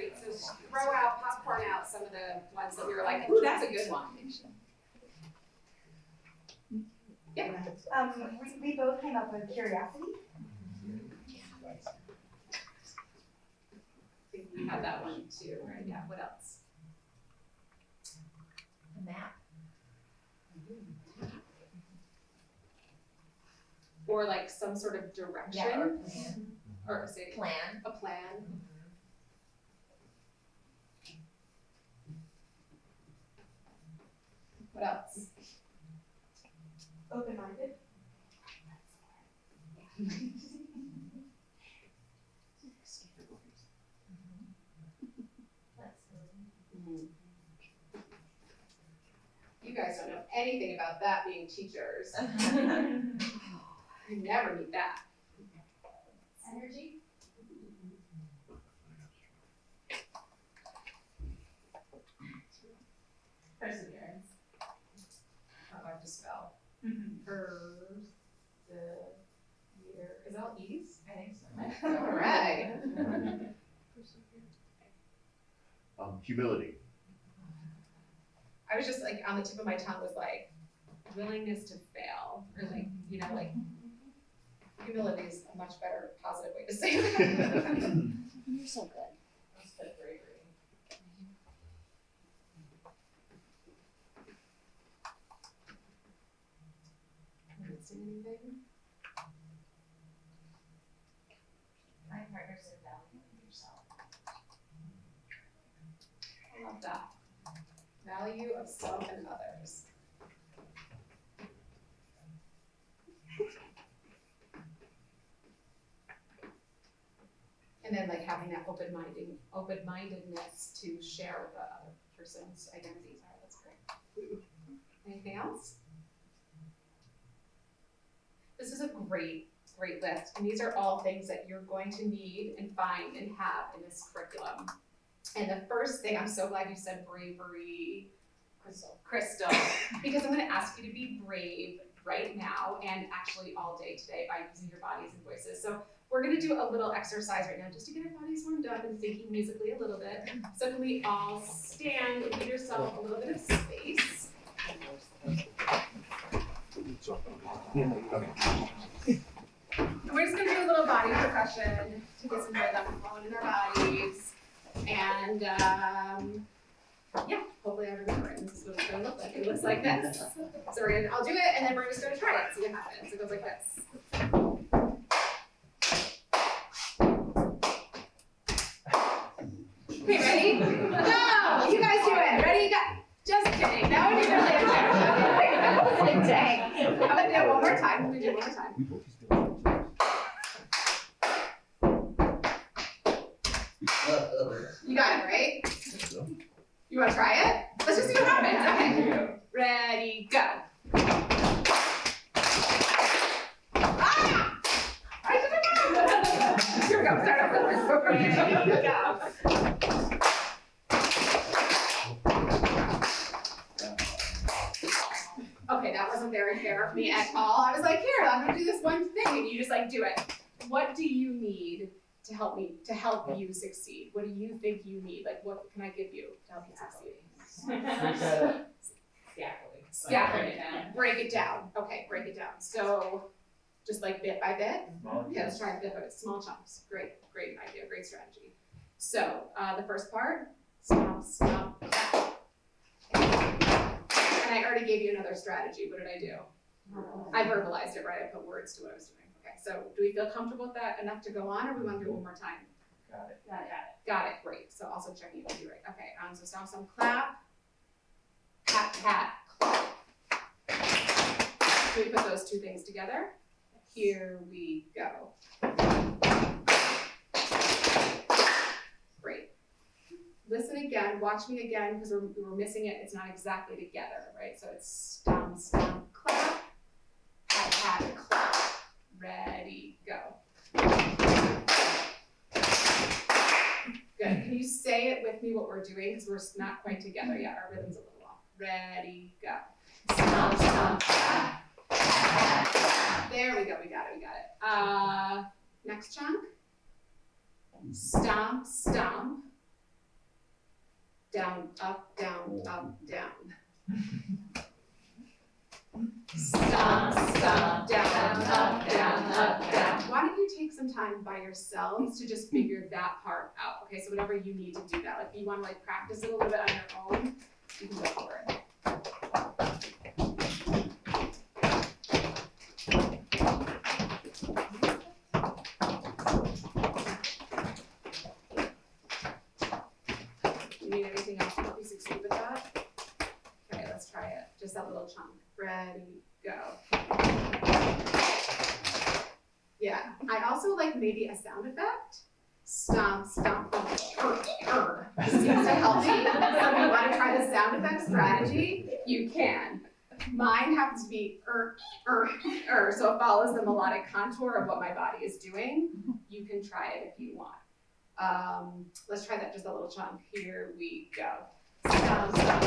great. So throw out, popcorn out some of the ones that we were like, ooh, that's a good one. Yeah. We both came up with curiosity. I think we had that one too, right? Yeah, what else? The map. Or like some sort of direction. Yeah, or plan. Or say Plan. a plan. What else? Open-minded. You guys don't know anything about that being teachers. You never need that. Energy. Perseverance. How do I have to spell? Is that all E's? I think so. All right. Humility. I was just like, on the tip of my tongue was like, willingness to fail, or like, you know, like, humility is a much better positive way to say that. You're so good. That's good bravery. Missing anything? My partner said valuing yourself. I love that. Value of self and others. And then like having that open-mindedness to share what the other person's identities are. That's great. Anything else? This is a great list. And these are all things that you're going to need and find and have in this curriculum. And the first thing, I'm so glad you said bravery, Crystal, because I'm gonna ask you to be brave right now and actually all day today by using your bodies and voices. So we're gonna do a little exercise right now just to get our bodies warmed up and thinking musically a little bit. So can we all stand and give yourself a little bit of space? And we're just gonna do a little body percussion to get some rhythm flowing in our bodies. And yeah, hopefully I remember it. This is what it's gonna look like. It looks like this. So I'll do it and then we're just gonna try it, see what happens. It goes like this. Okay, ready? Go! You guys do it. Ready? Go! Just kidding. That would be really good. Dang. I'm gonna do it one more time. I'm gonna do it one more time. You got it, right? You wanna try it? Let's just see what happens. Okay. Ready, go. Ah! I did it. Here we go. Start over. Ready, go. Okay, that wasn't very fair of me at all. I was like, here, I'm gonna do this one thing, and you just like do it. What do you need to help you succeed? What do you think you need? Like, what can I give you to help you succeed? Scaffolding. Break it down. Okay, break it down. So, just like bit by bit. Yeah, let's try bit by bit. Small chunks. Great idea. Great strategy. So, the first part. Stomp, stomp, clap. And I already gave you another strategy. What did I do? I verbalized it, right? I put words to what I was doing. Okay, so do we feel comfortable with that enough to go on, or we want to do it one more time? Got it, great. So also checking you do right. Okay, so stomp, stomp, clap. Pat, pat, clap. Can we put those two things together? Here we go. Great. Listen again, watch me again, because we're missing it. It's not exactly together, right? So it's stomp, stomp, clap. Pat, pat, clap. Ready, go. Good. Can you say it with me what we're doing? Because we're not quite together yet. Our rhythm's a little off. Ready, go. Stomp, stomp, clap. There we go. We got it. Next chunk. Stomp, stomp. down, up, down, down. Stomp, stomp, down, up, down, up, down. Why don't you take some time by yourselves to just figure that part out? Okay, so whatever you need to do that. Like if you want to like practice it a little bit on your own, you can go for it. You need anything else to help you succeed with that? Okay, let's try it. Just that little chunk. Ready, go. Yeah, I also like maybe a sound effect. Stomp, stomp, stomp, seems to help me. So if you want to try the sound effect strategy, you can. Mine happens to be so it follows the melodic contour of what my body is doing. You can try it if you want. Let's try that just a little chunk. Here we go. Stomp, stomp,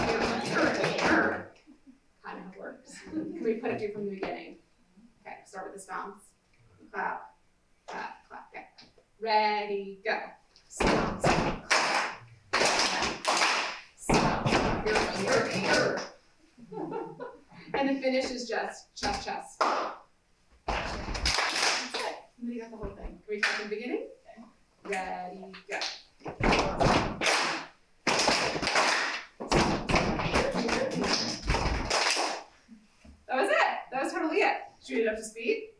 kind of works. Can we put it through from the beginning? Okay, start with the stomps. Clap, clap, clap. Okay. Ready, go. Stomp, stomp, clap. Stomp, stomp, and the finish is just chest, chest. That's it. We got the whole thing. Can we start from the beginning? Ready, go. That was it. That was totally it. Should we get up to speed?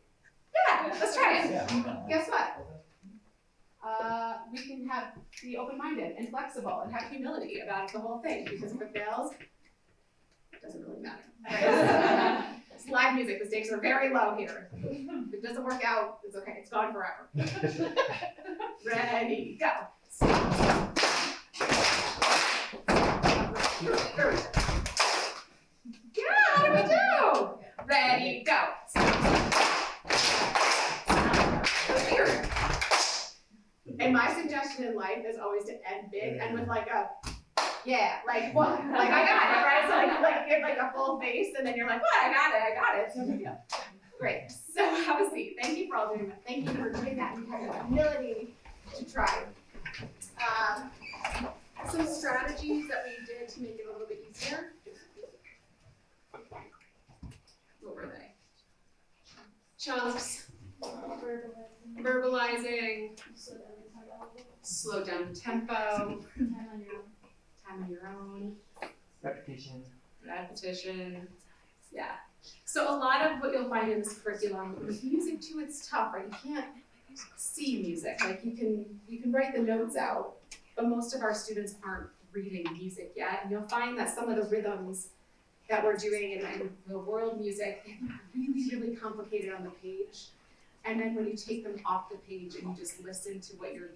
Yeah, let's try it. Guess what? We can be open-minded and flexible and have humility about the whole thing, because if it fails, it doesn't really matter. Right? It's live music. The stakes are very low here. If it doesn't work out, it's okay. It's gone forever. Ready, go. Yeah, how did we do? Ready, go. And my suggestion in life is always to end big and with like a, yeah, like what? Like I got it, right? So like give like a full face and then you're like, what? I got it. So yeah. Great. So have a seat. Thank you for all doing that. Thank you for doing that and having the humility to try. Some strategies that we did to make it a little bit easier. What were they? Chunks. Verbalizing. Slow down tempo. Time on your own. Repetition. Yeah. So a lot of what you'll find in this curriculum with music too, it's tough, right? You can't see music. Like you can write the notes out, but most of our students aren't reading music yet. And you'll find that some of the rhythms that we're doing in the world music, they're really, really complicated on the page. And then when you take them off the page and you just listen to what you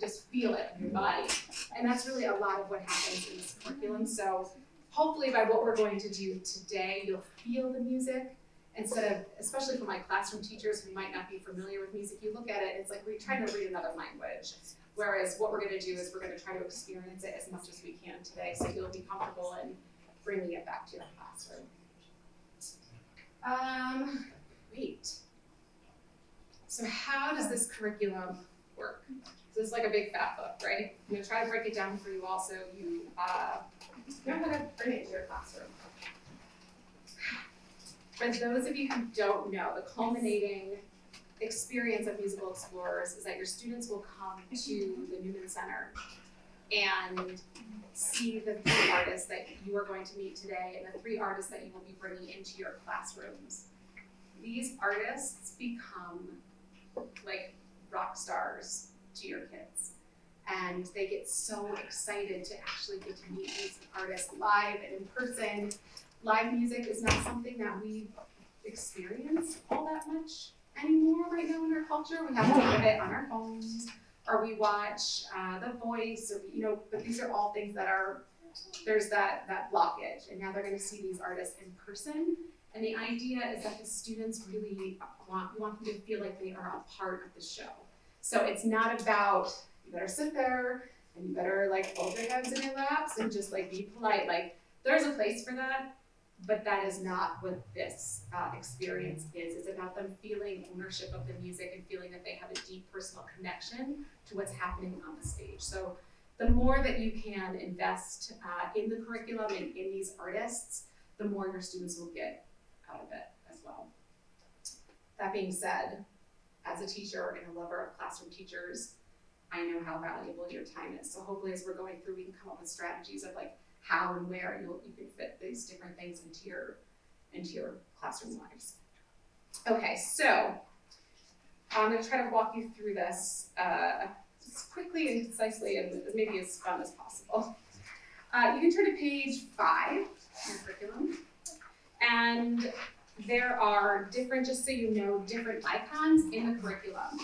just feel it in your body. And that's really a lot of what happens in this curriculum. So hopefully by what we're going to do today, you'll feel the music instead of, especially for my classroom teachers who might not be familiar with music, you look at it, it's like we're trying to read another language. Whereas what we're gonna do is we're gonna try to experience it as much as we can today, so you'll be comfortable in bringing it back to your classroom. Great. So how does this curriculum work? So this is like a big fat book, right? I'm gonna try to break it down for you all so you know how to bring it to your classroom. For those of you who don't know, the culminating experience of Musical Explorers is that your students will come to the Newman Center and see the 3 artists that you are going to meet today and the 3 artists that you will be bringing into your classrooms. These artists become like rock stars to your kids. And they get so excited to actually get to meet these artists live and in person. Live music is not something that we experience all that much anymore right now in our culture. We have a lot of it on our phones, or we watch The Voice, or but these are all things that are, there's that blockage, and now they're gonna see these artists in person. And the idea is that the students really want them to feel like they are a part of the show. So it's not about, you better sit there and you better like fold your hands in your laps and just like be polite. Like there's a place for that, but that is not what this experience is. It's about them feeling ownership of the music and feeling that they have a deep personal connection to what's happening on the stage. So the more that you can invest in the curriculum and in these artists, the more your students will get out of it as well. That being said, as a teacher and a lover of classroom teachers, I know how valuable your time is. So hopefully as we're going through, we can come up with strategies of like how and where you can fit these different things into your classroom lives. Okay, so I'm gonna try to walk you through this as quickly and concisely and maybe as fun as possible. You can turn to page 5 in your curriculum, and there are different, just so you know, different icons in the curriculum.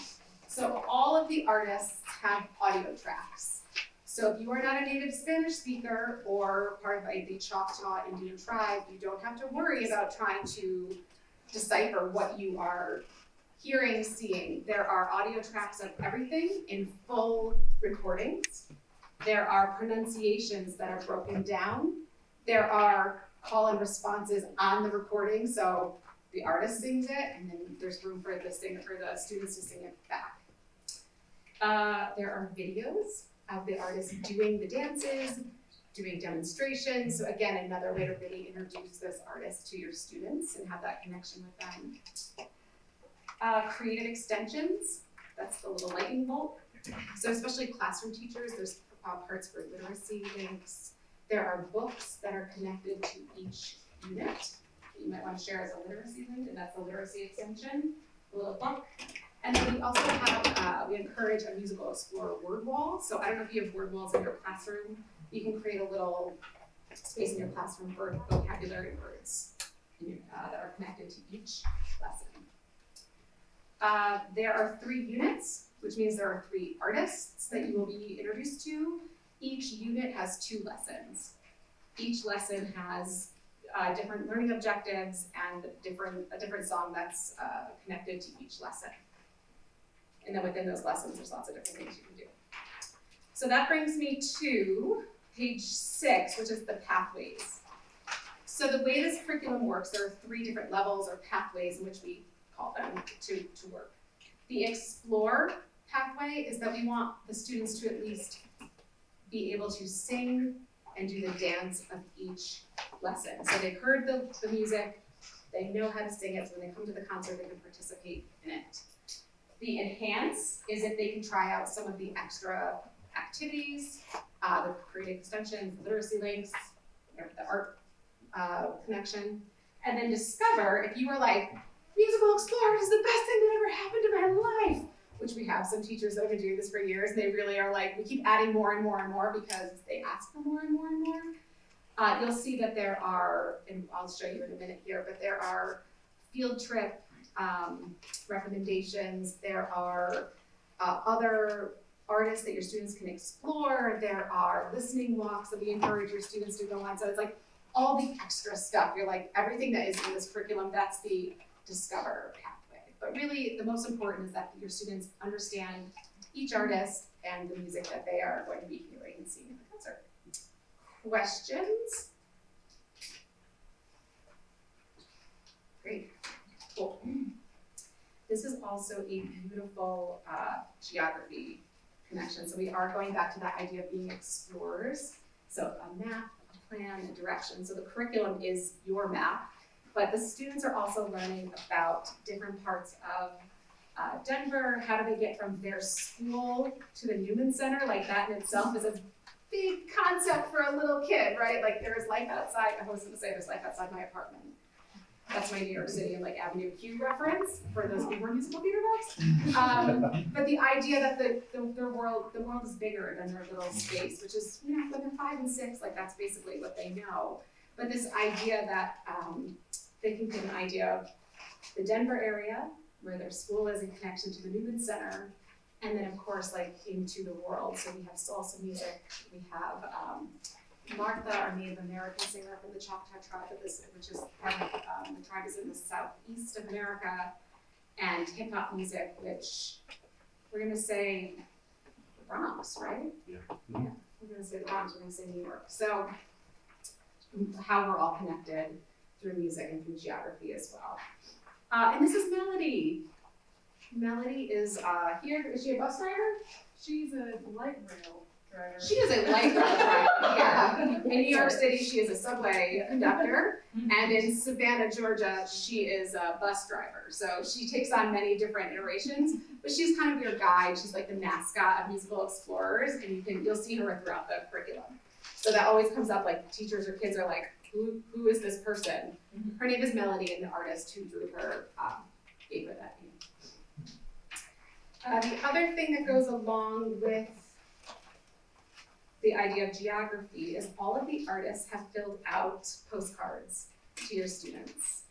So all of the artists have audio tracks. So if you are not a native Spanish speaker or part of like the Choctaw Indian tribe, you don't have to worry about trying to decipher what you are hearing, seeing. There are audio tracks of everything in full recordings. There are pronunciations that are broken down. There are call and responses on the recording, so the artist sings it, and then there's room for the students to sing it back. There are videos of the artists doing the dances, doing demonstrations. So again, another way to really introduce those artists to your students and have that connection with them. Creative extensions, that's the little lightning bolt. So especially classroom teachers, there's parts for literacy links. There are books that are connected to each unit that you might want to share as a literacy link, and that's a literacy extension, a little book. And then we also have, we encourage a musical explorer word wall. So I don't know if you have word walls in your classroom. You can create a little space in your classroom for vocabulary words that are connected to each lesson. There are 3 units, which means there are 3 artists that you will be introduced to. Each unit has 2 lessons. Each lesson has different learning objectives and a different song that's connected to each lesson. And then within those lessons, there's lots of different things you can do. So that brings me to page 6, which is the pathways. So the way this curriculum works, there are 3 different levels or pathways in which we call them to work. The explore pathway is that we want the students to at least be able to sing and do the dance of each lesson. So they've heard the music, they know how to sing it, so when they come to the concert, they can participate in it. The enhance is if they can try out some of the extra activities, the creative extensions, literacy links, the art connection. And then discover, if you were like, musical explorers is the best thing that ever happened to my life, which we have some teachers that have been doing this for years, and they really are like, we keep adding more and more and more because they ask for more and more and more. You'll see that there are, and I'll show you in a minute here, but there are field trip recommendations, there are other artists that your students can explore, there are listening walks that we encourage your students to go on, so it's like all the extra stuff, you're like, everything that is in this curriculum, that's the discover pathway. But really, the most important is that your students understand each artist and the music that they are going to be hearing and seeing in the concert. Questions? Great, cool. This is also a beautiful geography connection. So we are going back to that idea of being explorers. So a map, a plan, a direction. So the curriculum is your map, but the students are also learning about different parts of Denver. How do they get from their school to the Newman Center? Like that in itself is a big concept for a little kid, right? Like there's life outside, I was gonna say there's life outside my apartment. That's my New York City and like Avenue Q reference for those who were musical theater buffs. But the idea that the world is bigger than their little space, which is, you know, when they're 5 and 6, like that's basically what they know. But this idea that they can get an idea of the Denver area, where their school is in connection to the Newman Center, and then of course like into the world. So we have salsa music, we have Martha, our Native American singer from the Choctaw tribe, which is part of the tribe is in the southeast of America, and hip hop music, which we're gonna say the Bronx, right? Yeah. Yeah, we're gonna say the Bronx, we're gonna say New York. So how we're all connected through music and through geography as well. And this is Melody. Melody is here. Is she a bus driver? She's a light rail driver. She is a light rail driver here. In New York City, she is a subway conductor, and in Savannah, Georgia, she is a bus driver. So she takes on many different iterations, but she's kind of your guide. She's like the mascot of Musical Explorers, and you'll see her throughout the curriculum. So that always comes up, like teachers or kids are like, who is this person? Her name is Melanie, and the artist who drew her gave her that name. The other thing that goes along with the idea of geography is all of the artists have filled out postcards to your students.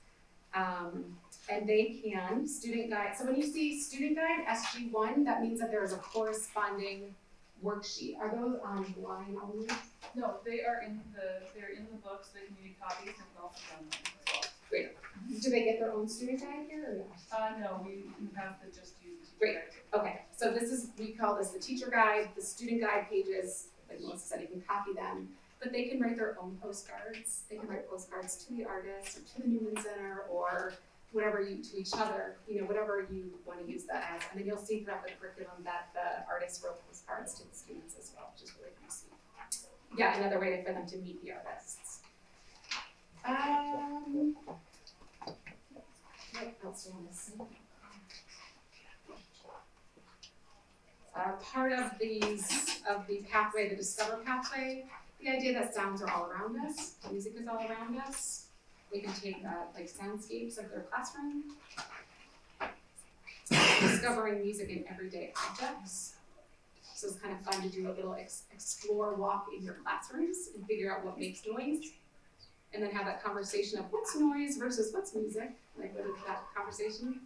And they can, student guide, so when you see student guide SG1, that means that there is a corresponding worksheet. Are those online only? No, they're in the books, they can be copies and can also download them as well. Great. Do they get their own student guide here or no? No, we have to just use the Great. teacher guide. Okay, so we call this the teacher guide, the student guide pages, like Melissa said, you can copy them, but they can write their own postcards. They can write postcards to the artist or to the Newman Center or whatever to each other, whatever you want to use that as. And then you'll see throughout the curriculum that the artists wrote postcards to the students as well, which is really kind of sweet. Yeah, another way for them to meet the artists. What else do I want to say? Part of the pathway, the Discover pathway, the idea that sounds are all around us, music is all around us. They can take like soundscapes of their classroom. Discovering music in everyday objects. So it's kind of fun to do a little explore walk in your classrooms and figure out what makes noise. And then have that conversation of what's noise versus what's music. Like what is that conversation?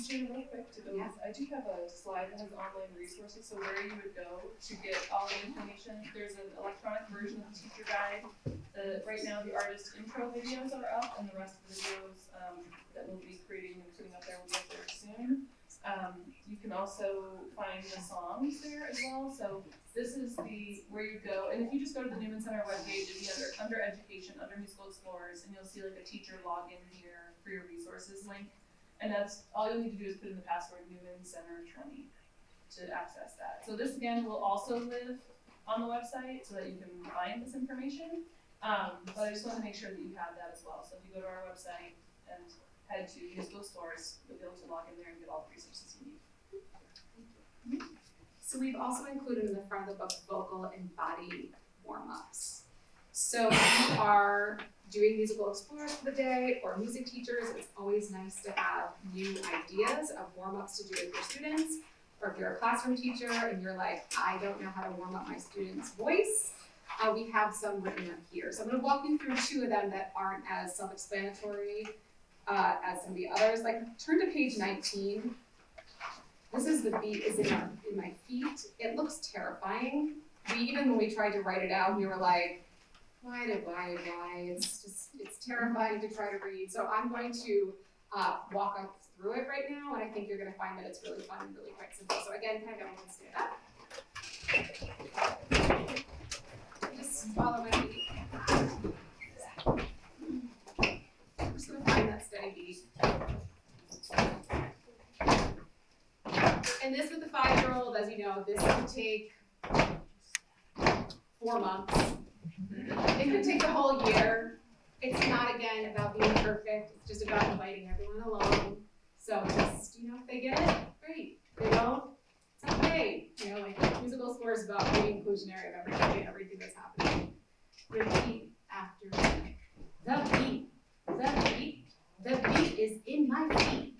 Jen, real quick to those, Yeah. I do have a slide that has online resources, so where you would go to get all the information. There's an electronic version of the teacher guide. Right now, the artist intro videos are up, and the rest of the videos that we'll be creating and putting up there will be up there soon. You can also find the songs there as well. So this is where you go, and if you just go to the Newman Center webpage, it'll be under education, under Musical Explorers, and you'll see like a teacher login here for your resources link. And that's all you'll need to do is put in the password Newman Center 20 to access that. So this again will also live on the website so that you can find this information. But I just want to make sure that you have that as well. So if you go to our website and head to Musical Explorers, you'll be able to log in there and get all the resources you need. So we've also included in the front of the book vocal and body warm-ups. So if you are doing Musical Explorers for the day or music teachers, it's always nice to have new ideas of warm-ups to do with your students. Or if you're a classroom teacher and you're like, I don't know how to warm up my student's voice, we have some written up here. So I'm gonna walk you through two of them that aren't as self-explanatory as some of the others. Like turn to page 19. This is the beat is in my feet. It looks terrifying. Even when we tried to write it out, we were like, why? It's terrifying to try to read. So I'm going to walk us through it right now, and I think you're gonna find that it's really fun and really quite simple. So again, kind of everyone stand up. Just follow my lead. I'm just gonna find that steady beat. And this with the 5-year-old, as you know, this could take 4 months. It could take the whole year. It's not, again, about being perfect. It's just about inviting everyone along. So just, if they get it, great. If they don't, it's okay. Like Musical Explorers is about being inclusionary of everything that's happening. Repeat after me. The beat, the beat, the beat is in my feet.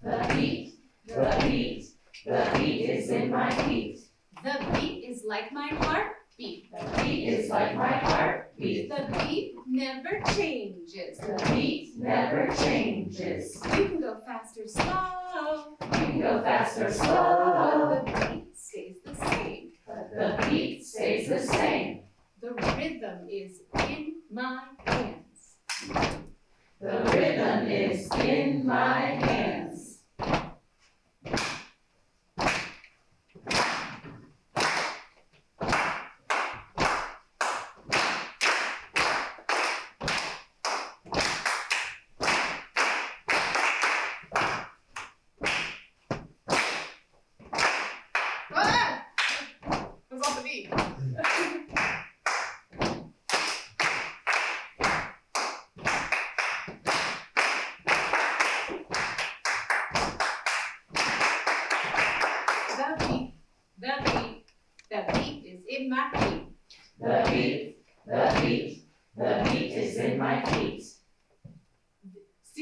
The beat, the beat, the beat is in my feet. The beat is like my heartbeat. The beat is like my heartbeat. The beat never changes. The beat never changes. You can go fast or slow. You can go fast or But slow. the beat stays the same. The beat stays the same. The rhythm is in my hands. The rhythm is in my hands.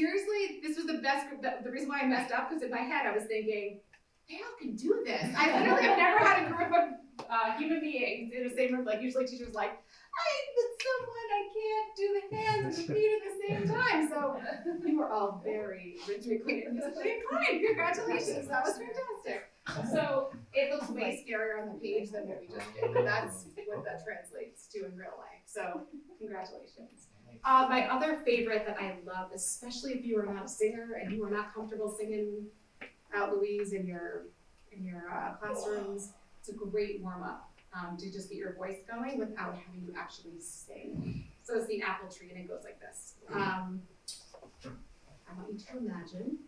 seriously, this was the best, the reason why I messed up, because in my head I was thinking, they all can do this. I literally have never had a group of human beings in the same room, like usually teachers like, with someone, I can't do the hands and the feet at the same time. So you were all very rhythmically and musically inclined. Congratulations, that was fantastic. So it looks way scarier on the page than what we just did, but that's what that translates to in real life. So congratulations. My other favorite that I love, especially if you are not a singer and you are not comfortable singing out Louise in your classrooms, it's a great warm up to just get your voice going without having to actually sing. So it's the apple tree and it goes like this. I want you to imagine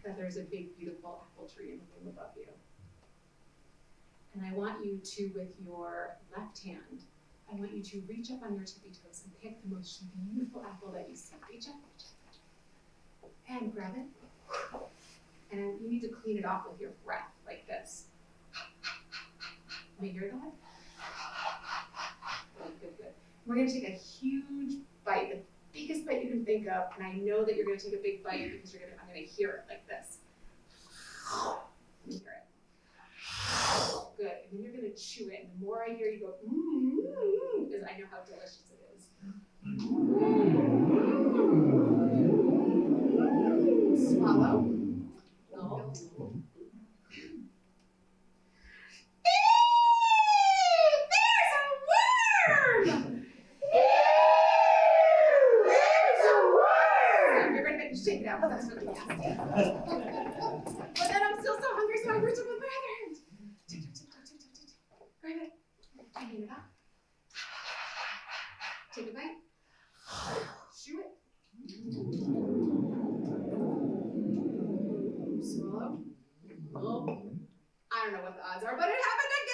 that there's a big beautiful apple tree in the room above you. And I want you to, with your left hand, I want you to reach up on your tippy toes and pick the most beautiful apple that you see. Reach up, and grab it. And you need to clean it off with your breath, like this. Let me hear that. Good, good. We're gonna take a huge bite, the biggest bite you can think of, and I know that you're gonna take a big bite because I'm gonna hear it like this. Let me hear it. Good, and then you're gonna chew it, and the more I hear you go, because I know how delicious it is. Swallow. Gulp. Shake it out, that's really nasty. But then I'm still so hungry, so I reach up with my other hand. Grab it. Hand it up. Take a bite. Chew it. Swallow. Oh. I don't know what the odds are, but it happened again!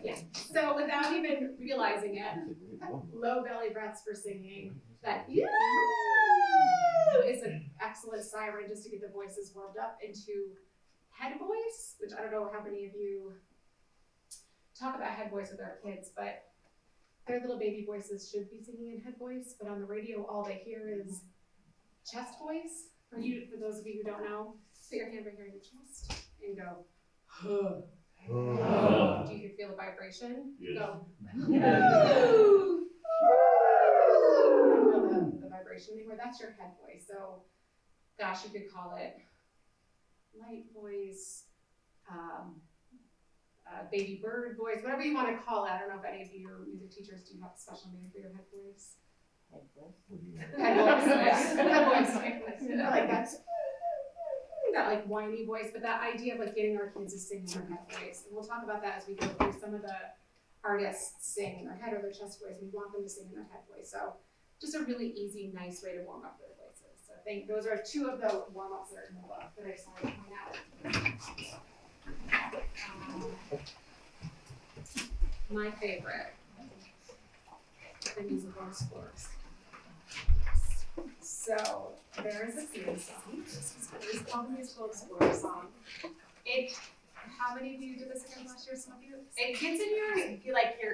Yeah. So without even realizing it, low belly breaths for singing. That is an excellent siren just to get the voices warmed up into head voice, which I don't know how many of you talk about head voice with our kids, but their little baby voices should be singing in head voice, but on the radio all they hear is chest voice. For those of you who don't know, put your hand right here in your chest and go, huh. Do you feel the vibration? Yes. Go. The vibration anywhere. That's your head voice. So, gosh, you could call it light voice, baby bird voice, whatever you want to call it. I don't know if any of you music teachers do have a special name for your head voice. Head voice. Head voice. I like that. That like whiny voice, but that idea of like getting our kids to sing in their head voice. And we'll talk about that as we go through some of the artists sing in their head or their chest voice. We want them to sing in their head voice. So just a really easy, nice way to warm up their voices. So I think those are two of the warm-ups that are in the book that I just wanted to point out. My favorite, the musical scores. So there is a theme song. It is called the Musical Explorer song. How many of you did this again last year? Some of you. It gets in your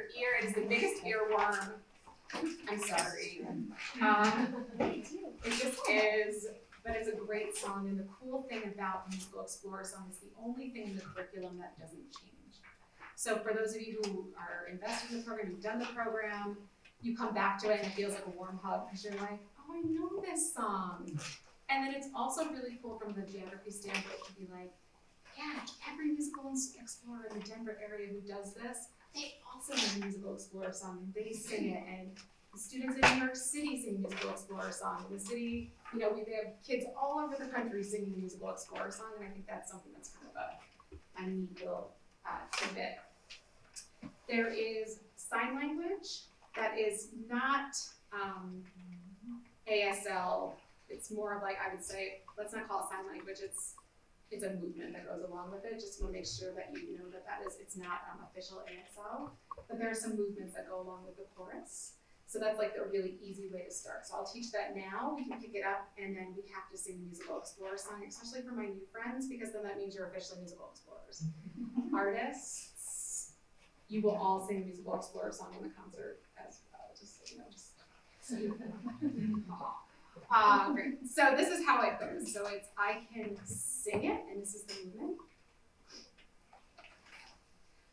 ear. It's the biggest earworm. I'm sorry. It just is, but it's a great song. And the cool thing about the Musical Explorer song is the only thing in the curriculum that doesn't change. So for those of you who are invested in the program, you've done the program, you come back to it and it feels like a warm hug because you're like, oh, I know this song. And then it's also really cool from the geography standpoint to be like, yeah, every musical explorer in the Denver area who does this, they also have a musical explorer song and they sing it. And the students in New York City sing musical explorer song. In the city, we have kids all over the country singing musical explorer song, and I think that's something that's kind of a neat little tidbit. There is sign language that is not ASL. It's more of like, I would say, let's not call it sign language. It's a movement that goes along with it. Just want to make sure that you know that it's not official ASL, but there are some movements that go along with the chorus. So that's like the really easy way to start. So I'll teach that now. We can pick it up, and then we have to sing the Musical Explorer song, especially for my new friends, because then that means you're officially musical explorers. Artists, you will all sing a Musical Explorer song in the concert as well, just so you know, just so you know. Great. So this is how it goes. So it's, I can sing it, and this is the movement.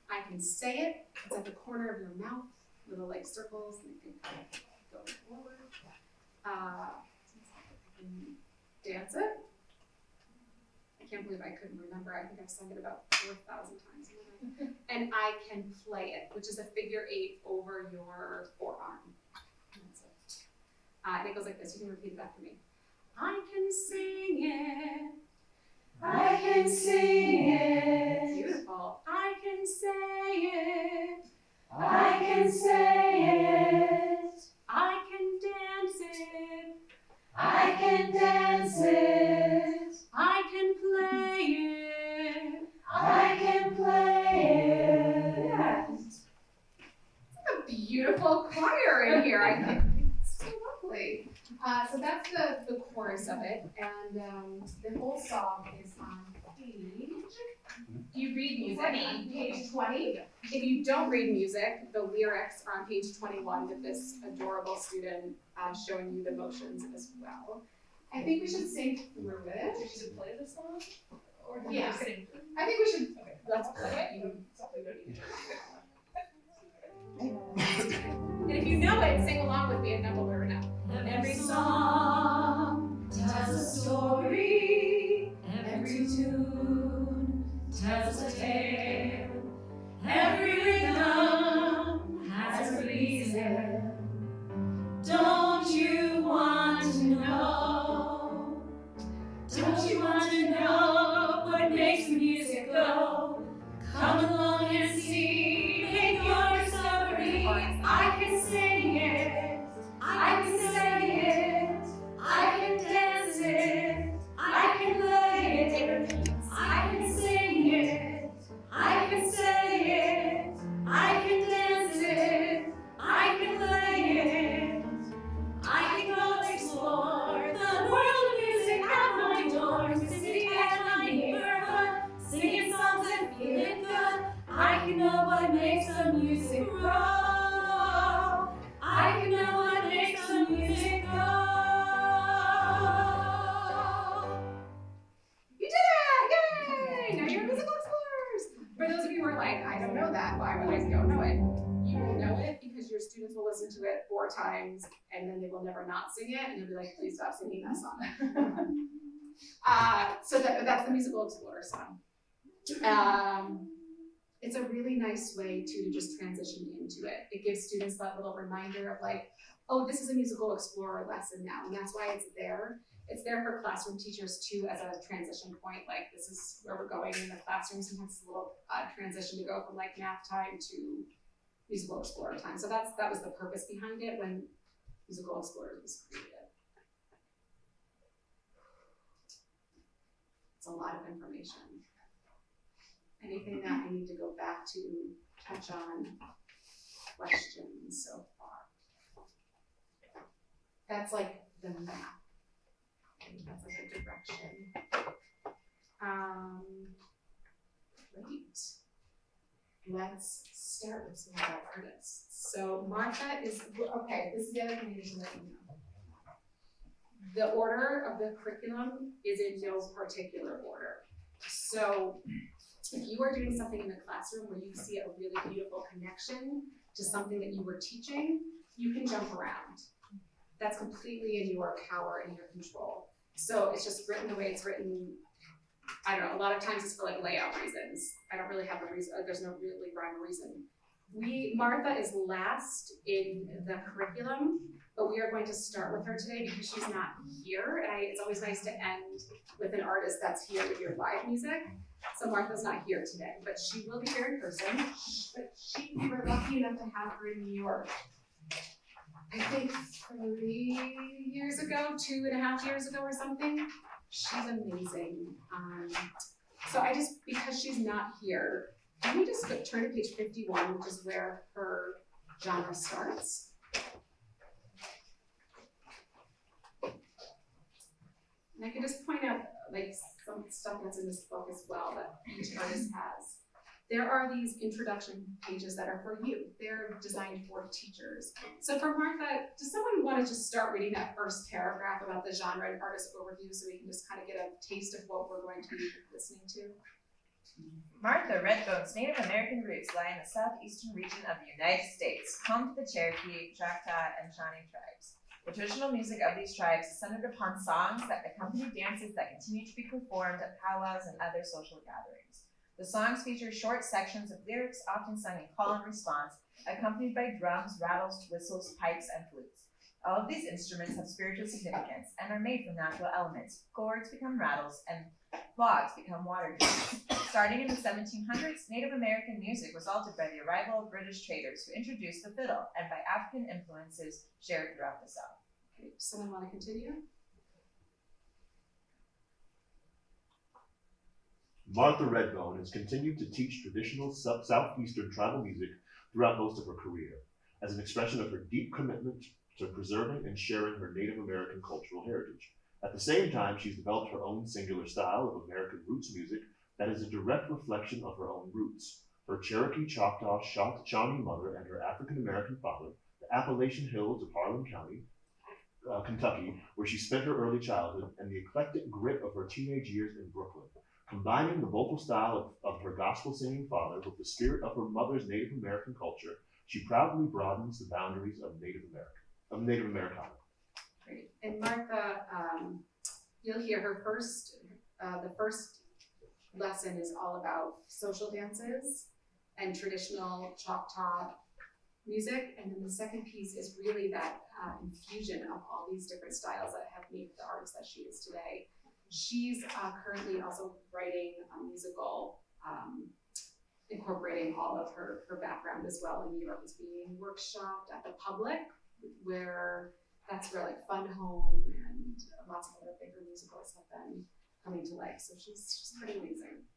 I can say it, it's at the corner of your mouth, little like circles, and you can go forward. I can dance it. I can't believe I couldn't remember. I think I've sung it about 4,000 times. And I can play it, which is a figure 8 over your forearm. And that's it. And it goes like this. You can repeat it after me. I can sing it. I can sing it. Beautiful. I can say it. I can say it. I can dance it. I can dance it. I can play it. I can play it. Yes. It's a beautiful choir in here. I think it's so lovely. So that's the chorus of it, and the whole song is on page. Do you read music? On page 20. If you don't read music, the lyrics are on page 21 with this adorable student showing you the motions as well. I think we should sing through Do it. you should play this song? Or do Yeah. you sing? I think we should. Okay. Let's play it. Something good. And if you know it, sing along with me, and then we'll learn it. Every song tells a story. Every tune tells a tale. Every rhythm has a reason. Don't you want to know? Don't you want to know what makes music go? Come along and see, make your discovery. I can sing it, I can say it, I can dance it, I can play it, I can sing it, I can say it, I can dance it, I can play it. I can go explore the world of music at my door, sitting at my neighborhood, singing songs and feeling good. I can know what makes the music grow. I can know what makes the music go. You did it! Yay! Now you're Musical Explorers! For those of you who are like, I don't know that, why would I don't know it? You will know it because your students will listen to it 4 times and then they will never not sing it and you'll be like, please stop singing that song. So that's the Musical Explorer song. It's a really nice way to just transition into it. It gives students that little reminder of like, oh, this is a Musical Explorer lesson now, and that's why it's there. It's there for classroom teachers too as a transition point, like this is where we're going in the classroom. Sometimes it's a little transition to go from like math time to Musical Explorer time. So that was the purpose behind it when Musical Explorer was created. It's a lot of information. Anything that we need to go back to touch on, questions so far? That's like the map. I think that's like a direction. Great. Let's start with some of our artists. So Martha is, okay, this is the other thing I need to let you know. The order of the curriculum is in no particular order. So if you are doing something in the classroom where you see a really beautiful connection to something that you were teaching, you can jump around. That's completely in your power and your control. So it's just written the way it's written. I don't know, a lot of times it's for like layout reasons. I don't really have a reason, there's no really rhyme or reason. Martha is last in the curriculum, but we are going to start with her today because she's not here. And it's always nice to end with an artist that's here with your live music. So Martha's not here today, but she will be here in person. But we were lucky enough to have her in New York. I think 3 years ago, 2.5 years ago or something. She's amazing. So because she's not here, can we just turn to page 51, which is where her genre starts. And I can just point out like some stuff that's in this book as well that each artist has. there are these introduction pages that are for you. They're designed for teachers. So for Martha, does someone want to just start reading that first paragraph about the genre and artist overview so we can just kind of get a taste of what we're going to be listening to? Martha Redbone's Native American roots lie in the southeastern region of the United States, home to the Cherokee, Choctaw, and Shawnee tribes. The traditional music of these tribes is centered upon songs that accompany dances that continue to be performed at powwows and other social gatherings. The songs feature short sections of lyrics often sung in call and response, accompanied by drums, rattles, whistles, pipes, and flutes. All of these instruments have spiritual significance and are made from natural elements. Gourds become rattles and logs become water drums. Starting in the 1700s, Native American music was altered by the arrival of British traders who introduced the fiddle and by African influences shared throughout the South. Okay, does someone want to continue? Martha Redbone has continued to teach traditional Southeastern tribal music throughout most of her career, as an expression of her deep commitment to preserving and sharing her Native American cultural heritage. At the same time, she's developed her own singular style of American roots music that is a direct reflection of her own roots. Her Cherokee, Choctaw, Shawnee mother and her African American father, the Appalachian Hills of Harlan County, Kentucky, where she spent her early childhood, and the eclectic grit of her teenage years in Brooklyn. Combining the vocal style of her gospel-singing father with the spirit of her mother's Native American culture, she proudly broadens the boundaries of Native Americana. Great. And Martha, you'll hear her the first lesson is all about social dances and traditional Choctaw music. And then the second piece is really that infusion of all these different styles that have made the artist that she is today. She's currently also writing a musical, incorporating all of her background as well in New York. Is being workshopped at the Public, where that's where like Fun Home and lots of other bigger musicals have been coming to life. So she's pretty amazing.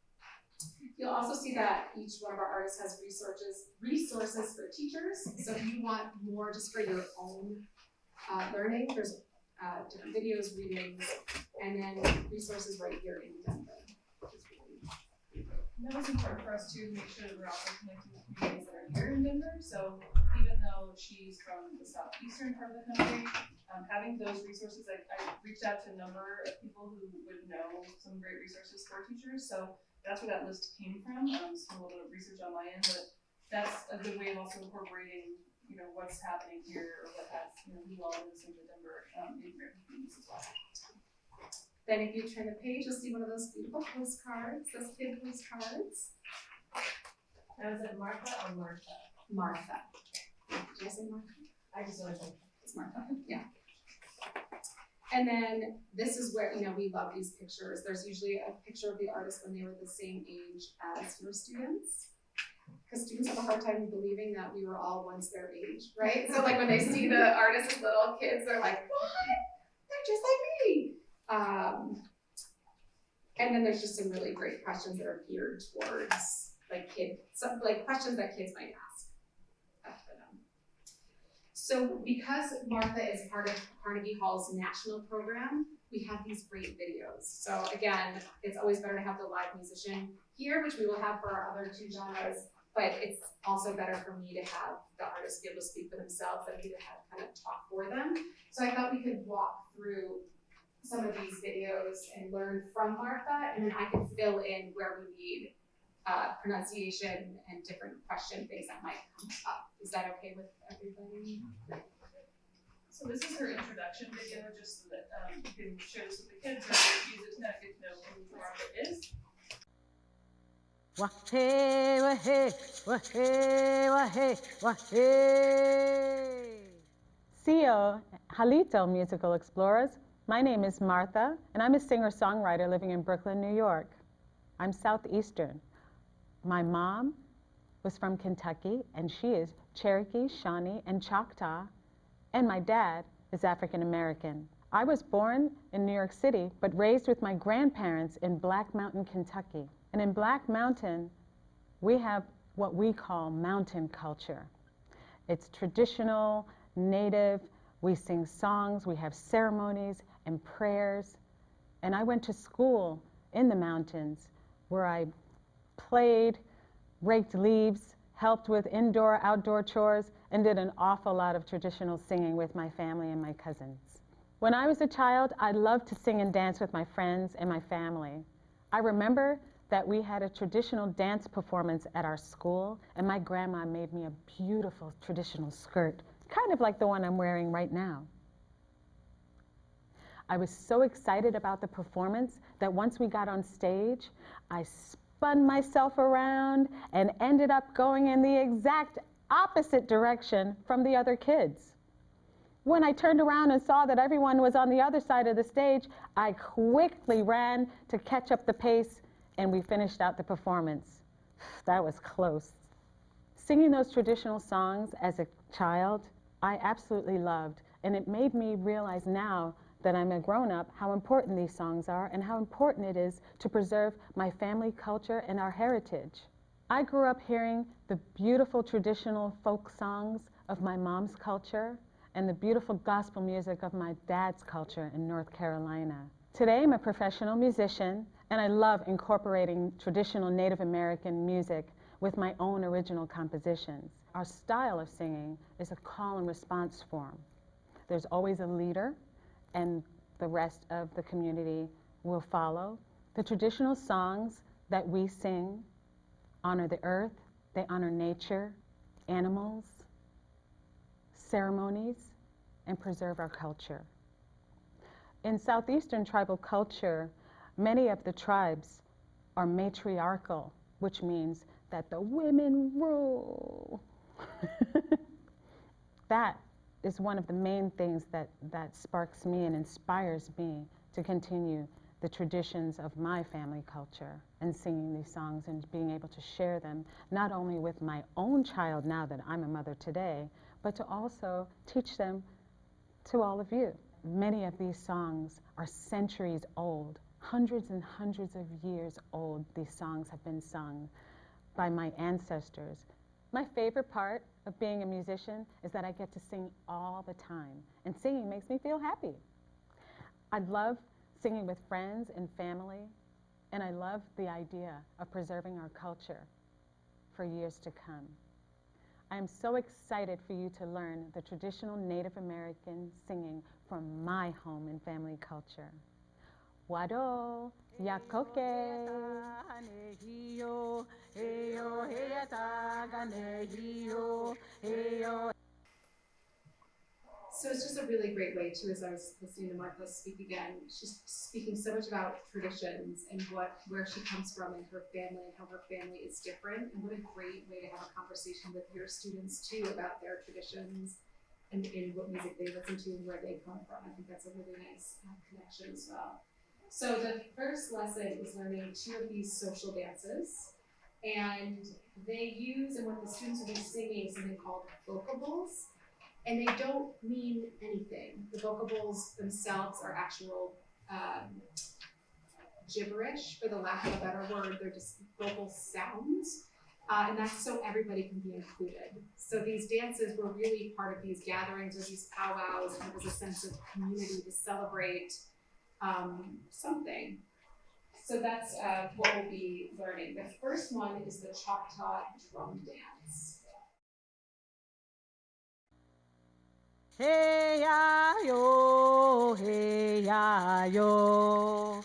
You'll also see that each one of our artists has resources for teachers. So if you want more just for your own learning, there's different videos, readings, and then resources right here in Denver. And that was important for us too, to make sure that we're also connecting with communities that are here in Denver. So even though she's from the southeastern part of the country, having those resources, I reached out to a number of people who would know some great resources for teachers. So that's where that list came from. Some a little bit of research on my end, but that's a good way of also incorporating, what's happening here or what has, who all lives in the Denver immigrant communities as well. Then if you turn the page, you'll see one of those beautiful postcards, those kid postcards. Now, is it Martha or Martha? Martha. Did I say Martha? I just want to. It's Martha, yeah. And then this is where, we love these pictures. There's usually a picture of the artist when they were the same age as your students. Because students have a hard time believing that we were all once their age, right? So like when they see the artist as little kids, they're like, what? They're just like me. And then there's just some really great questions that are geared towards questions that kids might ask. For them. So because Martha is part of Carnegie Hall's national program, we have these great videos. So again, it's always better to have the live musician here, which we will have for our other two genres, but it's also better for me to have the artists be able to speak for themselves than me to have kind of talk for them. So I thought we could walk through some of these videos and learn from Martha, and then I can fill in where we need pronunciation and different things that might come up. Is that okay with everybody? So this is her introduction video, just so that you can share this with the kids or use it to get to know who Martha is. Wahe, wahe, wahe, wahe, wahe. CEO, Halito Musical Explorers. My name is Martha, and I'm a singer-songwriter living in Brooklyn, New York. I'm Southeastern. My mom was from Kentucky, and she is Cherokee, Shawnee, and Choctaw, and my dad is African American. I was born in New York City, but raised with my grandparents in Black Mountain, Kentucky. And in Black Mountain, we have what we call mountain culture. It's traditional, native, we sing songs, we have ceremonies and prayers. And I went to school in the mountains where I played raked leaves, helped with indoor, outdoor chores, and did an awful lot of traditional singing with my family and my cousins. When I was a child, I loved to sing and dance with my friends and my family. I remember that we had a traditional dance performance at our school, and my grandma made me a beautiful traditional skirt, kind of like the one I'm wearing right now. I was so excited about the performance that once we got on stage, I spun myself around and ended up going in the exact opposite direction from the other kids. When I turned around and saw that everyone was on the other side of the stage, I quickly ran to catch up the pace, and we finished out the performance. That was close. Singing those traditional songs as a child, I absolutely loved, and it made me realize now that I'm a grown-up how important these songs are and how important it is to preserve my family culture and our heritage. I grew up hearing the beautiful traditional folk songs of my mom's culture and the beautiful gospel music of my dad's culture in North Carolina. Today I'm a professional musician, and I love incorporating traditional Native American music with my own original compositions. Our style of singing is a call and response form. There's always a leader, and the rest of the community will follow. The traditional songs that we sing honor the earth, they honor nature, animals, ceremonies, and preserve our culture. In Southeastern tribal culture, many of the tribes are matriarchal, which means that the women rule. That is one of the main things that sparks me and inspires me to continue the traditions of my family culture and singing these songs and being able to share them, not only with my own child now that I'm a mother today, but to also teach them to all of you. Many of these songs are centuries old, hundreds and hundreds of years old. These songs have been sung by my ancestors. My favorite part of being a musician is that I get to sing all the time, and singing makes me feel happy. I love singing with friends and family, and I love the idea of preserving our culture for years to come. I am so excited for you to learn the traditional Native American singing from my home and family culture. Wado, Yakoke. So it's just a really great way too, as I was listening to Martha speak again, she's speaking so much about traditions and where she comes from and her family and how her family is different. And what a great way to have a conversation with your students too about their traditions and what music they listen to and where they come from. I think that's a really nice connection as well. So the first lesson is learning 2 of these social dances. And they use, and what the students will be singing, is something called vocables. And they don't mean anything. The vocables themselves are actual gibberish, for the lack of a better word. They're just vocal sounds. And that's so everybody can be included. So these dances were really part of these gatherings or these powwows, and it was a sense of community to celebrate something. So that's what we'll be learning. The first one is the Choctaw drum dance. Hey ya yo, hey ya yo,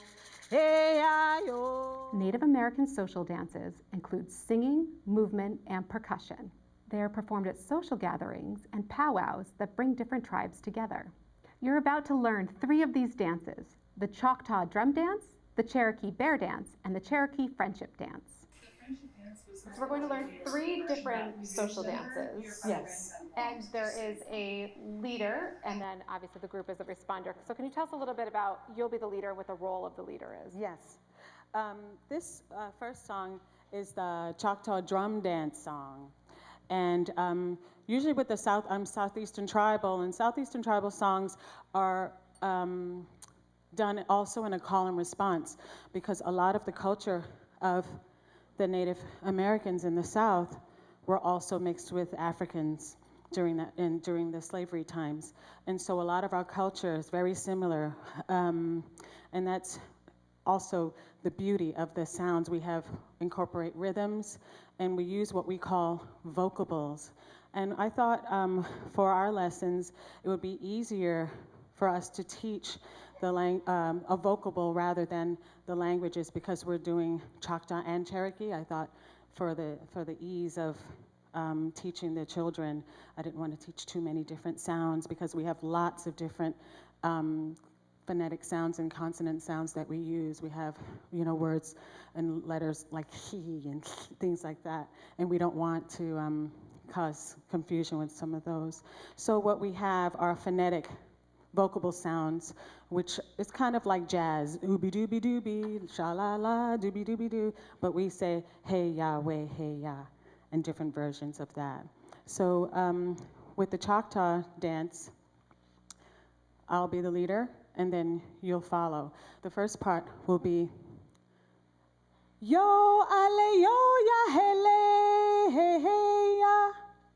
hey ya yo. Native American social dances include singing, movement, and percussion. They are performed at social gatherings and powwows that bring different tribes together. You're about to learn 3 of these dances: the Choctaw drum dance, the Cherokee bear dance, and the Cherokee friendship dance. So we're going to learn 3 different social dances. Yes. And there is a leader, and then obviously the group is a responder. So can you tell us a little bit about, you'll be the leader, what the role of the leader is? Yes. This first song is the Choctaw drum dance song. And usually with the Southeastern Tribal, and Southeastern Tribal songs are done also in a call and response, because a lot of the culture of the Native Americans in the South were also mixed with Africans during the slavery times. And so a lot of our culture is very similar. And that's also the beauty of the sounds. We have incorporate rhythms, and we use what we call vocables. And I thought for our lessons, it would be easier for us to teach a vocable rather than the languages, because we're doing Choctaw and Cherokee. I thought for the ease of teaching the children, I didn't want to teach too many different sounds, because we have lots of different phonetic sounds and consonant sounds that we use. We have, words and letters like he and things like that, and we don't want to cause confusion with some of those. So what we have are phonetic vocable sounds, which is kind of like jazz, ooby dooby dooby, sha la la, dooby dooby doo, but we say hey Yahweh, hey Yah, and different versions of that. So with the Choctaw dance, I'll be the leader, and then you'll follow. The first part will be yo ale yo ya hele hey hey ya.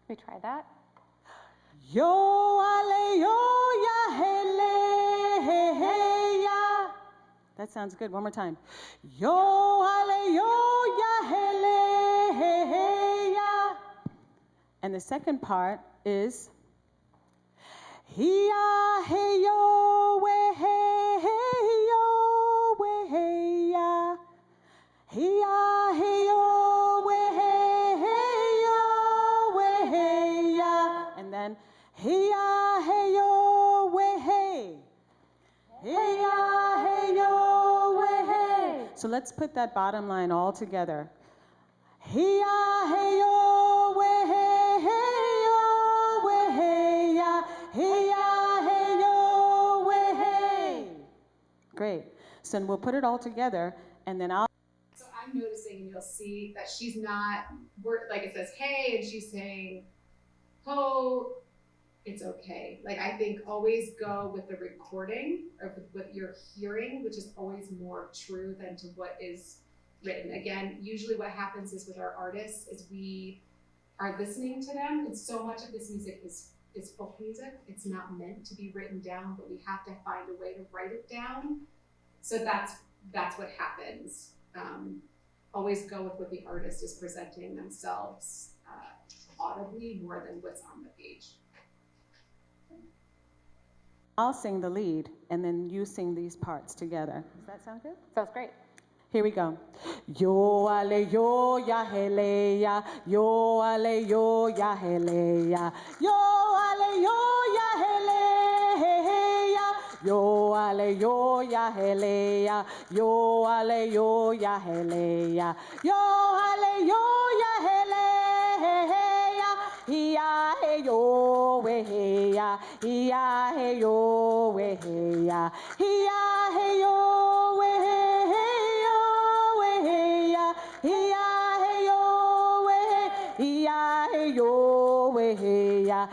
We try that. Yo ale yo ya hele hey hey ya. That sounds good. One more time. Yo ale yo ya hele hey hey ya. And the second part is Hiya hey yo we hey yo we hey ya. Hiya hey yo we hey yo we hey ya. And then Hiya hey yo we hey. Hiya hey yo we hey. So let's put that bottom line all together. Hiya hey yo we hey yo we hey ya. Hiya hey yo we hey. Great. So we'll put it all together, and then I'll. So I'm noticing, and you'll see that she's not, like it says hey, and she's saying ho, it's okay. Like, I think always go with the recording or with what you're hearing, which is always more true than to what is written. Again, usually what happens is with our artists is we are listening to them, and so much of this music is folk music. It's not meant to be written down, but we have to find a way to write it down. So that's what happens. Always go with what the artist is presenting themselves audibly more than what's on the page. I'll sing the lead, and then you sing these parts together. Does that sound good? Sounds great. Here we go. Yo ale yo ya hele ya, yo ale yo ya hele ya, yo ale yo ya hele he he ya, yo ale yo ya hele ya, yo ale yo ya hele ya, yo ale yo ya hele he he ya, hiya he yo we he ya, hiya he yo we he ya, hiya he yo we he he. Hiya hey yo we, hiya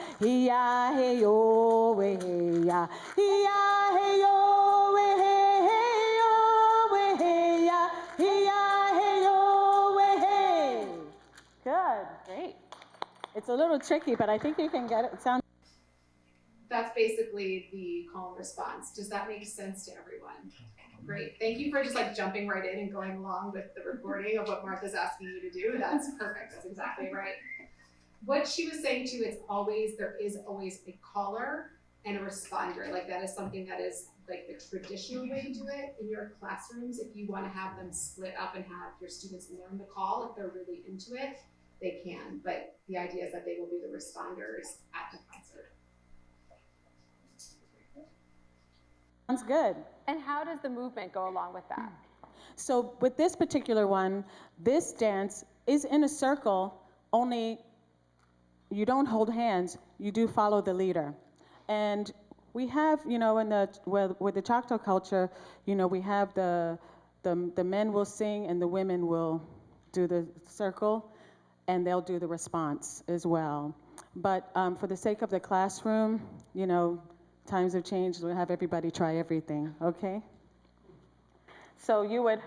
hey yo we, hiya hey yo we, hiya hey yo we, hiya hey yo we. Good, great. It's a little tricky, but I think you can get it. It sounds. That's basically the call and response. Does that make sense to everyone? Great. Thank you for just like jumping right in and going along with the recording of what Martha's asking you to do. That's perfect. That's exactly right. What she was saying too, there is always a caller and a responder. Like that is something that is like the traditional way to do it in your classrooms. If you want to have them split up and have your students learn the call, if they're really into it, they can. But the idea is that they will be the responders at the concert. Sounds good. And how does the movement go along with that? So with this particular one, this dance is in a circle, only you don't hold hands, you do follow the leader. And we have, with the Choctaw culture, we have the men will sing and the women will do the circle, and they'll do the response as well. But for the sake of the classroom, times have changed. We'll have everybody try everything, okay? So you would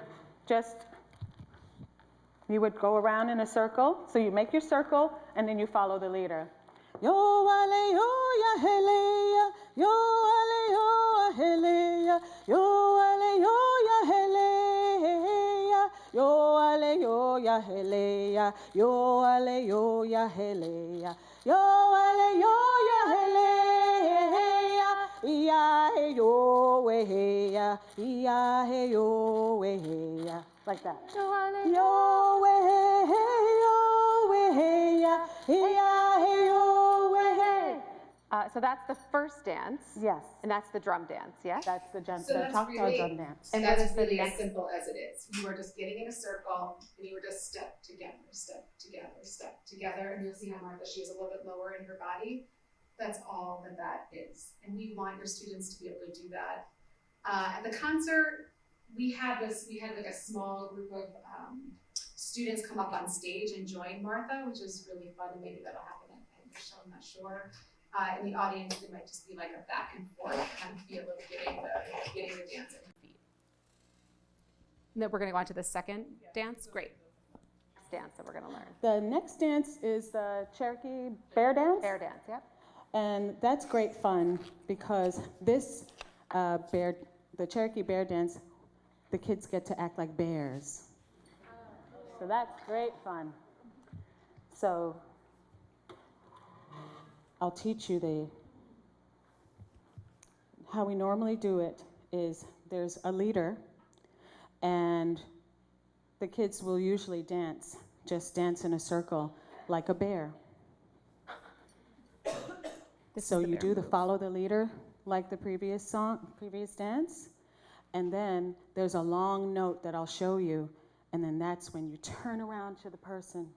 go around in a circle. So you make your circle, and then you follow the leader. Yo ale yo ya hele ya, yo ale yo hele ya, yo ale yo ya hele ya hele ya, yo ale yo ya hele ya, yo ale yo ya hele ya, ya he yo we he ya, ya he yo we he ya, like that. Yo we he ya, ya he yo we he. So that's the first dance. Yes, And that's the drum dance, yes? that's the So that's Choctaw really- drum dance. And what That's is the really as next- simple as it is. You are just getting in a circle and you were just step together, step together, step together. And you'll see how Martha, she is a little bit lower in her body. That's all that is. And we want your students to be able to do that. At the concert, we had like a small group of students come up on stage and join Martha, which is really fun, and maybe that'll happen at your show, I'm not sure. In the audience, it might just be like a back and forth kind of feel of getting the dance at your feet. And then we're gonna go on to the second dance, great. Next dance that we're gonna learn. The next dance is the Cherokee Bear Dance. Bear dance, yep. And that's great fun because this the Cherokee Bear Dance, the kids get to act like bears. So that's great fun. So I'll teach you how we normally do it is there's a leader and the kids will usually just dance in a circle like a bear. So you do the follow the leader like the previous dance, and then there's a long note that I'll show you, and then that's when you turn around to the person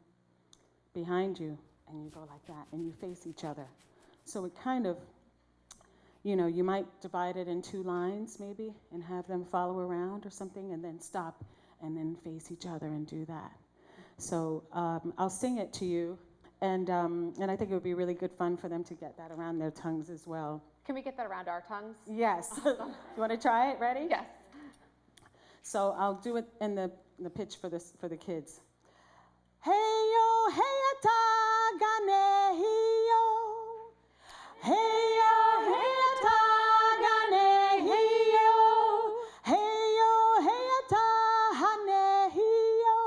behind you and you go like that and you face each other. So it kind of, you might divide it in 2 lines maybe and have them follow around or something and then stop and then face each other and do that. So I'll sing it to you. And I think it would be really good fun for them to get that around their tongues as well. Can we get that around our tongues? Yes. You want to try it? Ready? Yes. So I'll do it in the pitch for the kids. Hey yo, hey ta gane yo. Hey yo, hey ta gane yo. Hey yo, hey ta hane yo.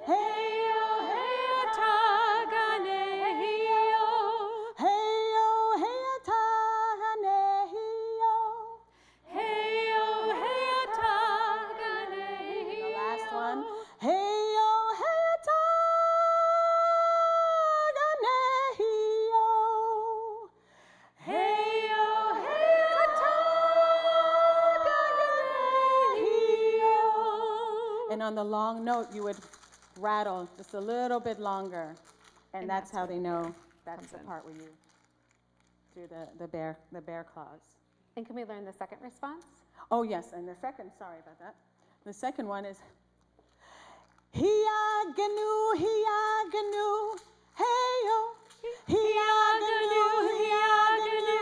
Hey yo, hey ta gane yo. Hey yo, hey ta gane yo. Hey yo, hey ta gane yo. The last one. Hey yo, hey ta gane yo. Hey yo, hey ta gane yo. And on the long note, you would rattle just a little bit longer, and that's how they know that's the part where you do the bear claws. And can we learn the second response? Oh yes, and the second, sorry about that. The second one is Hiaganu, hiaganu, hey yo. Hiaganu, hiaganu,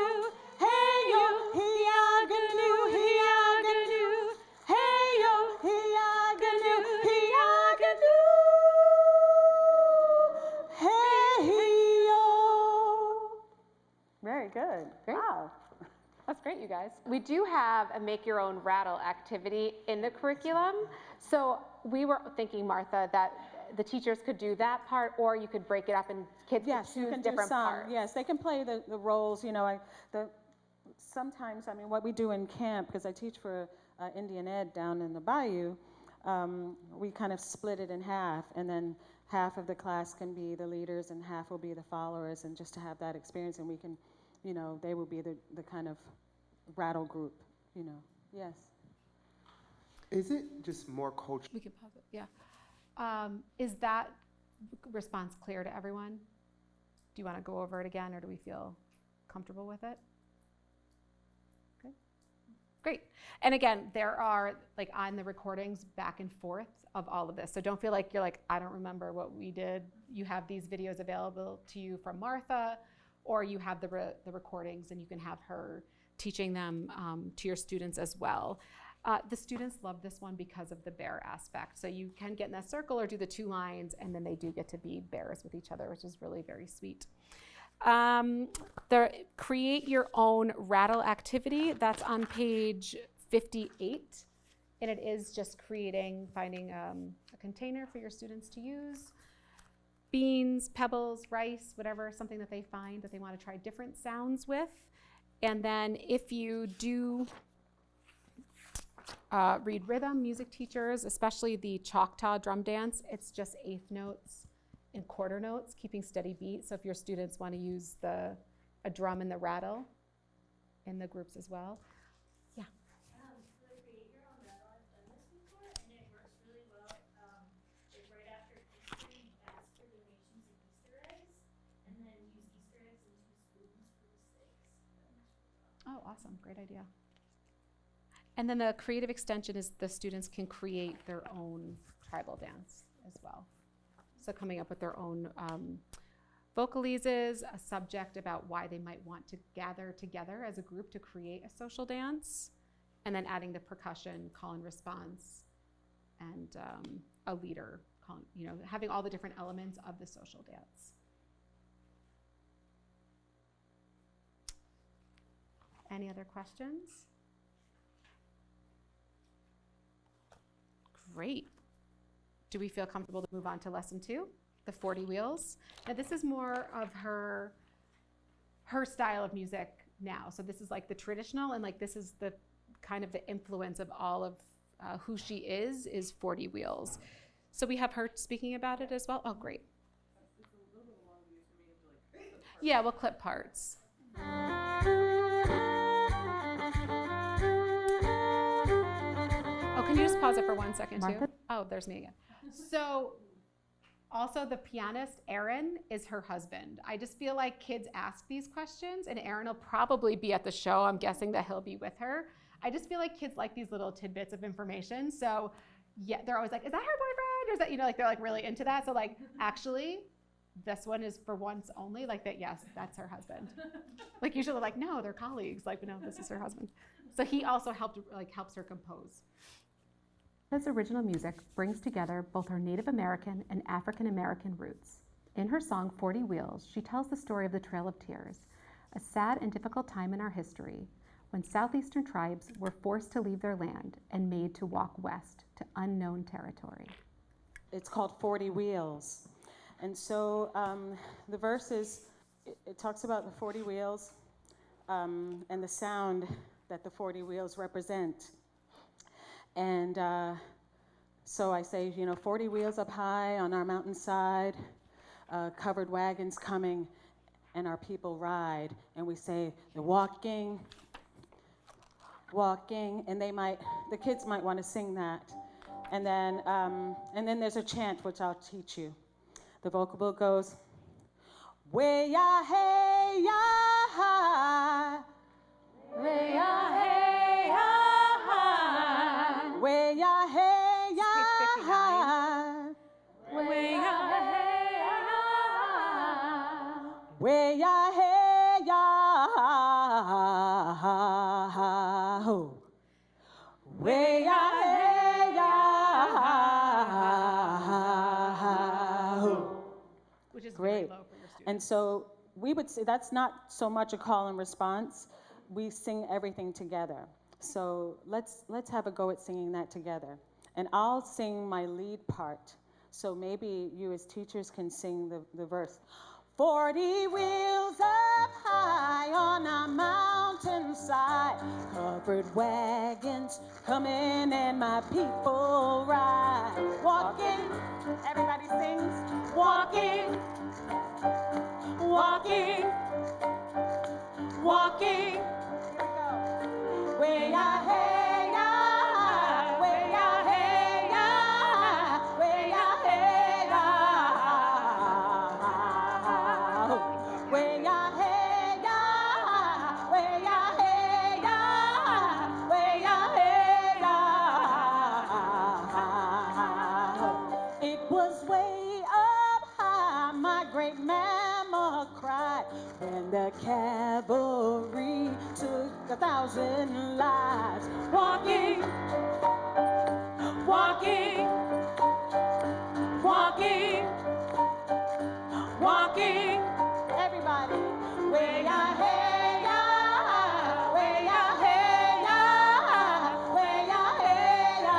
hey yo. Hiaganu, hiaganu, hey yo. Hiaganu, hiaganu, hey yo. Very good. Great. Wow. That's great, you guys. We do have a make your own rattle activity in the curriculum. So we were thinking, Martha, that the teachers could do that part, or you could break it up and kids Yes, could you choose can do different some. parts. Yes, they can play the roles. Sometimes, what we do in camp, because I teach for Indian Ed down in the bayou, we kind of split it in half, and then half of the class can be the leaders and half will be the followers, and just to have that experience, and we can, they will be the kind of rattle group, yes. Is it just more cultural? We can pause it, yeah. Is that response clear to everyone? Do you want to go over it again, or do we feel comfortable with it? Okay, great. And again, there are, on the recordings, back and forth of all of this. So don't feel like you're like, I don't remember what we did. You have these videos available to you from Martha, or you have the recordings, and you can have her teaching them to your students as well. The students love this one because of the bear aspect. So you can get in that circle or do the 2 lines, and then they do get to be bears with each other, which is really very sweet. The create your own rattle activity, that's on page 58 And it is just finding a container for your students to use. Beans, pebbles, rice, whatever, something that they find that they want to try different sounds with. And then if you do read rhythm, music teachers, especially the Choctaw drum dance, it's just eighth notes and quarter notes, keeping steady beat. So if your students want to use a drum and the rattle in the groups as well. Yeah. For the create your own rattle, I've done this before and it works really well. Like right after Easter, you ask for donations of Easter eggs and then use Easter eggs and 2 spoons for the sticks. Oh, awesome. Great idea. And then the creative extension is the students can create their own tribal dance as well. So coming up with their own vocalises, a subject about why they might want to gather together as a group to create a social dance, and then adding the percussion, call and response, and a leader, having all the different elements of the social dance. Any other questions? Great. Do we feel comfortable to move on to lesson 2? The 40 Wheels. Now this is more of her style of music now. So this is like the traditional, and like this is the kind of the influence of all of who she is 40 Wheels. So we have her speaking about it as well. Oh, great. Yeah, we'll clip parts. Oh, can you just pause it for 1 second too? Martha? Oh, there's me again. So also the pianist, Aaron, is her husband. I just feel like kids ask these questions and Aaron will probably be at the show. I'm guessing that he'll be with her. I just feel like kids like these little tidbits of information. So yeah, they're always like, is that her boyfriend? Or is that, like they're like really into that. So like, actually, this one is for once only, like that, yes, that's her husband. Like usually they're like, no, they're colleagues. Like, no, this is her husband. So he also helps her compose. This original music brings together both her Native American and African American roots. In her song 40 Wheels, she tells the story of the Trail of Tears, a sad and difficult time in our history when southeastern tribes were forced to leave their land and made to walk west to unknown territory. It's called 40 Wheels. And so the verse it talks about the 40 wheels and the sound that the 40 wheels represent. And so I say, 40 wheels up high on our mountainside, covered wagons coming, and our people ride. And we say, they're walking, and the kids might want to sing that. And then there's a chant, which I'll teach you. The vocal goes, way ya hey ya ha, way ya hey ya ha, way ya hey ya ha, way ya hey ya ha, way ya hey ya ha, way ya hey ya ha. Which is Great. very low for your students. And so we would say that's not so much a call and response. We sing everything together. So let's have a go at singing that together. And I'll sing my lead part. So maybe you as teachers can sing the verse. 40 wheels up high on a mountainside, covered wagons coming and my people ride. Walking, everybody sings, walking, walking, walking. Here we go. Way ya hey ya, way ya hey ya, way ya hey ya. Way ya hey ya, way ya hey ya, way ya hey ya. It was way up high, my great mama cried, when the cavalry took 1,000 lives. Walking, walking, walking, walking. Everybody, way ya hey ya, way ya hey ya, way ya hey ya,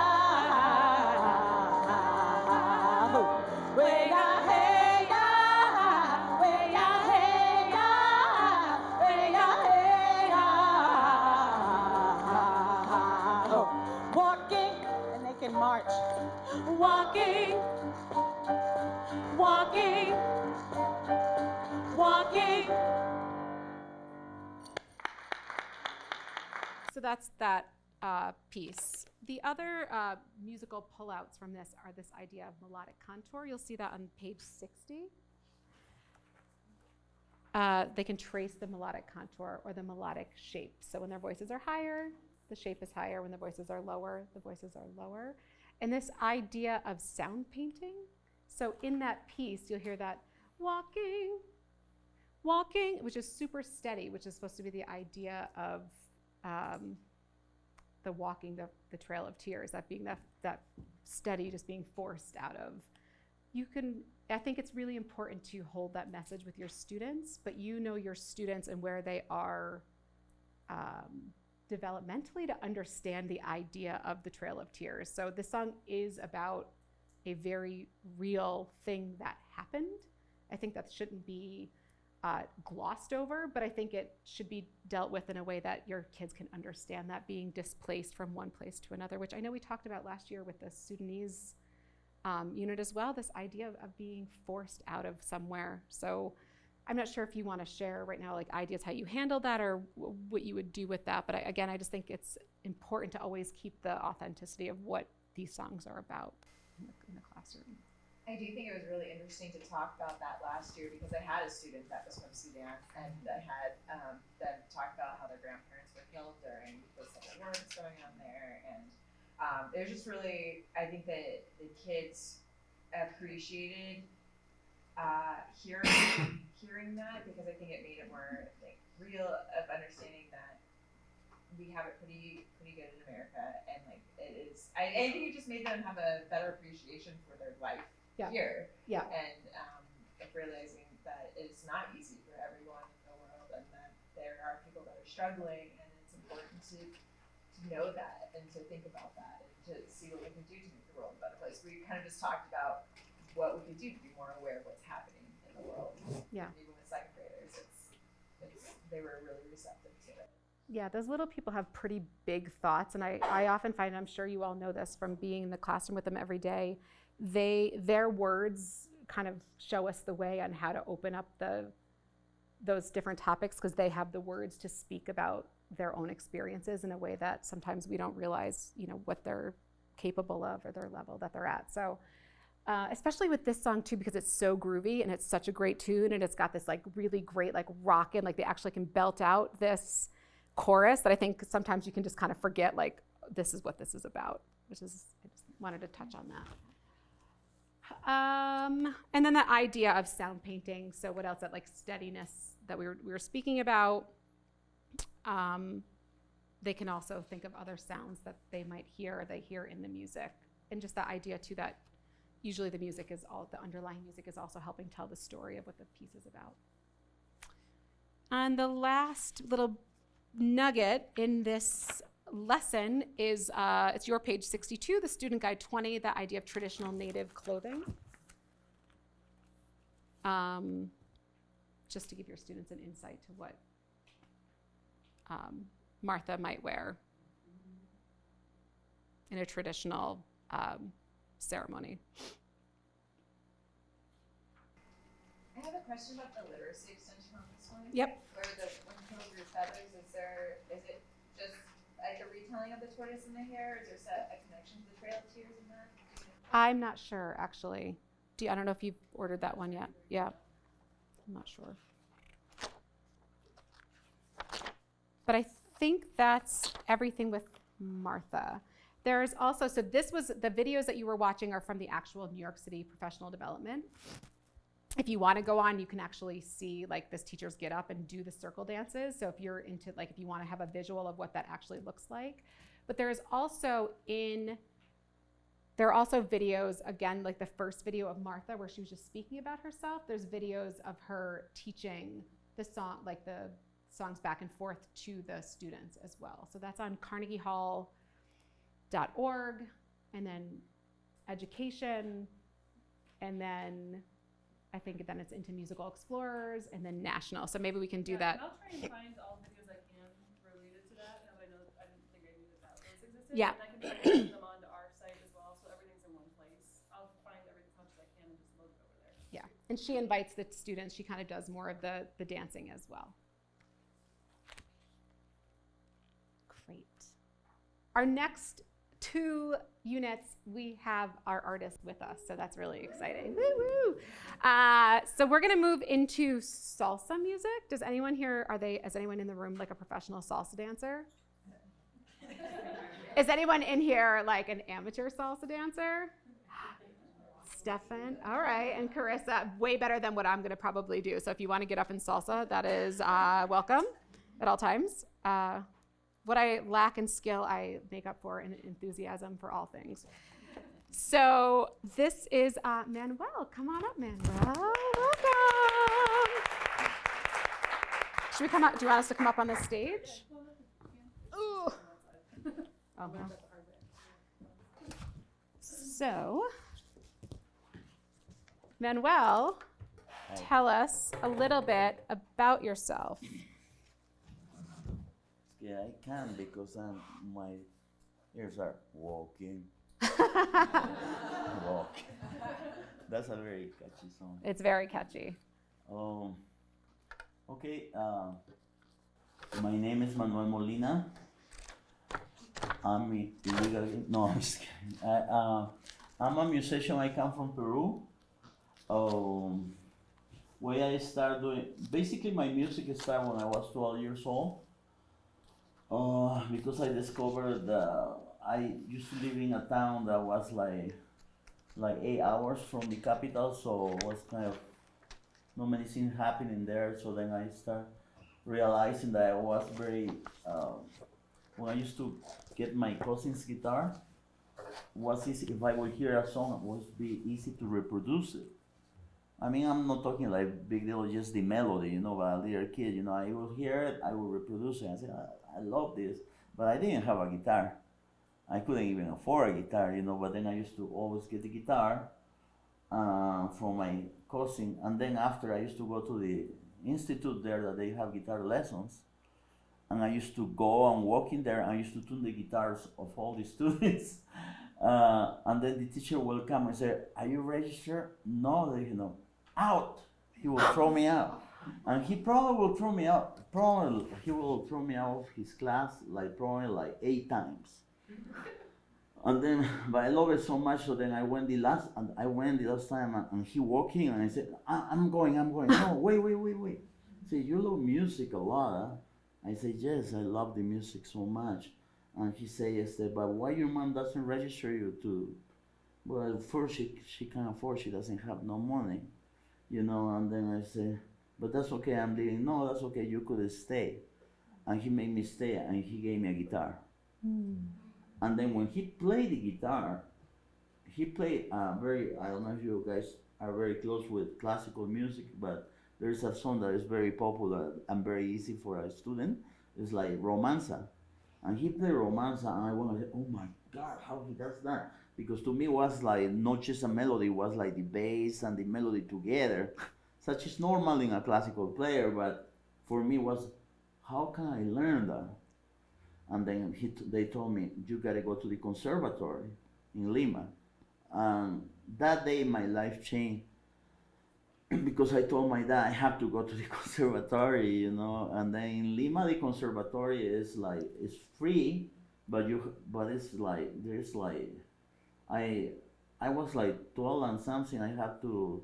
can march. Walking, walking, walking. So that's that piece. The other musical pullouts from this are this idea of melodic contour. You'll see that on page 60. They can trace the melodic contour or the melodic shape. So when their voices are higher, the shape is higher. When the voices are lower, the voices are lower. And this idea of sound painting. So in that piece, you'll hear that walking, walking, which is super steady, which is supposed to be the idea of the walking the trail of tears, that being that steady, just being forced out of. I think it's really important to hold that message with your students, but you know your students and where they are developmentally to understand the idea of the trail of tears. So this song is about a very real thing that happened. I think that shouldn't be glossed over, but I think it should be dealt with in a way that your kids can understand that, being displaced from one place to another, which I know we talked about last year with the Sudanese unit as well, this idea of being forced out of somewhere. So I'm not sure if you want to share right now like ideas how you handle that or what you would do with that, but I just think it's important to always keep the authenticity of what these songs are about in the classroom. I do think it was really interesting to talk about that last year because I had a student that was from Sudan, and I had them talk about how their grandparents were killed during the civil war that's going on there, and it was just really, I think that the kids appreciated hearing that, because I think it made it more like real of understanding that we have it pretty good in America, and like it is. I think it just made them have a better appreciation for their life here. Yeah. And like realizing that it's not easy for everyone in the world, and that there are people that are struggling, and it's important to know that and to think about that and to see what we can do to make the world a better place. We kind of just talked about what we could do to be more aware of what's happening in the world. Yeah. Even with second graders, they were really receptive to it. Yeah, those little people have pretty big thoughts, and I often find, I'm sure you all know this from being in the classroom with them every day, their words kind of show us the way on how to open up those different topics, because they have the words to speak about their own experiences in a way that sometimes we don't realize, what they're capable of or their level that they're at. So especially with this song too, because it's so groovy and it's such a great tune, and it's got this like really great like rockin', like they actually can belt out this chorus that I think sometimes you can just kind of forget, like this is what this is about, which is, I just wanted to touch on that. And then that idea of sound painting. So what else? That like steadiness that we were speaking about. They can also think of other sounds that they might hear or they hear in the music, and just that idea too that usually the underlying music is also helping tell the story of what the piece is about. And the last little nugget in this lesson is, it's your page 62, the Student Guide 20, the idea of traditional Native clothing. Just to give your students an insight to what Martha might wear in a traditional ceremony. I have a question about the literacy extension on this one. Yep. Where the one kills your feathers, is it just like a retelling of the tortoise and the hare, or is there a connection to the Trail of Tears in that? I'm not sure, actually. I don't know if you've ordered that one yet. Yeah, I'm not sure. But I think that's everything with Martha. There's also, so this was, the videos that you were watching are from the actual New York City professional development. If you want to go on, you can actually see like this teachers get up and do the circle dances. So if you're into, like, if you want to have a visual of what that actually looks like. But there are also videos, again, like the first video of Martha where she was just speaking about herself. There's videos of her teaching the song, like the songs back and forth to the students as well. So that's on carnegiehall.org, and then education, and then I think then it's into Musical Explorers, and then national. So maybe we can do that. And I'll try and find all the videos I can related to that. Now I know, I didn't think I knew that those existed. Yeah. And I can try to put them onto our site as well. And she invites the students. She kind of does more of the dancing as well. Great. Our next 2 units, we have our artist with us, so that's really exciting. Woo woo! So we're gonna move into salsa music. Does anyone here, is anyone in the room like a professional salsa dancer? Is anyone in here like an amateur salsa dancer? Stefan, all right, and Carissa, way better than what I'm gonna probably do. So if you wanna get up in salsa, that is welcome at all times. What I lack in skill, I make up for in enthusiasm for all things. So this is Manuel. Come on up, Manuel. Welcome. Should we come up? Do you want us to come up on the stage? Ooh. Oh, no. So, Manuel, tell us a little bit about yourself. Yeah, I can because my ears are walking. Walk. That's a very catchy song. It's very catchy. Okay. My name is Manuel Molina. I'm just kidding. I'm a musician. I come from Peru. Where I started doing, basically my music started when I was 12 years old. Because I discovered I used to live in a town that was like 8 hours from the capital, so it was kind of not many things happening there. So then I started realizing that I was very, when I used to get my cousin's guitar, it was easy, if I would hear a song, it would be easy to reproduce it. I mean, I'm not talking like big deal, just the melody, but a little kid, I will hear it, I will reproduce it, I say, I love this, but I didn't have a guitar. I couldn't even afford a guitar, but then I used to always get the guitar from my cousin, and then after I used to go to the institute there that they have guitar lessons, and I used to go and walk in there, and I used to tune the guitars of all the students, and then the teacher will come and say, are you registered? No, out. He will throw me out. And he probably will throw me out. He will throw me out of his class probably 8 times. And then, but I love it so much. So then I went the last time, and he walked in, and I said, I'm going. No, wait. He said, you love music a lot, huh? I said, yes, I love the music so much. And he said, yes, but why your mom doesn't register you to? Well, first she can't afford. She doesn't have no money. And then I said, but that's okay, I'm leaving. No, that's okay, you could stay. And he made me stay, and he gave me a guitar. And then when he played the guitar, he played I don't know if you guys are very close with classical music, but there's a song that is very popular and very easy for a student. It's like Romanza. And he played Romanza, and I went, oh my God, how he does that? Because to me it was like not just a melody, it was like the bass and the melody together. Such is normal in a classical player, but for me was, how can I learn that? And then they told me, you gotta go to the conservatory in Lima. And that day my life changed because I told my dad I have to go to the conservatory, and then in Lima the conservatory is it's free, but it's there's I was 12 and something. I had to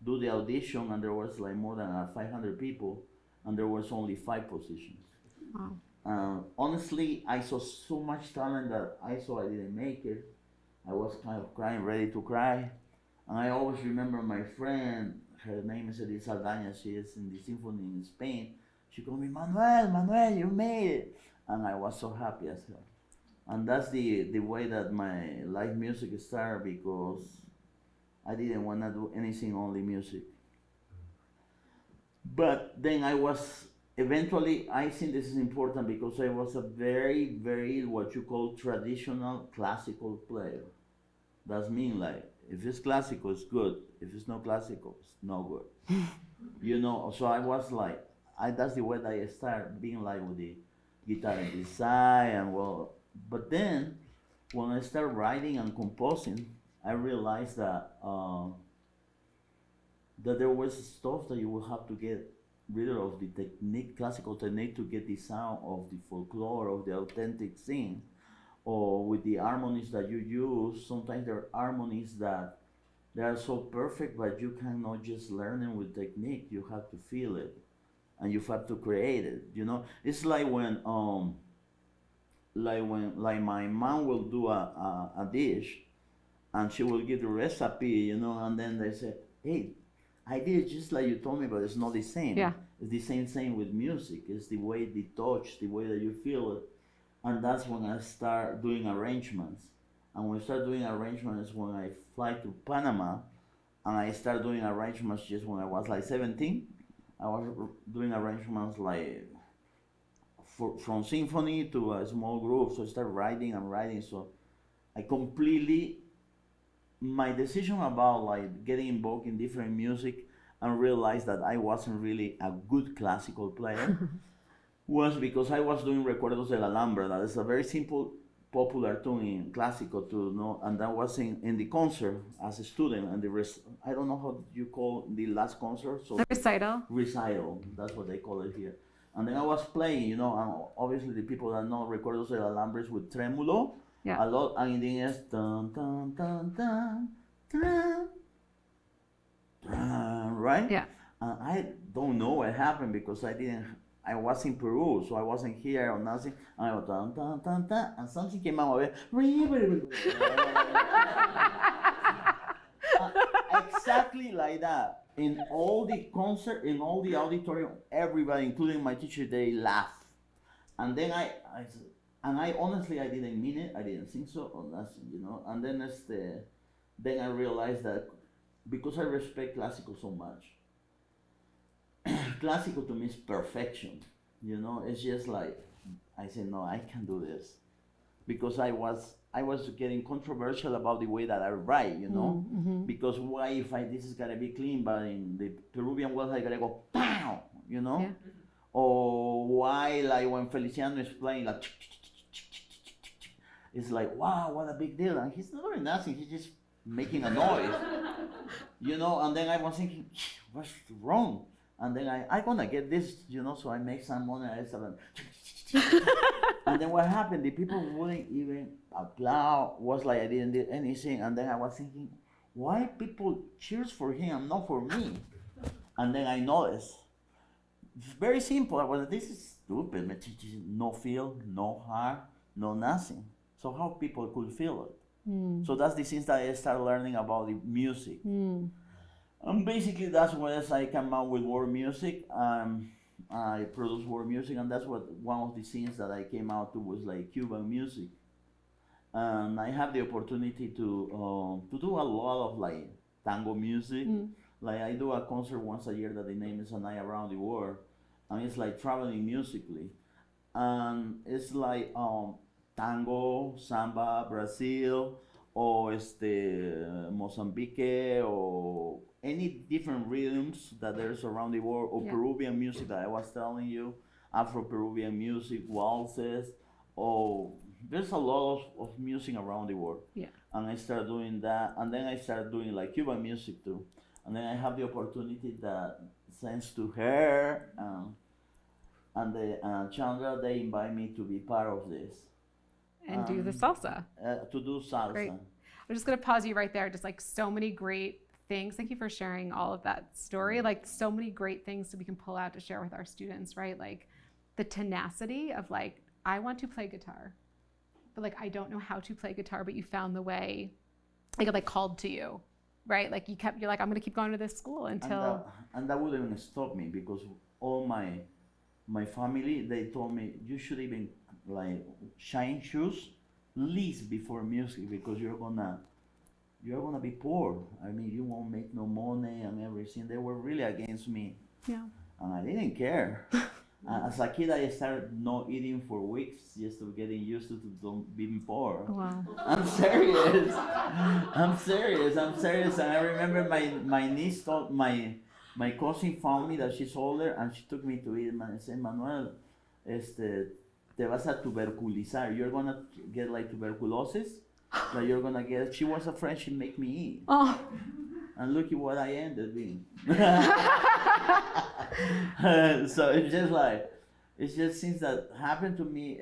do the audition, and there was more than 500 people, and there was only 5 positions. Wow. Honestly, I saw so much talent that I saw I didn't make it. I was kind of crying, ready to cry. And I always remember my friend, her name is Edith Saldaña, she is in the symphony in Spain. She called me, Manuel, you made it. And I was so happy as hell. And that's the way that my live music started, because I didn't want to do anything, only music. But then eventually, I think this is important because I was a very, very, what you call traditional classical player. That means if it's classical, it's good. If it's not classical, it's no good. So I was that's the way that I started being with the guitar and the side, and but then when I started writing and composing, I realized that that there was stuff that you will have to get rid of the technique, classical technique, to get the sound of the folklore, of the authentic thing. Or with the harmonies that you use, sometimes there are harmonies that they are so perfect, but you cannot just learn them with technique. You have to feel it, and you have to create it. You know, it's like when my mom will do a dish, and she will give the recipe, you know, and then they say, hey, I did it just like you told me, but it's not the same. Yeah. It's the same with music. It's the way, the touch, the way that you feel it. And that's when I start doing arrangements. And when I start doing arrangements, when I fly to Panama, and I started doing arrangements just when I was like 17, I was doing arrangements like from symphony to a small group. So I started writing and writing. So I completely, my decision about like getting involved in different music and realized that I wasn't really a good classical player was because I was doing Recuerdos de la Alhambra. That is a very simple, popular tune in classical to know, and that was in the concert as a student, and I don't know how you call the last concert. So The recital. Recital, that's what they call it here. And then I was playing, you know, and obviously the people that know Recuerdos de la Alhambra is with tremulo, Yeah. a lot, and in the end it's dun dun dun dun dun dun, right? Yeah. And I don't know what happened because I was in Peru, so I wasn't here or nothing. And I went dun dun dun dun, and something came out of it. Exactly like that. In all the concert, in all the auditorium, everybody, including my teacher, they laughed. And then I honestly, I didn't mean it. I didn't think so, or nothing, you know. And then then I realized that because I respect classical so much, classical to me is perfection, you know. It's just like I said, no, I can't do this, because I was getting controversial about the way that I write, you know. Because why, if this is gotta be clean, but in the Peruvian world I gotta go pow, you know. Yeah. Or why, like when Feliciano is playing, like it's like, wow, what a big deal, and he's not doing nothing, he's just making a noise, you know. And then I was thinking, what's wrong? And then I gonna get this, you know, so I make some money. I started, and then what happened? The people wouldn't even applaud. Was like I didn't do anything. And then I was thinking, why people cheers for him, not for me? And then I noticed, it's very simple. I was, this is stupid. No feel, no heart, no nothing. So how people could feel it? So that's the things that I started learning about the music. And basically that's when I came out with world music. I produced world music, and that's what one of the things that I came out to was like Cuban music. And I have the opportunity to do a lot of like tango music. Like I do a concert once a year that the name is A Night Around the World, and it's like traveling musically, and it's like tango, samba, Brazil, or Mozambique, or any different rhythms that there's around the world, or Peruvian music that I was telling you, Afro-Peruvian music, waltzes, or there's a lot of music around the world. Yeah. And I started doing that, and then I started doing like Cuban music too. And then I have the opportunity that, thanks to her and Chandra, they invite me to be part of this. And do the salsa. To do salsa. Great. I'm just gonna pause you right there. Just like so many great things. Thank you for sharing all of that story. Like so many great things that we can pull out to share with our students, right? Like the tenacity of like, I want to play guitar, but like I don't know how to play guitar, but you found the way, like it like called to you, right? Like you're like, I'm gonna keep going to this school until. And that wouldn't even stop me, because all my family, they told me, you should even like shine shoes least before music, because you're gonna be poor. I mean, you won't make no money and everything. They were really against me. Yeah. And I didn't care. As a kid, I started not eating for weeks just to getting used to being poor. Wow. I'm serious. I'm serious. And I remember my niece told my cousin found me that she's older, and she took me to eat, and said, Manuel, te vas a tuberculizar. You're gonna get like tuberculosis. Like you're gonna get. She was afraid she'd make me eat. Oh. and look at what I ended being. So it's just things that happen to me.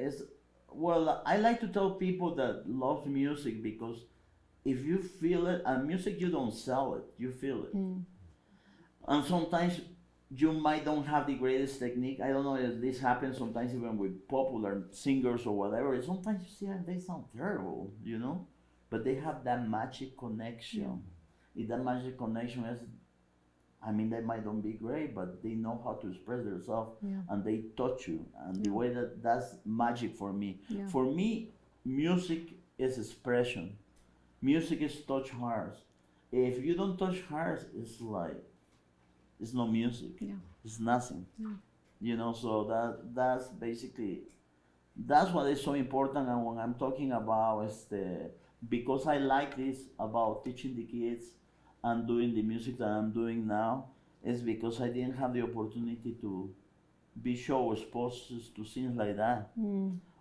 Well, I like to tell people that love music, because if you feel it, and music, you don't sell it, you feel it. And sometimes you might don't have the greatest technique. I don't know if this happens sometimes even with popular singers or whatever. Sometimes you see they sound terrible, you know, but they have that magic connection. If that magic connection is, I mean, they might not be great, but they know how to express themselves, and they touch you. And the way that's magic for me. For me, music is expression. Music is touch hearts. If you don't touch hearts, it's like, it's no music. It's nothing. You know, so that's basically, that's what is so important. And when I'm talking about because I like this about teaching the kids and doing the music that I'm doing now, is because I didn't have the opportunity to be exposed to things like that.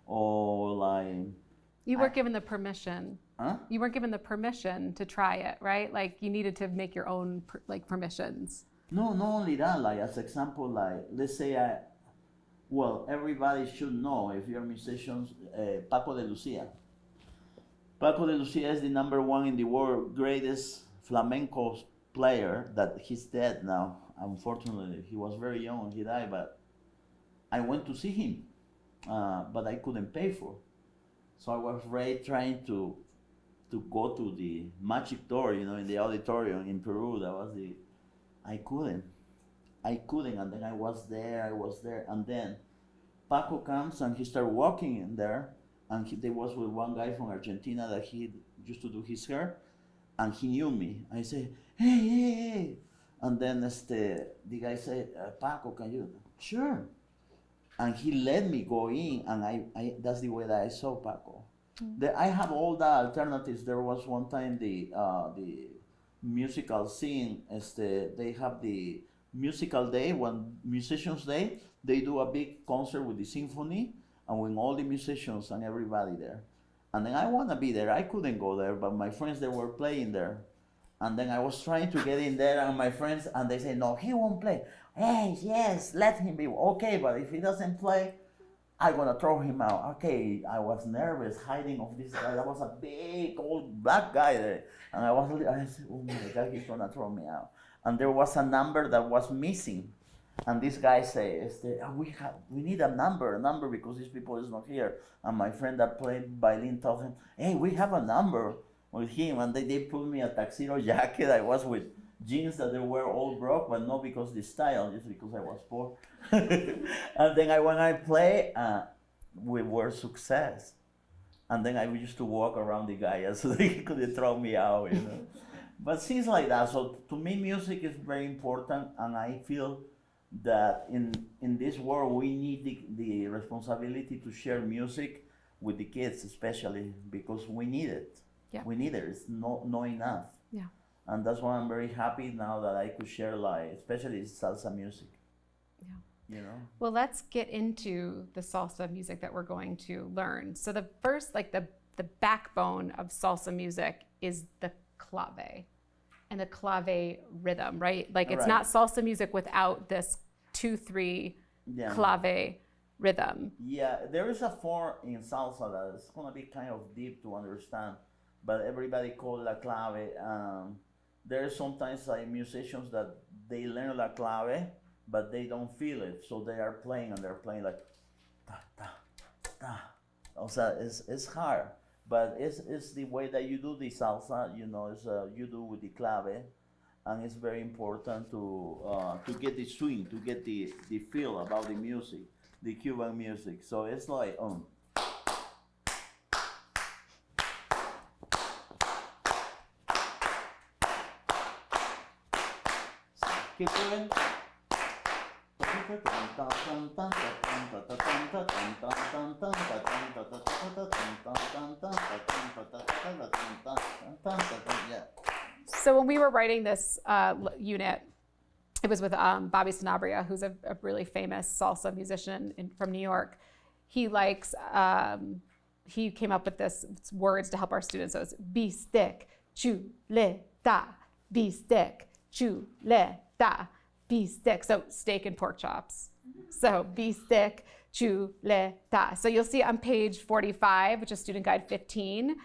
Or like, you weren't given the permission. Huh? You weren't given the permission to try it, right? Like you needed to make your own permissions. No, not only that, like as example, like let's say everybody should know, if you're musicians, Paco de Lucia. Paco de Lucia is the #1 in the world, greatest flamenco player, that he's dead now. Unfortunately, he was very young when he died, but I went to see him, but I couldn't pay for. So I was really trying to go to the Magic Door, you know, in the auditorium in Peru. I couldn't, and then I was there, and then Paco comes and he started walking in there, and they was with one guy from Argentina that he used to do his hair, and he knew me. I said, hey, and then the guy said, Paco, can you? Sure. And he let me go in, and I that's the way that I saw Paco. I have all the alternatives. There was one time the musical scene, they have the musical day, when musicians day, they do a big concert with the symphony and with all the musicians and everybody there. And then I want to be there. I couldn't go there, but my friends, they were playing there. And then I was trying to get in there, and my friends, and they say, no, he won't play. Hey, yes, let him be. Okay, but if he doesn't play, I'm gonna throw him out. Okay, I was nervous, hiding of this guy. That was a big old black guy there. And I said, oh my God, he's gonna throw me out. And there was a number that was missing. And this guy says, we need a number because these people is not here. And my friend that played violin tells him, hey, we have a number with him. And they put me a tuxedo jacket. I was with jeans that they were all broke, but not because the style, just because I was poor. And then when I play, we were success. And then I used to walk around the guy so they couldn't throw me out, you know. But things like that. So to me, music is very important, and I feel that in this world we need the responsibility to share music with the kids, especially because we need it. Yeah. We need it. It's not enough. Yeah. And that's why I'm very happy now that I could share, like, especially salsa music. Yeah. You know. Well, let's get into the salsa music that we're going to learn. So the first, like the backbone of salsa music is the clave and the clave rhythm, right? Like it's not salsa music without this 2-3 clave rhythm. Yeah, there is a form in salsa that is gonna be kind of deep to understand, but everybody calls la clave. There are sometimes like musicians that they learn la clave, but they don't feel it, so they are playing and they're playing like ta ta ta. Also, it's hard. But it's the way that you do the salsa, you know, you do with the clave, and it's very important to get the swing, to get the feel about the music, the Cuban music. So it's like keep going. So when we were writing this unit, it was with Bobby Sanabria, who's a really famous salsa musician from New York. He likes, he came up with this words to help our students. So it's bistec, chuleta, bistec, chuleta, bistec. So steak and pork chops. So bistec, chuleta. So you'll see on page 45, which is student guide 15,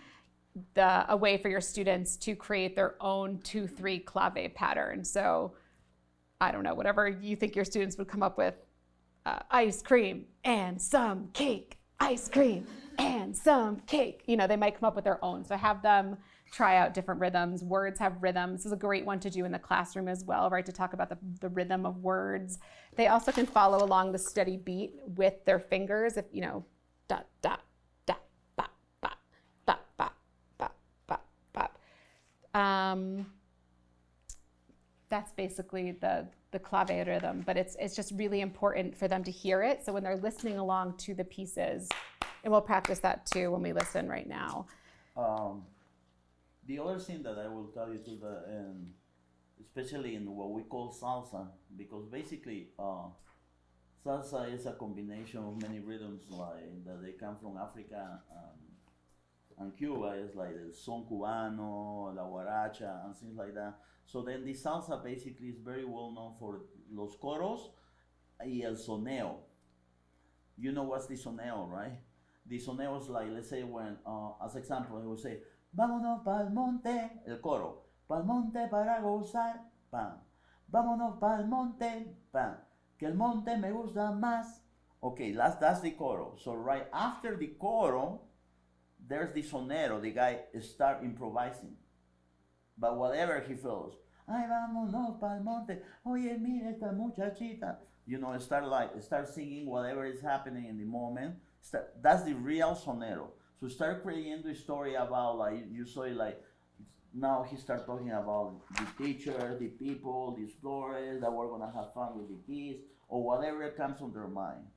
a way for your students to create their own 2-3 clave pattern. So I don't know, whatever you think your students would come up with, ice cream and some cake, ice cream and some cake. You know, they might come up with their own. So have them try out different rhythms. Words have rhythms. This is a great one to do in the classroom as well, right? To talk about the rhythm of words. They also can follow along the steady beat with their fingers. If, you know, da, da, da, ba, ba, ba, ba, ba, ba, ba. That's basically the clave rhythm, but it's just really important for them to hear it. So when they're listening along to the pieces, and we'll practice that too when we listen right now. The other thing that I will tell you too, especially in what we call salsa, because basically salsa is a combination of many rhythms like that they come from Africa and Cuba. It's like the son cubano, la guaracha, and things like that. So then the salsa basically is very well known for los coros y el soneo. You know what's the soneo, right? The soneo is like, let's say when, as example, they will say, vámonos pa'l monte, el coro, pa'l monte para gozar, pam. Vámonos pa'l monte, pam. Que el monte me gusta más. Okay, that's the coro. So right after the coro, there's the sonero. The guy start improvising. But whatever he feels, ay, vámonos pa'l monte, oye, mira esta muchachita. You know, start singing whatever is happening in the moment. That's the real sonero. So start creating the story about, like, you saw it, like, now he start talking about the teacher, the people, the explorers, that we're gonna have fun with the kids, or whatever comes on their mind.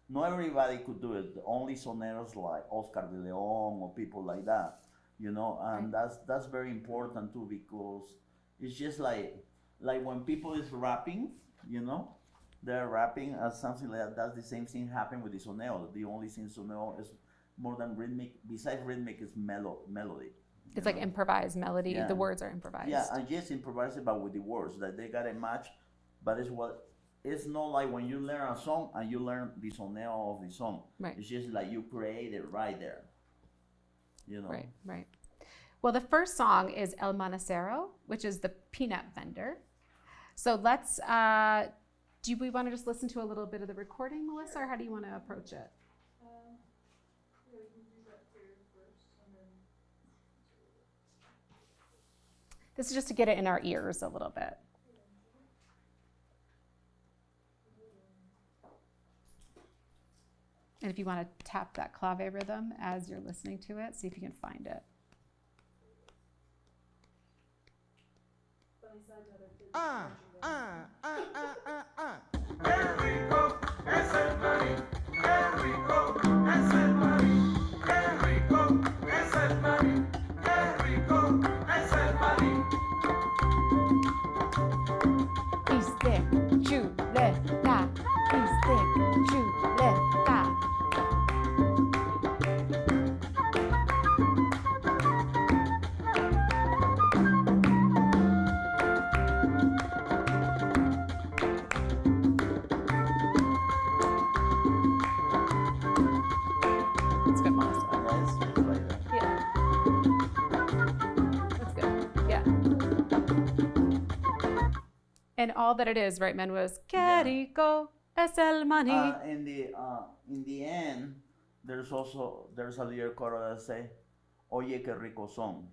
Not everybody could do it. Only soneros like Oscar de Leon or people like that, you know, and that's very important too, because it's just like when people is rapping, you know, they're rapping as something like that. That's the same thing happened with the soneo. The only thing soneo is more than rhythmic, besides rhythmic, is melody. It's like improvised melody. Yeah. The words are improvised. Yeah, and just improvise it, but with the words that they gotta match. But it's not like when you learn a song and you learn the soneo of the song. Right. It's just like you create it right there. You know. Right. Well, the first song is El Manicero, which is the peanut vendor. So let's. Do we want to just listen to a little bit of the recording, Melissa, or how do you want to approach it? This is just to get it in our ears a little bit. And if you want to tap that clave rhythm as you're listening to it, see if you can find it. Qué rico es el maní, qué rico es el maní, qué rico es el maní, qué rico es el maní. Bistec, chuleta, bistec, chuleta. That's good, Melissa. Yeah. That's good. Yeah. And all that it is, right, Manuel, is que rico es el maní. In the end, there's a lyric coro that say, oye que rico son.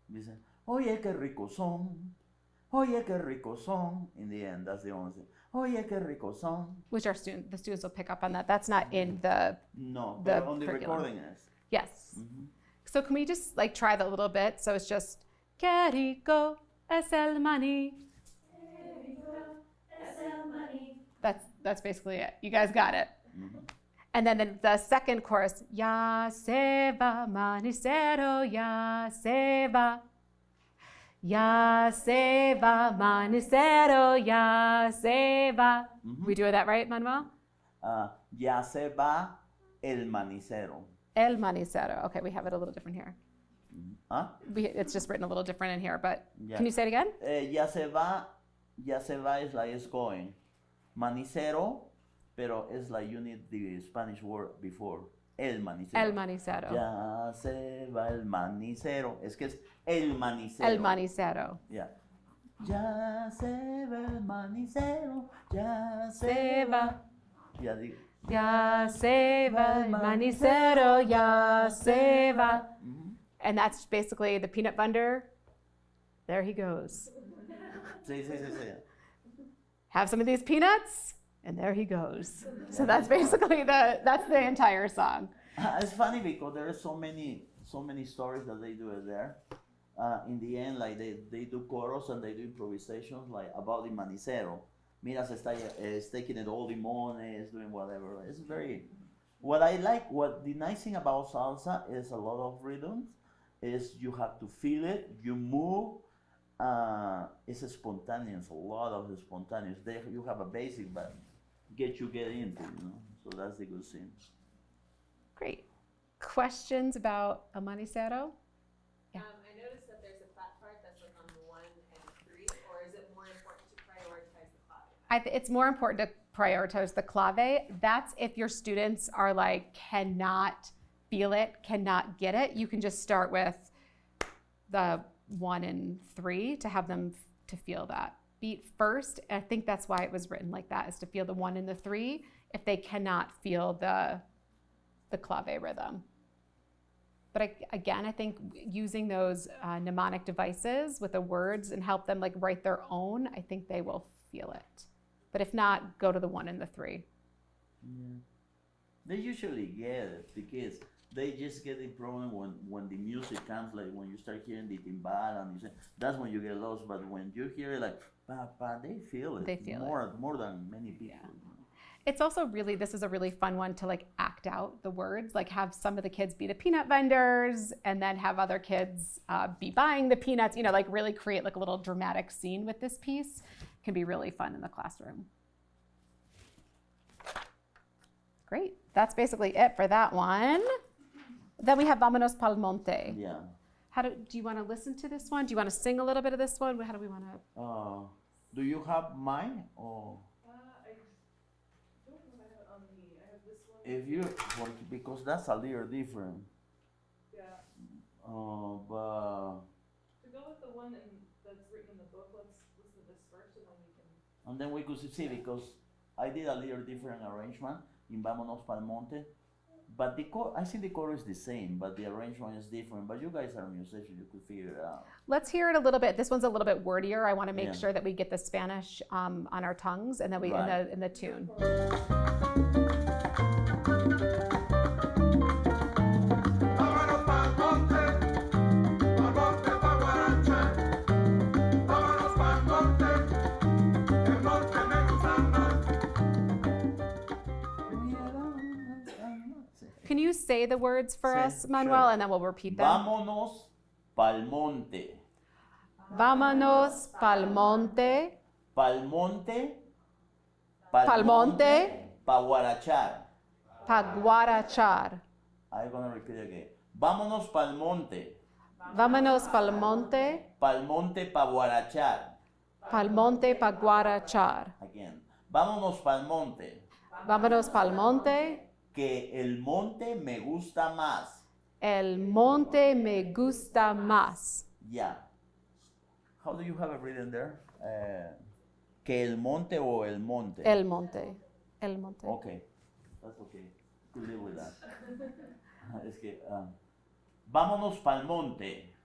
Dice, oye que rico son, oye que rico son. In the end, that's the only thing. Oye que rico son. Which the students will pick up on that. That's not in the No, the but on the curriculum. recording is. Yes. Mm-hmm. So can we just like try that a little bit? So it's just que rico es el maní. That's basically it. You guys got it. Mm-hmm. And then the second chorus, ya se va manicero, ya se va. Ya se va manicero, ya se va. Mm-hmm. We do that right, Manuel? Ya se va el manicero. El manicero. Okay, we have it a little different here. It's just written a little different in here, but Yeah. can you say it again? Ya se va is like it's going. Manicero, pero it's like you need the Spanish word before. El manicero. El manicero. Ya se va el manicero. Es que es el manicero. El manicero. Yeah. Ya se va el manicero. Ya Se se va. va. Ya digo. Ya se va el manicero, ya se va. And that's basically the peanut vendor. There he goes. Sí, sí, sí, sí. Have some of these peanuts, and there he goes. So that's basically that's the entire song. It's funny because there are so many stories that they do it there. In the end, like they do choros and they do improvisations like about the manicero. Mira, se está taking it all limones, doing whatever. It's very. What I like, what the nice thing about salsa is a lot of rhythms. Is you have to feel it, you move. It's spontaneous, a lot of the spontaneous. You have a basic, but get into, So that's the good thing. Great. Questions about El Manicero? I noticed that there's a clap part that's like on 1 and 3, or is it more important to prioritize the clave? It's more important to prioritize the clave. That's if your students are like, cannot feel it, cannot get it. You can just start with the 1 and 3 to have them to feel that beat first. I think that's why it was written like that, is to feel the 1 and the 3 if they cannot feel the clave rhythm. But I think using those mnemonic devices with the words and help them like write their own, I think they will feel it. But if not, go to the 1 and the 3. Yeah. They usually get it because they just get the problem when the music comes, like when you start hearing the timbal and you say, that's when you get lost. But when you hear it like, pa, they feel it. They feel more than many people. Yeah. It's also really, this is a really fun one to like act out the words, like have some of the kids be the peanut vendors and then have other kids be buying the peanuts, like really create like a little dramatic scene with this piece. It can be really fun in the classroom. Great, that's basically it for that one. Then we have Vámonos Pa'l Monte. Yeah. Do you want to listen to this one? Do you want to sing a little bit of this one? How do we want to? Do you have mine or? If you, because that's a little different. Yeah. But. To go with the one that's written in the book, let's listen to this first, and then we can. And then we could see because I did a little different arrangement in Vámonos Pa'l Monte. But I think the chorus is the same, but the arrangement is different. But you guys are musicians, you could figure it out. Let's hear it a little bit. This one's a little bit wordier. I want to make sure that we get the Spanish on our tongues, and then we in the tune. Can you say the words for us, Manuel, sure. And then we'll repeat them? Vámonos pa'l monte. Vámonos pa'l monte. Pa'l monte. Pa'l monte. Pa' guarachar. Pa' guarachar. I'm gonna repeat again. Vámonos pa'l monte. Vámonos pa'l monte. Pa'l monte pa' guarachar. Pa'l monte pa' guarachar. Again. Vámonos pa'l monte. Vámonos pa'l monte. Que el monte me gusta más. El monte me gusta más. Yeah. How do you have it written there? Que el monte o el monte? El monte. El monte. Okay. That's okay. Could live with that. Es que, vámonos pa'l monte.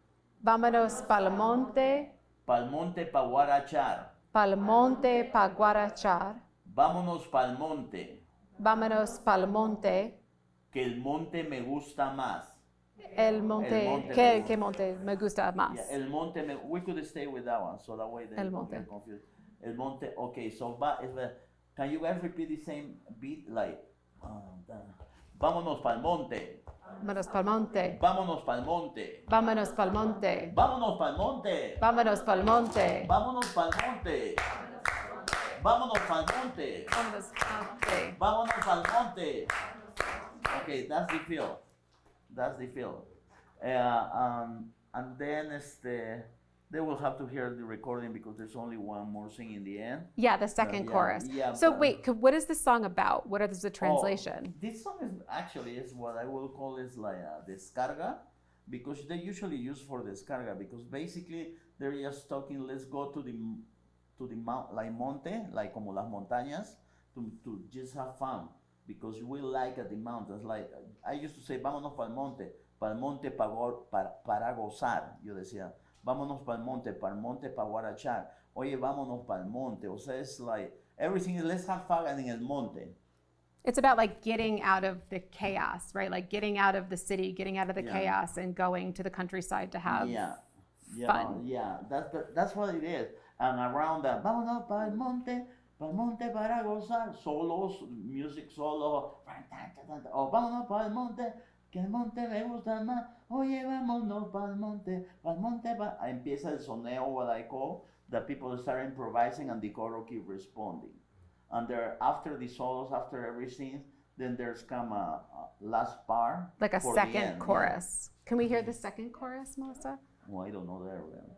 Vámonos pa'l monte. Pa'l monte pa' guarachar. Pa'l monte pa' guarachar. Vámonos pa'l monte. Vámonos pa'l monte. Que el monte me gusta más. El monte. ¿Qué monte me gusta más? Yeah, el monte, we could stay with that one, so that way they don't get confused. El monte, okay, so can you guys repeat the same beat? Like, vámonos pa'l monte. Vámonos pa'l monte. Vámonos pa'l monte. Vámonos pa'l monte. Vámonos pa'l monte. Vámonos pa'l monte. Vámonos pa'l monte. Vámonos pa'l monte. Vámonos pa'l monte. Vámonos pa'l monte. Okay, that's the feel. That's the feel. And then they will have to hear the recording because there's only one more thing in the end. Yeah, the second Yeah, chorus. yeah, So but- wait, what is this song about? What is the translation? This song is what I will call is like a descarga, because they usually use for descarga, because basically they're just talking, let's go to the mount, like monte, like como las montañas, to just have fun, because we like at the mountains. Like I used to say, vámonos pa'l monte para gozar. Yo decía, vámonos pa'l monte pa guarachar. Oye, vámonos pa'l monte. O sea, it's like everything is let's have fun en el monte. It's about like getting out of the chaos, right? Like getting out of the city, getting out of the chaos, and going to the countryside to have fun. Yeah, that's what it is. And around that, vámonos pa'l monte para gozar. Solos, music solo. Oh, vámonos pa'l monte, que el monte me gusta más. Oye, vámonos pa'l monte pa. Empieza el soneo, what I call, that people start improvising and the chorus keep responding. And there, after the solos, after everything, then there's come a last part. Like a for the second end, chorus. Can we hear the second chorus, Melissa? Oh, I don't know that really.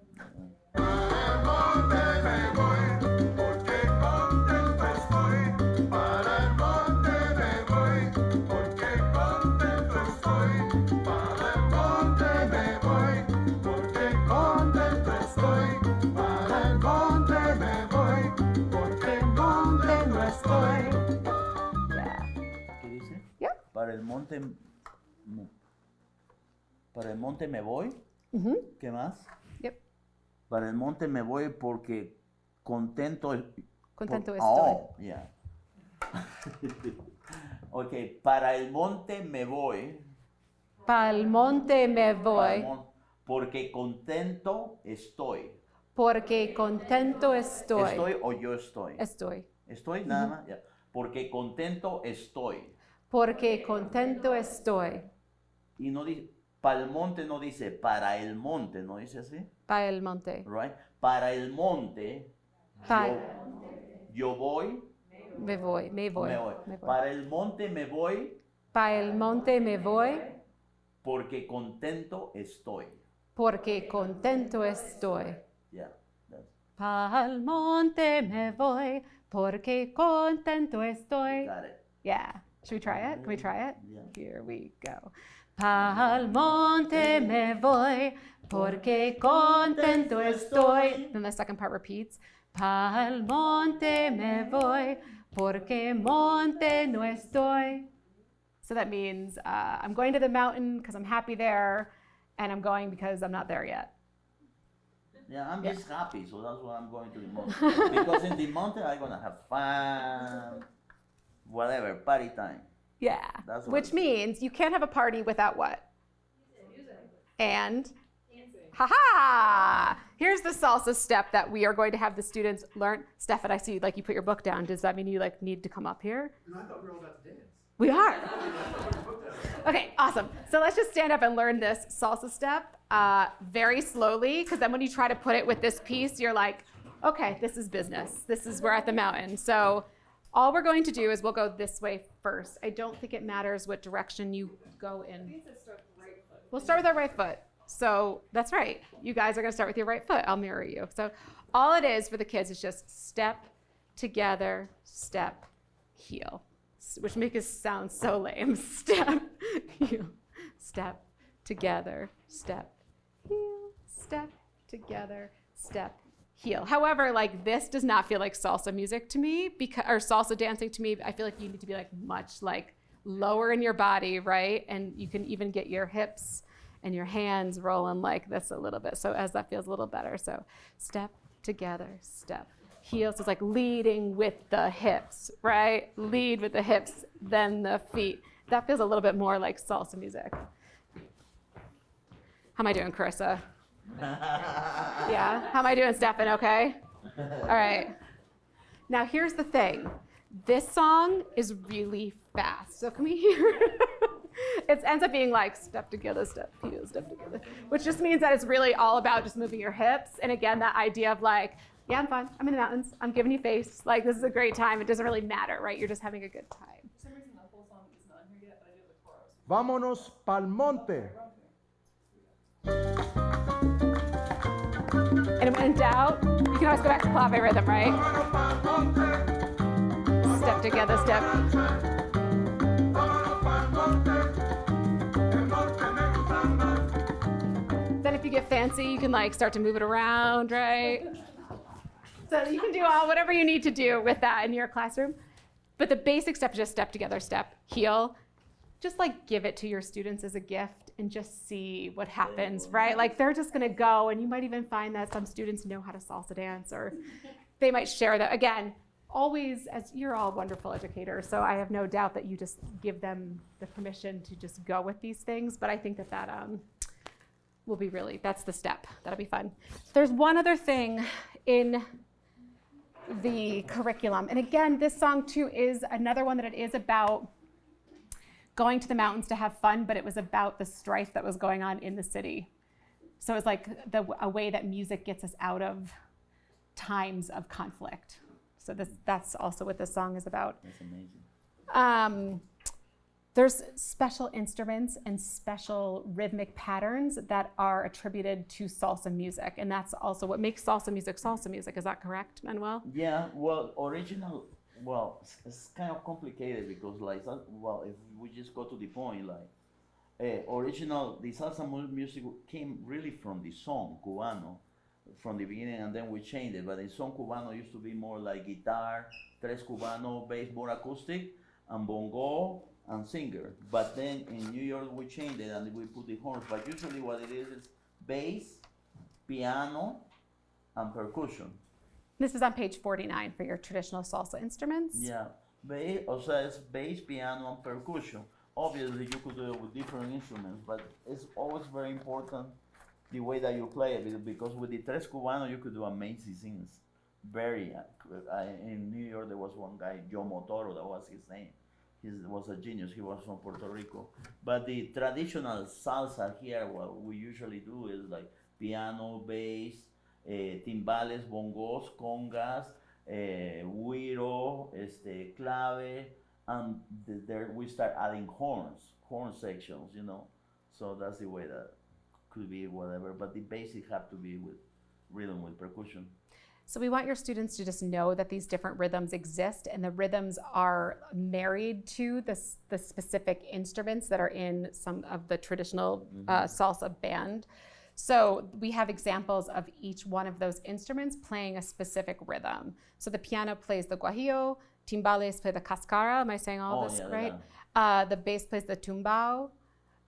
¿Qué dice? Yeah. Para el monte me voy. ¿Qué más? Yep. Para el monte me voy porque contento Contento estoy. Oh, yeah. Okay, para el monte me voy. Pa'l monte me voy. Porque contento estoy. Porque contento estoy. ¿Estoy o yo estoy? Estoy. ¿Estoy? Nada más. Yeah. Porque contento estoy. Porque contento estoy. Y no dice, para el monte no dice, para el monte, ¿no dice así? Pa'l monte. Right? Para el monte, yo voy. Me voy. Me voy. Para el monte me voy. Pa'l monte me voy. Porque contento estoy. Porque contento estoy. Yeah. Pa'l monte me voy. Porque contento estoy. Got it. Yeah. Should we try it? Can we try it? Yeah. Here we go. Pa'l monte me voy. Porque contento estoy. Then the second part repeats. Pa'l monte me voy. Porque monte no estoy. So that means I'm going to the mountain because I'm happy there, and I'm going because I'm not there yet. Yeah, I'm just happy, so that's why I'm going to the mountain. Because in the mountain, I'm gonna have fun, whatever, party time. Yeah. That's what Which means you can't have a party without what? And haha! Here's the salsa step that we are going to have the students learn. Stefan, I see like you put your book down. Does that mean you like need to come up here? No, I thought we were all about to dance. We are. Okay, awesome. So let's just stand up and learn this salsa step very slowly, because then when you try to put it with this piece, you're like, okay, this is business. We're at the mountain. So all we're going to do is we'll go this way first. I don't think it matters what direction you go in. We'll start with our right foot. So that's right. You guys are going to start with your right foot. I'll mirror you. So all it is for the kids is just step, together, step, heel. Which makes it sound so lame. Step, heel, step, together, step, heel, step, together, step, heel. However, like this does not feel like salsa music to me, or salsa dancing to me. I feel like you need to be like much like lower in your body, right? And you can even get your hips and your hands rolling like this a little bit. So as that feels a little better. So step, together, step. Heels is like leading with the hips, right? Lead with the hips, then the feet. That feels a little bit more like salsa music. How am I doing, Carissa? Yeah? How am I doing, Stefan? Okay? All right. Now here's the thing. This song is really fast. So can we hear? It ends up being like step together, step, heel, step together, which just means that it's really all about just moving your hips. And again, that idea of like, yeah, I'm fine. I'm in the mountains. I'm giving you face. Like, this is a great time. It doesn't really matter, right? You're just having a good time. For some reason, the whole song is not here yet, but I do the chorus. Vámonos pa'l monte. in doubt, you can always go back to clave rhythm, right? Step together, step. Then if you get fancy, you can like start to move it around, right? So you can do whatever you need to do with that in your classroom. But the basic step is just step together, step, heel. Just like give it to your students as a gift and just see what happens, right? Like they're just gonna go, and you might even find that some students know how to salsa dance, or they might share that. Again, always, as you're all wonderful educators, so I have no doubt that you just give them the permission to just go with these things. But I think that will be really, that's the step. That'll be fun. There's one other thing in the curriculum. And again, this song too is another one that it is about going to the mountains to have fun, but it was about the strife that was going on in the city. So it's like a way that music gets us out of times of conflict. So that's also what this song is about. That's amazing. There's special instruments and special rhythmic patterns that are attributed to salsa music, and that's also what makes salsa music. Is that correct, Manuel? Yeah, well, it's kind of complicated because, like, if we just go to the point, like, the salsa music came really from the son cubano from the beginning, and then we changed it. But the son cubano used to be more like guitar, tres cubano, bass, more acoustic, and bongo, and singer. But then in New York we changed it and we put the horns. But usually what it is bass, piano, and percussion. This is on page 49 for your traditional salsa instruments. Yeah, it's bass, piano, and percussion. Obviously you could do it with different instruments, but it's always very important the way that you play it, because with the tres cubano you could do amazing things. In New York there was one guy, Joe Motoro, that was his name. He was a genius. He was from Puerto Rico. But the traditional salsa here, what we usually do is like piano, bass, timbales, bongos, congas, güiro, clave, and there we start adding horn sections, you know. So that's the way that could be whatever. But the basic have to be with rhythm, with percussion. So we want your students to just know that these different rhythms exist, and the rhythms are married to the specific instruments that are in some of the traditional salsa band. So we have examples of each one of those instruments playing a specific rhythm. So the piano plays the guajillo, timbales play the cascara. Am I saying all this right? The bass plays the tumbao.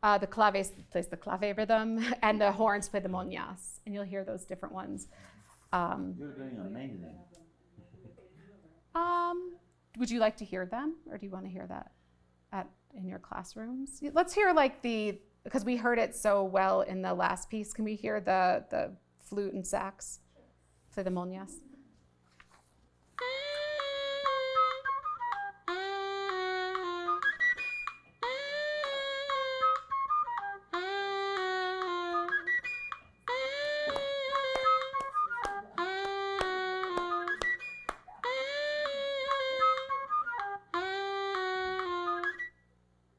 The clave plays the clave rhythm, and the horns play the moñas. And you'll hear those different ones. You're doing amazing. Would you like to hear them, or do you want to hear that in your classrooms? Let's hear because we heard it so well in the last piece. Can we hear the flute and sax? Play the moñas.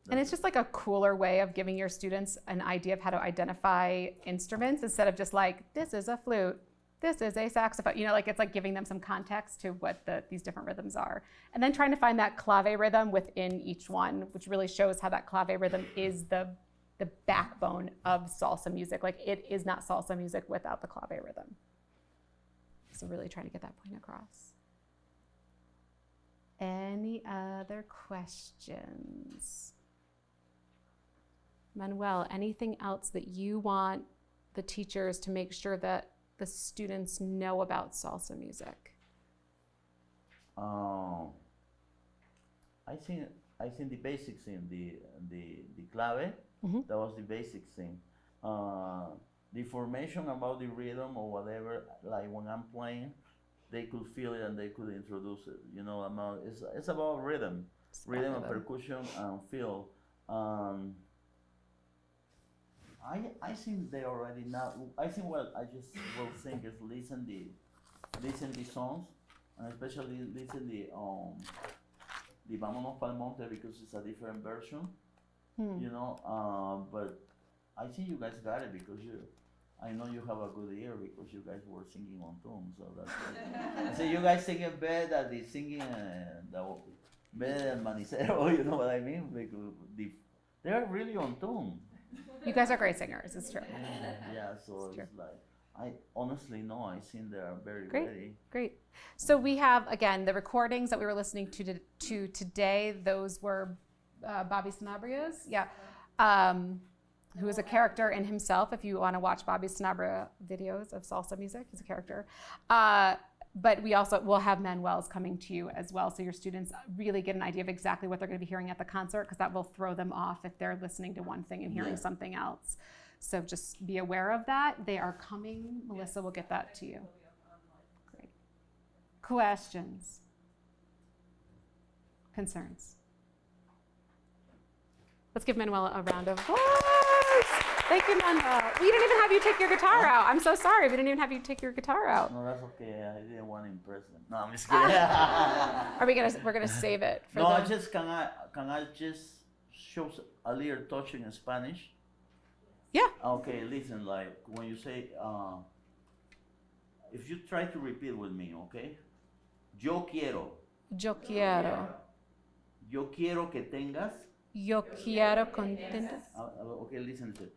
And it's just like a cooler way of giving your students an idea of how to identify instruments instead of just like, this is a flute, this is a saxophone. You know, like it's like giving them some context to what these different rhythms are. And then trying to find that clave rhythm within each one, which really shows how that clave rhythm is the backbone of salsa music. Like it is not salsa music without the clave rhythm. So really trying to get that point across. Any other questions? Manuel, anything else that you want the teachers to make sure that the students know about salsa music? I think the basic thing, the clave, that was the basic thing. The information about the rhythm or whatever, like when I'm playing, they could feel it and they could introduce it. You know, it's about rhythm, rhythm and percussion and feel. I think they already know. I think what I just will think is listen the songs, and especially listen the Vámonos Pa'l Monte, because it's a different version, you know. But I think you guys got it because I know you have a good ear because you guys were singing on tune, so that's good. So you guys singing better than the singing, better than Manicero, you know what I mean? Because they're really on tune. You guys are great singers, it's true. Yeah, so it's like, I honestly know I think they are very Great. ready. Great. So we have, again, the recordings that we were listening to today, those were Bobby Sanabria's, who is a character in himself. If you want to watch Bobby Sanabria videos of salsa music, he's a character. But we also will have Manuel's coming to you as well, so your students really get an idea of exactly what they're going to be hearing at the concert, because that will throw them off if they're listening to one thing and hearing something else. So just be aware of that. They are coming. Melissa will get that to you. Great. Questions? Concerns? Let's give Manuel a round of applause. Thank you, Manuel. We didn't even have you take your guitar out. I'm so sorry. We didn't even have you take your guitar out. No, that's okay. I didn't want to impress them. No, I'm just kidding. We're gonna save it for No, the... can I just show a little touch in Spanish? Yeah. Okay, listen, like when you say, if you try to repeat with me, okay? Yo quiero. Yo quiero. Yo quiero que tengas. Yo quiero contentas. Okay, listen to it.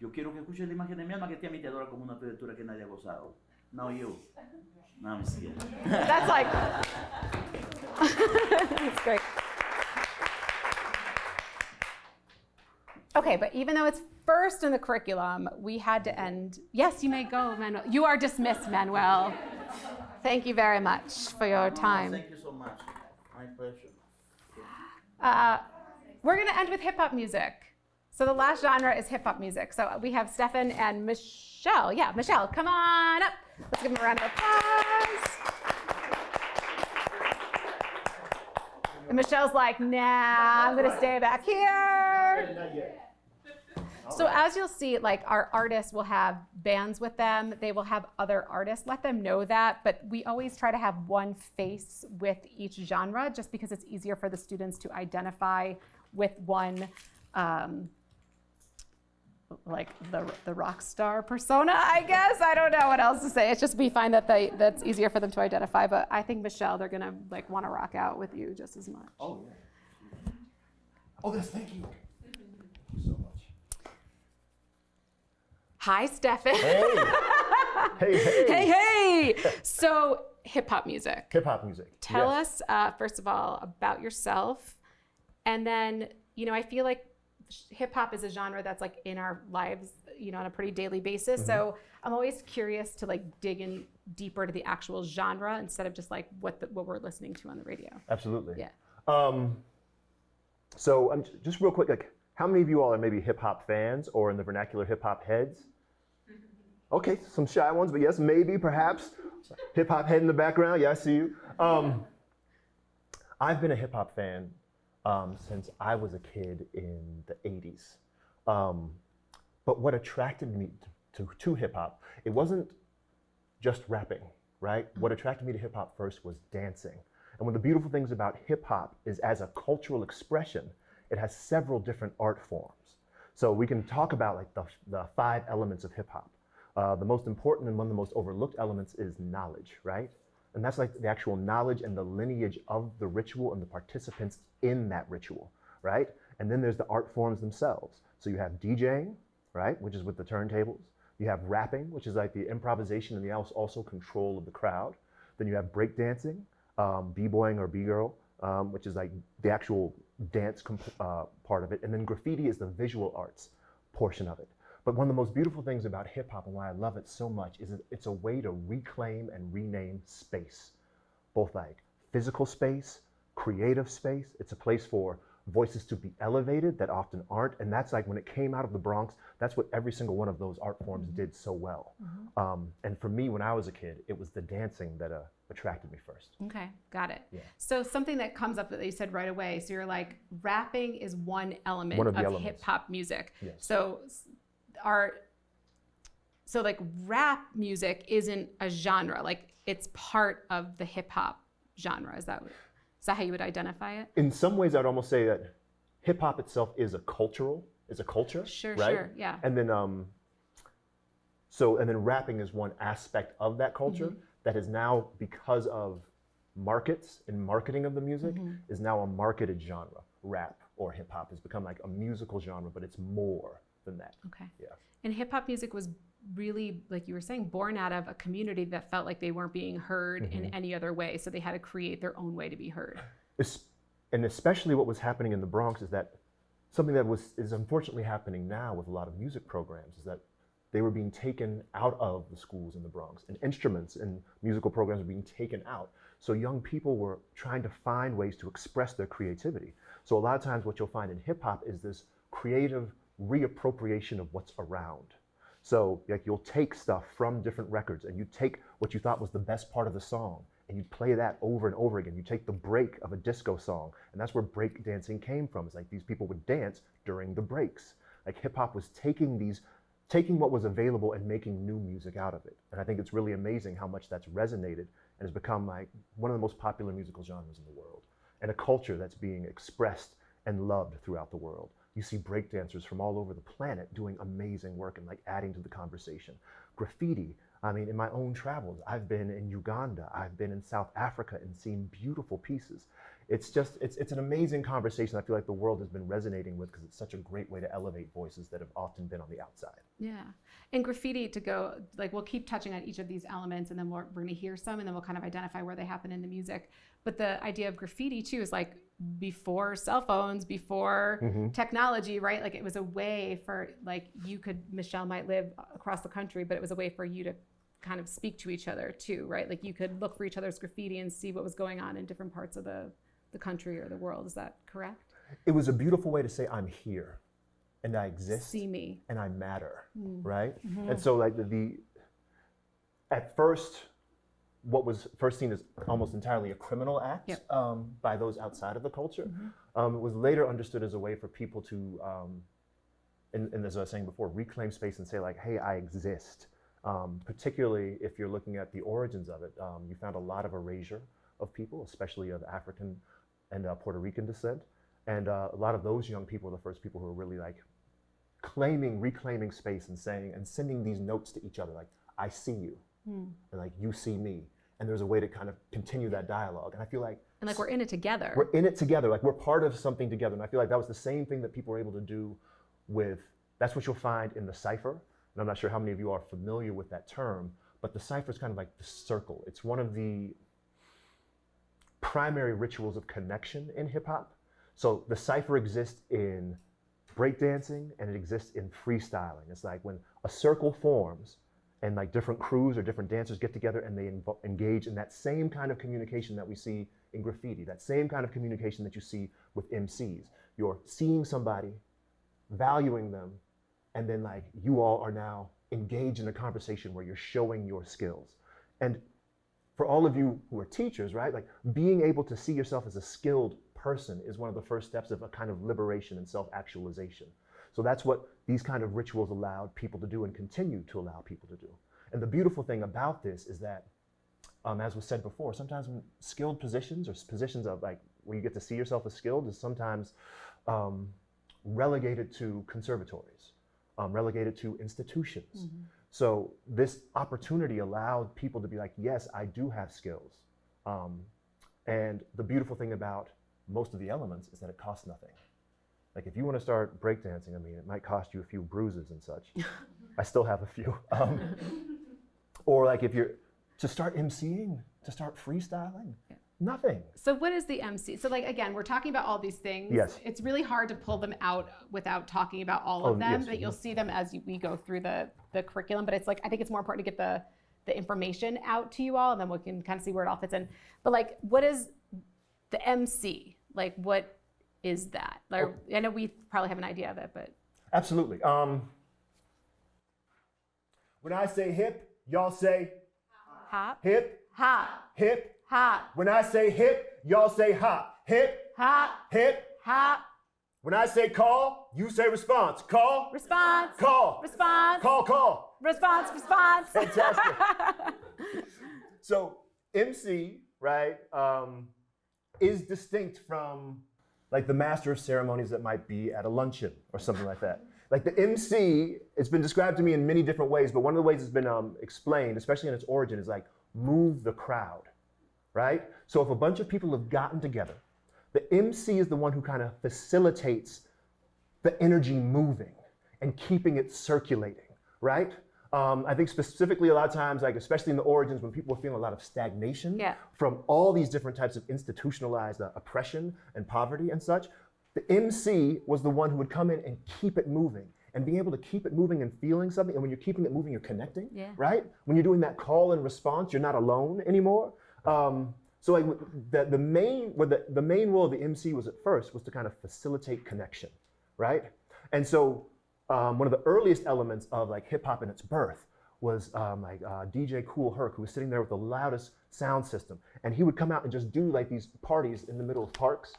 Yo quiero que escuches la imagen de mi alma que te ama y te adora como una criatura que nadie ha gozado. Now you. No, I'm just kidding. That's like... That's great. Okay, but even though it's first in the curriculum, we had to end. Yes, you may go, Manuel. You are dismissed, Manuel. Thank you very much for your time. Thank you so much. My pleasure. We're going to end with hip hop music. So the last genre is hip hop music. So we have Stefan and Michelle. Yeah, Michelle, come on up. Let's give them a round of applause. And Michelle's like, nah, I'm going to stay back here. So as you'll see, like our artists will have bands with them. They will have other artists. Let them know that. But we always try to have one face with each genre, just because it's easier for the students to identify with one, like the rock star persona, I guess. I don't know what else to say. It's just we find that that's easier for them to identify. But I think Michelle, they're gonna like want to rock out with you just as much. Oh, yeah. Oh, yes, thank you. Thank you so much. Hi, Stefan. Hey. Hey. So, hip hop music. Hip hop music. Tell us, first of all, about yourself. And then, I feel like hip hop is a genre that's like in our lives, on a pretty daily basis. Mm-hmm. So, I'm always curious to like dig in deeper to the actual genre instead of just like what we're listening to on the radio. Absolutely. Yeah. So, just real quick, like, how many of you all are maybe hip hop fans or in the vernacular hip hop heads? Okay, some shy ones, but yes, maybe, perhaps. Hip hop head in the background, yeah, I see you. I've been a hip hop fan since I was a kid in the 80s. But what attracted me to hip hop, it wasn't just rapping, right? What attracted me to hip hop first was dancing. And one of the beautiful things about hip hop is as a cultural expression, it has several different art forms. So we can talk about like the 5 elements of hip hop. The most important and one of the most overlooked elements is knowledge, right? And that's like the actual knowledge and the lineage of the ritual and the participants in that ritual, right? And then there's the art forms themselves. So you have DJing, right, which is with the turntables. You have rapping, which is like the improvisation and the also control of the crowd. Then you have breakdancing, b-boying or b-girl, which is like the actual dance part of it. And then graffiti is the visual arts portion of it. But one of the most beautiful things about hip hop and why I love it so much is it's a way to reclaim and rename space. Both like physical space, creative space. It's a place for voices to be elevated that often aren't. And that's like when it came out of the Bronx, that's what every single one of those art forms did so well. Mm-hmm. And for me, when I was a kid, it was the dancing that attracted me first. Okay, got it. Yeah. So something that comes up that you said right away, so you're like, rapping is one element of hip hop music. Yes. So like rap music isn't a genre, like it's part of the hip hop genre. Is that how you would identify it? In some ways, I'd almost say that hip hop itself is a culture, Sure, right? Sure, yeah. And then So, and then rapping is one aspect of that culture that is now, because of markets and marketing of the music, is now a marketed genre. Rap or hip hop has become like a musical genre, but it's more than that. Okay. Yeah. And hip hop music was really, like you were saying, born out of a community that felt like they weren't being heard in any other way. So they had to create their own way to be heard. And especially what was happening in the Bronx is that something that is unfortunately happening now with a lot of music programs is that they were being taken out of the schools in the Bronx, and instruments and musical programs were being taken out. So young people were trying to find ways to express their creativity. So a lot of times what you'll find in hip hop is this creative reappropriation of what's around. So like you'll take stuff from different records and you take what you thought was the best part of the song and you play that over and over again. You take the break of a disco song, and that's where break dancing came from. It's like these people would dance during the breaks. Like hip hop was taking what was available and making new music out of it. And I think it's really amazing how much that's resonated and has become like one of the most popular musical genres in the world, and a culture that's being expressed and loved throughout the world. You see breakdancers from all over the planet doing amazing work and like adding to the conversation. Graffiti, I mean, in my own travels, I've been in Uganda, I've been in South Africa and seen beautiful pieces. It's just, it's an amazing conversation I feel like the world has been resonating with, because it's such a great way to elevate voices that have often been on the outside. Yeah. And graffiti, to go, like, we'll keep touching on each of these elements, and then we're going to hear some, and then we'll kind of identify where they happen in the music. But the idea of graffiti too is like before cell phones, before technology, right? Like it was a way for, like, Michelle might live across the country, but it was a way for you to kind of speak to each other too, right? Like you could look for each other's graffiti and see what was going on in different parts of the country or the world. Is that correct? It was a beautiful way to say, I'm here and I exist. See me. And I matter, right? And so like at first, what was first seen as almost entirely a criminal act by those outside of the culture, was later understood as a way for people to, and as I was saying before, reclaim space and say like, hey, I exist. Particularly if you're looking at the origins of it, you found a lot of erasure of people, especially of African and Puerto Rican descent. And a lot of those young people were the first people who were really like reclaiming space and saying, and sending these notes to each other, like, I see you, and like, you see me. And there's a way to kind of continue that dialogue. And I feel like, and like, we're in it together. We're in it together, like we're part of something together. And I feel like that was the same thing that people were able to do with, that's what you'll find in the cipher. And I'm not sure how many of you are familiar with that term, but the cipher is kind of like the circle. It's one of the primary rituals of connection in hip hop. So the cipher exists in breakdancing and it exists in freestyling. It's like when a circle forms and like different crews or different dancers get together and they engage in that same kind of communication that we see in graffiti, that same kind of communication that you see with MCs. You're seeing somebody, valuing them, and then like you all are now engaged in a conversation where you're showing your skills. And for all of you who are teachers, right, like being able to see yourself as a skilled person is one of the first steps of a kind of liberation and self-actualization. So that's what these kind of rituals allowed people to do and continue to allow people to do. And the beautiful thing about this is that, as was said before, sometimes when skilled positions or positions of like where you get to see yourself as skilled is sometimes relegated to conservatories, relegated to institutions. So this opportunity allowed people to be like, yes, I do have skills. And the beautiful thing about most of the elements is that it costs nothing. Like if you want to start breakdancing, I mean, it might cost you a few bruises and such. I still have a few. Or like if you're, to start MCing, to start freestyling, nothing. So what is the MC? So like, again, we're talking about all these things. Yes. It's really hard to pull them out without talking about all of them, but you'll see them as we go through the curriculum. But it's like, I think it's more important to get the information out to you all, and then we can kind of see where it all fits in. But like, what is the MC? Like, what is that? Like, I know we probably have an idea of it, but. Absolutely. When I say hip, y'all say hop. Hip. Hop. Hip. Hop. When I say hip, y'all say hop. Hip. Hop. Hip. Hop. When I say call, you say response. Call. Response. Call. Response. Call. Response. Response. Fantastic. So MC, right, is distinct from like the master of ceremonies that might be at a luncheon or something like that. Like the MC, it's been described to me in many different ways, but one of the ways it's been explained, especially in its origin, is like move the crowd, right? So if a bunch of people have gotten together, the MC is the one who kind of facilitates the energy moving and keeping it circulating, right? I think specifically a lot of times, like especially in the origins, when people were feeling a lot of stagnation from all these different types of institutionalized oppression and poverty and such, the MC was the one who would come in and keep it moving. And being able to keep it moving and feeling something, and when you're keeping it moving, you're connecting, right? When you're doing that call and response, you're not alone anymore. So like the main role of the MC was at first was to kind of facilitate connection, right? And so one of the earliest elements of like hip hop in its birth was DJ Kool Herc, who was sitting there with the loudest sound system, and he would come out and just do like these parties in the middle of parks.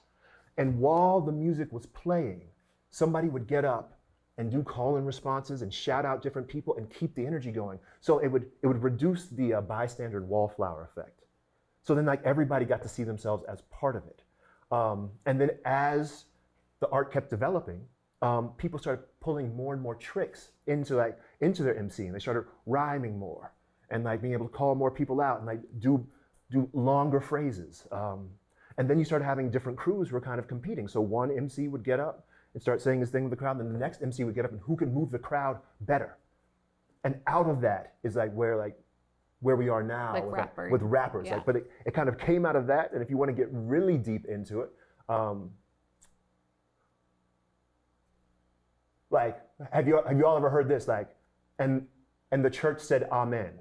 And while the music was playing, somebody would get up and do call-in responses and shout out different people and keep the energy going. So it would reduce the bystander and wallflower effect. So then like everybody got to see themselves as part of it. And then as the art kept developing, people started pulling more and more tricks into their MCing. They started rhyming more and like being able to call more people out and like do longer phrases. And then you started having different crews who were kind of competing. So one MC would get up and start saying his thing with the crowd, and then the next MC would get up and who could move the crowd better. And out of that is like where we are now with rappers. Yeah. Like, but it kind of came out of that, and if you want to get really deep into it, like have you all ever heard this? Like, and the church said amen,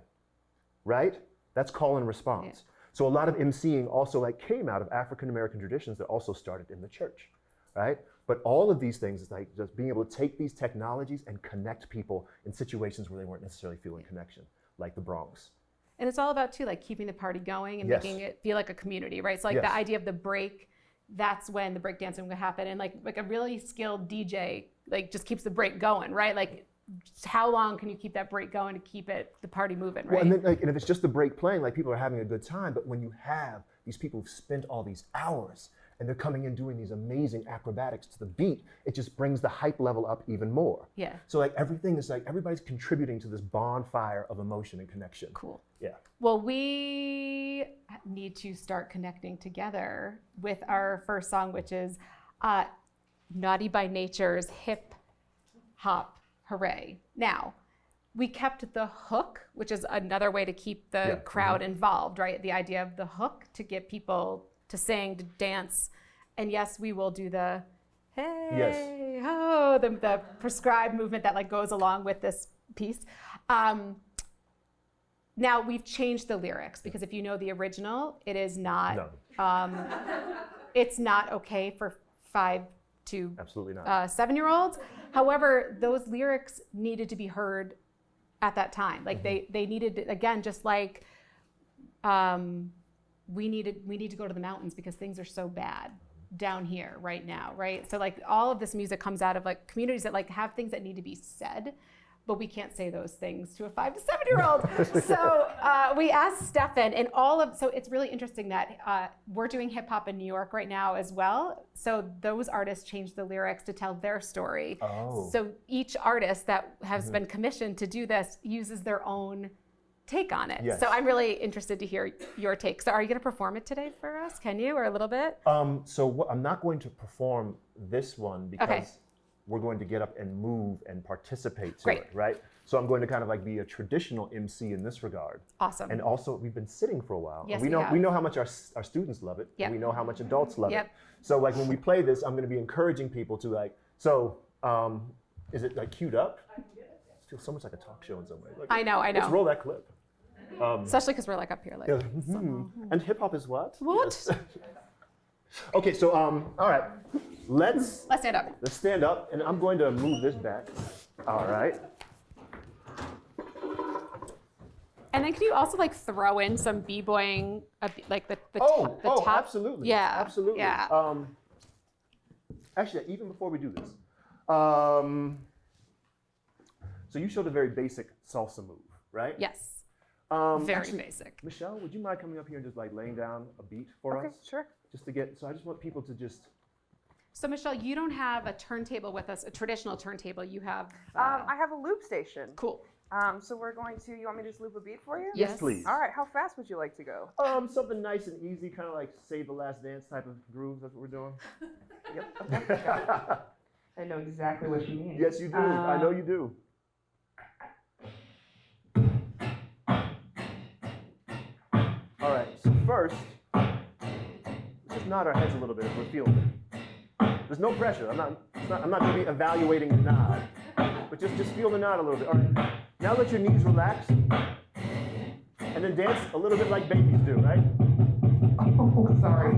right? That's call and response. Yeah. So a lot of MCing also like came out of African American traditions that also started in the church, right? But all of these things is like just being able to take these technologies and connect people in situations where they weren't necessarily feeling connection, like the Bronx. And it's all about too, like keeping the party going and making it feel like a community, right? So like the idea of the break, that's when the break dancing would happen. And like a really skilled DJ, like just keeps the break going, right? Like how long can you keep that break going to keep the party moving, right? Well, and then like, and if it's just the break playing, like people are having a good time, but when you have these people who've spent all these hours and they're coming in doing these amazing acrobatics to the beat, it just brings the hype level up even more. Yeah. So like everything is like, everybody's contributing to this bonfire of emotion and connection. Cool. Yeah. Well, we need to start connecting together with our first song, which is Naughty by Nature's Hip Hop Hooray. Now, we kept the hook, which is another way to keep the crowd involved, right? The idea of the hook to get people to sing, to dance. And yes, we will do the hey, ho, the prescribed movement that like goes along with this piece. Now we've changed the lyrics because if you know the original, it is not, it's not okay for 5 to absolutely not 7-year-olds. However, those lyrics needed to be heard at that time. Like they needed, again, just like we need to go to the mountains because things are so bad down here right now, right? So like all of this music comes out of like communities that like have things that need to be said, but we can't say those things to a 5 to 7-year-old. So we asked Stefan, and so it's really interesting that we're doing hip hop in New York right now as well. So those artists changed the lyrics to tell their story. Oh. So each artist that has been commissioned to do this uses their own take on it. Yes. So I'm really interested to hear your take. So are you gonna perform it today for us? Can you, or a little bit? So I'm not going to perform this one because we're going to get up and move and participate to it, right? So I'm going to kind of like be a traditional MC in this regard. Awesome. And also we've been sitting for a while. Yes, we know how much our students love it. Yep. And we know how much adults love Yep. it. So like when we play this, I'm going to be encouraging people to like, so is it like queued up? It feels so much like a talk show in some way. Like, I know. Let's roll that clip. Especially because we're like up here like. And hip hop is what? What? Yes. Okay, so all right, let's stand up. Let's stand up, and I'm going to move this back. All right. And then can you also like throw in some b-boying, like the top? Absolutely. Yeah. Absolutely. Yeah. Actually, even before we do this, so you showed a very basic salsa move, right? Yes. Very basic. Michelle, would you mind coming up here and just like laying down a beat for us? Okay, sure. Just to get, so I just want people to just So Michelle, you don't have a turntable with us, a traditional turntable. You have. I have a loop station. Cool. So we're going to. You want me to just loop a beat for you? Yes, please. All right. How fast would you like to go? Something nice and easy, kind of like Save the Last Dance type of grooves. That's what we're doing. Yep. Okay. Got it. I know exactly what you mean. Yes, you do. I know you do. All right. So first, let's just nod our heads a little bit if we're feeling it. There's no pressure. I'm not going to be evaluating the nod, but just feel the nod a little bit. All right. Now let your knees relax, and then dance a little bit like babies do, right? Oh, sorry.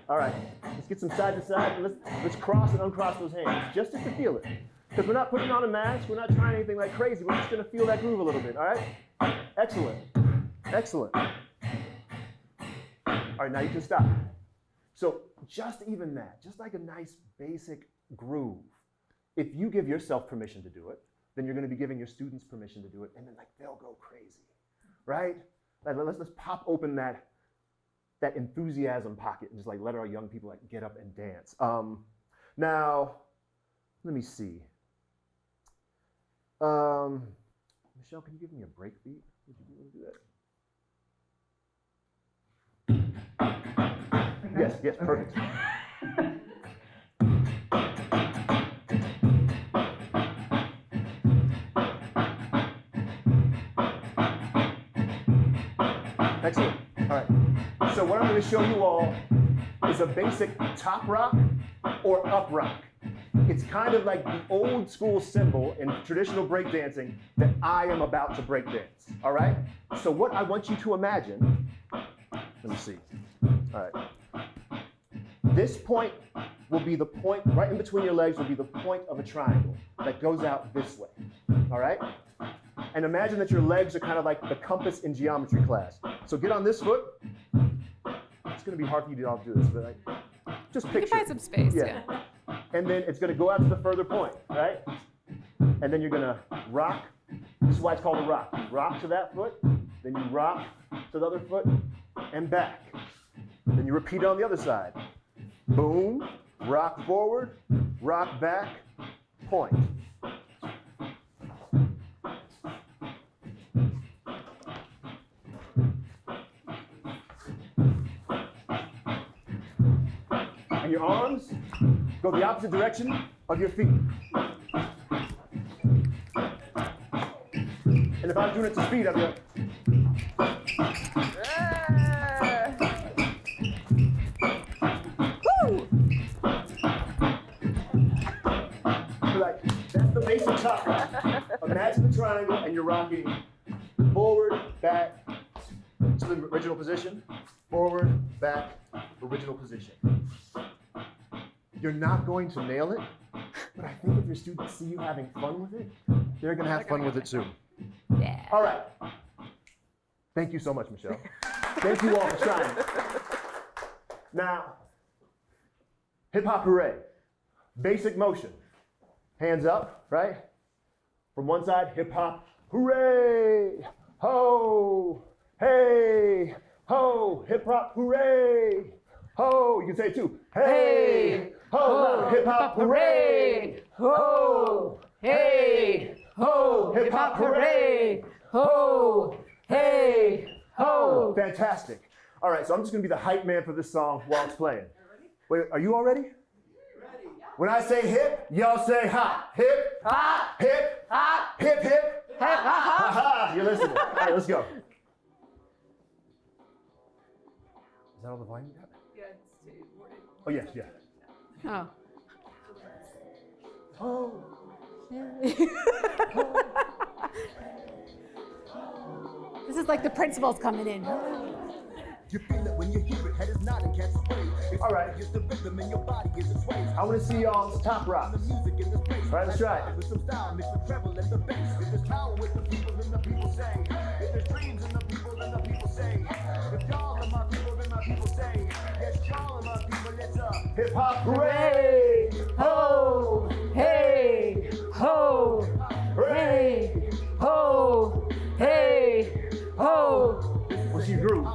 All right. Let's get some side to side. And let's cross and uncross those hands, just to feel it. Because we're not putting on a mask. We're not trying anything like crazy. We're just going to feel that groove a little bit. All right. Excellent. Excellent. All right, now you can stop. So just even that, just like a nice basic groove, if you give yourself permission to do it, then you're going to be giving your students permission to do it, and then like they'll go crazy, right? Like, let's pop open that enthusiasm pocket and just like let our young people like get up and dance. Now, let me see. Michelle, can you give me a break beat? Would you be able to do that? Yes, perfect. Excellent. All right. So what I'm going to show you all is a basic top rock or up rock. It's kind of like the old school symbol in traditional breakdancing that I am about to breakdance. All right? So what I want you to imagine, let me see. All right. This point will be the point, right in between your legs will be the point of a triangle that goes out this way. All right? And imagine that your legs are kind of like the compass in geometry class. So get on this foot. It's going to be hard for you to all do this, but like, just picture. You can find some space, yeah. And then it's going to go out to the further point, right? And then you're going to rock. This is why it's called a rock. You rock to that foot, then you rock to the other foot, and back. Then you repeat it on the other side. Boom, rock forward, rock back, point. And your arms go the opposite direction of your feet. And if I was doing it to speed, I'd be like, that's the basic top rock. Imagine the triangle and you're rocking forward, back to the original position, forward, back, original position. You're not going to nail it, but I think if your students see you having fun with it, they're going to have fun with it too. Yeah. All right. Thank you so much, Michelle. Thank you all for trying. Now, hip hop hooray. Basic motion. Hands up, right? From one side, hip hop hooray. Ho, hey, ho, hip hop hooray. Ho, you can say it too. Hey, ho, hip hop hooray. Ho, hey, ho, hip hop hooray. Ho, hey, ho. Fantastic. All right, so I'm just gonna be the hype man for this song while it's playing. Wait, are you all ready? When I say hip, y'all say hop. Hip, hop, hip, hop, hip, hip, hip, hop, hop. You're listening. All right, let's go. Is that all the volume you got? Oh, yes, yeah. Oh. Oh. This is like the principal's coming in. You feel it when you hear it, head is nodding, catch the sway. All right. It's the rhythm in your body, is the sway. I want to see y'all's top rocks. The music in the space. All right, let's try it. With some style, mixed with treble and the bass. If there's power with the people, then the people say. If there's dreams in the people, then the people say. If y'all are my people, then my people say. Yes, y'all are my people, let's hip hop hooray! Ho, hey, ho, hey, ho, hey, ho. What's your groove?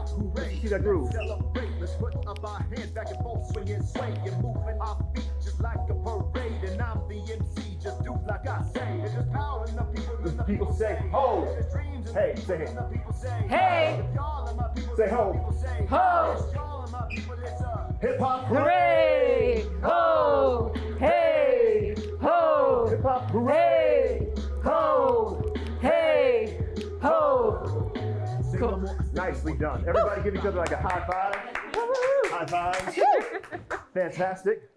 that groove. Celebrate, let's put up our hands back and forth, swing and sway, and moving our feet just like a parade. And I'm the MC, just do like I say. It's just power in the people, and the people say, ho. There's dreams in Hey, the say people, it. and the people say, Hey. If y'all are my people, Say then ho. the people say, Ho. If y'all are my people, it's a Hip hop Hooray! Ho! Hey! Ho! Hip hop hooray! Ho! Hey! Ho! Cool. Nicely done. Everybody give each other like a high five. High fives. Fantastic.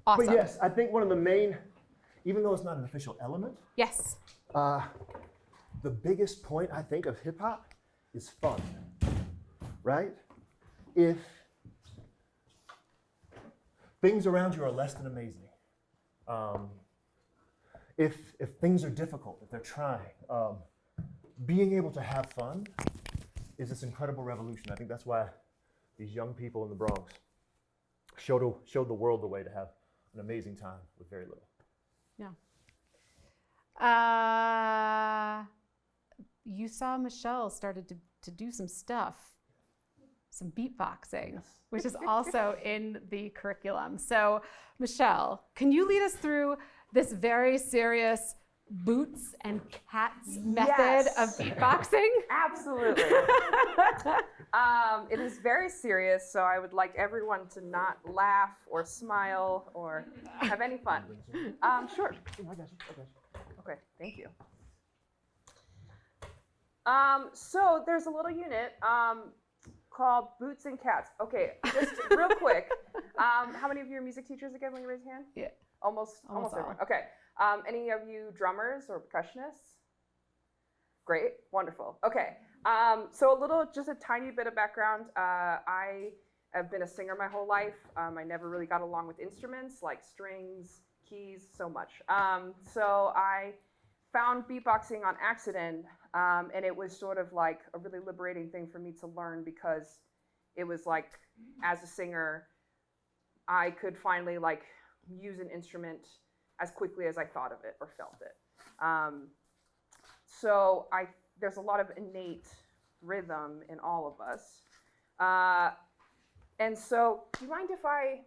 Awesome. But yes, I think one of the main, even though it's not an official element, Yes. the biggest point I think of hip hop is fun, right? If things around you are less than amazing, if things are difficult, if they're trying, being able to have fun is this incredible revolution. I think that's why these young people in the Bronx showed the world the way to have an amazing time with very little. Yeah. You saw Michelle started to do some stuff, some beatboxing, which is also in the curriculum. So, Michelle, can you lead us through this very serious boots and cats method of beatboxing? Absolutely. It is very serious, so I would like everyone to not laugh or smile or have any fun. Sure. Okay, thank you. So there's a little unit called Boots and Cats. Okay, just real quick. How many of you are music teachers again when you raise your hand? Yeah. Almost all. everyone. Okay. Any of you drummers or percussionists? Great, wonderful. Okay, so just a tiny bit of background. I have been a singer my whole life. I never really got along with instruments like strings, keys, so much. So I found beatboxing on accident, and it was sort of like a really liberating thing for me to learn because it was like, as a singer, I could finally like use an instrument as quickly as I thought of it or felt it. So there's a lot of innate rhythm in all of us. And so, do you mind if I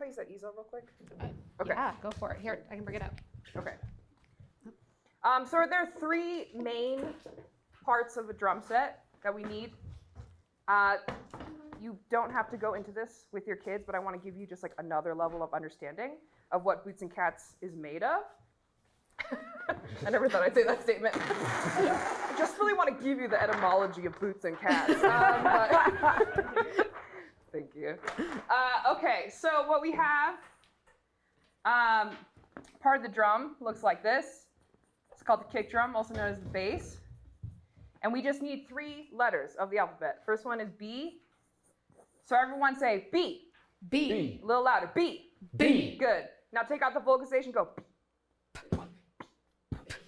use that easel real quick? Okay. Yeah, go for it. Here, I can bring it up. Okay. So there are three main parts of a drum set that we need. You don't have to go into this with your kids, but I want to give you just like another level of understanding of what Boots and Cats is made of. I never thought I'd say that statement. I just really want to give you the etymology of Boots and Cats. Thank you. Okay, so what we have, part of the drum looks like this. It's called the kick drum, also known as the bass. And we just need 3 letters of the alphabet. First one is B. So everyone say B. B. B. A little louder. B. B. Good. Now take out the vocalization, go B.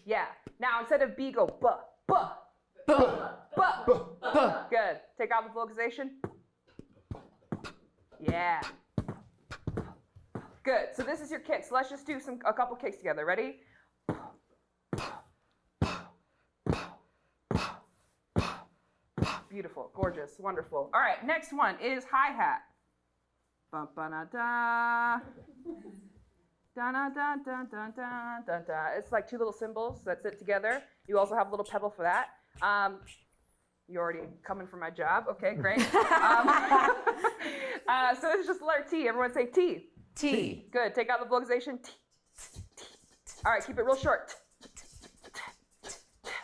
Yeah. Now instead of B, go B. B. B. B. Good. Take out the vocalization. Yeah. Good. So this is your kicks. Let's just do a couple kicks together. Ready? Beautiful, gorgeous, wonderful. All right, next one is hi-hat. Bum ba da da. Da da da da da da da da. It's like 2 little cymbals that sit together. You also have a little pedal for that. You're already coming for my job. Okay, great. So it's just the letter T. Everyone say T. T. Good. Take out the vocalization. T. All right, keep it real short.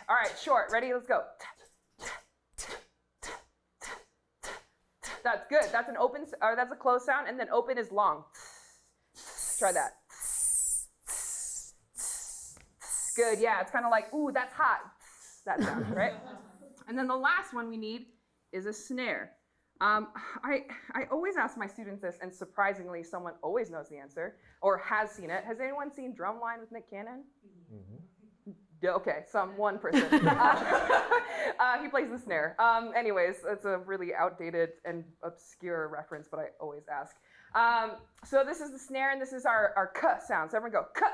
All right, short. Ready? Let's go. That's good. That's an open, or that's a closed sound, and then open is long. Try that. Good. Yeah, it's kind of like, ooh, that's hot. That sound, right? And then the last one we need is a snare. I always ask my students this, and surprisingly, someone always knows the answer or has seen it. Has anyone seen Drumline with Nick Cannon? Mm-hmm. Okay, one person. He plays the snare. Anyways, it's a really outdated and obscure reference, but I always ask. So this is the snare, and this is our k sound. So everyone go k,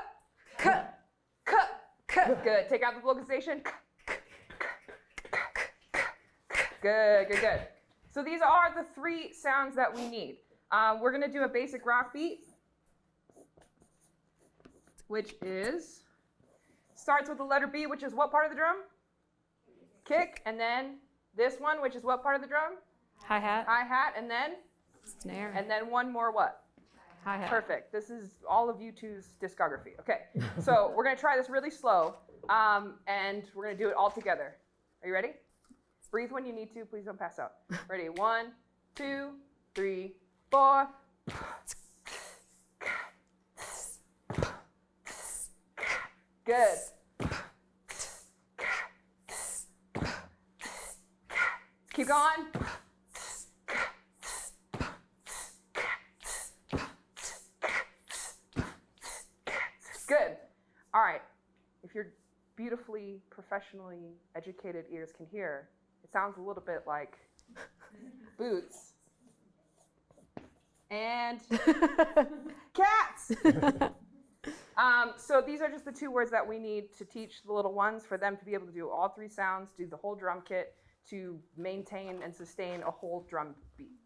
k, k, k. Good. Take out the vocalization. Good, good, good. So these are the 3 sounds that we need. We're gonna do a basic rock beat, which starts with the letter B, which is what part of the drum? Kick, and then this one, which is what part of the drum? Hi-hat. Hi-hat, and then? Snare. And then one more what? Hi-hat. Perfect. This is all of U2's discography. Okay, so we're gonna try this really slow, and we're gonna do it all together. Are you ready? Breathe when you need to. Please don't pass out. Ready? 1, 2, 3, 4. Good. Keep going. Good. All right. If your beautifully, professionally educated ears can hear, it sounds a little bit like boots and cats. So these are just the 2 words that we need to teach the little ones for them to be able to do all 3 sounds, do the whole drum kit, to maintain and sustain a whole drum beat.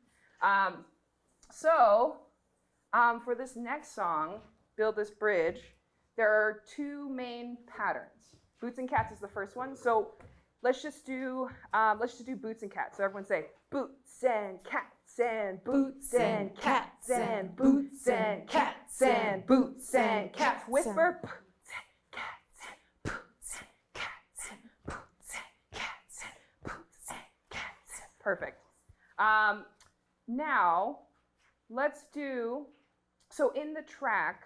For this next song, Build This Bridge, there are 2 main patterns. Boots and cats is the first one. So let's just do boots and cats. So everyone say boots and cats and boots and cats and boots and cats and boots and cats. Whisper boots and cats and boots and cats and boots and cats and boots and cats. Perfect. Now let's do. So in the track,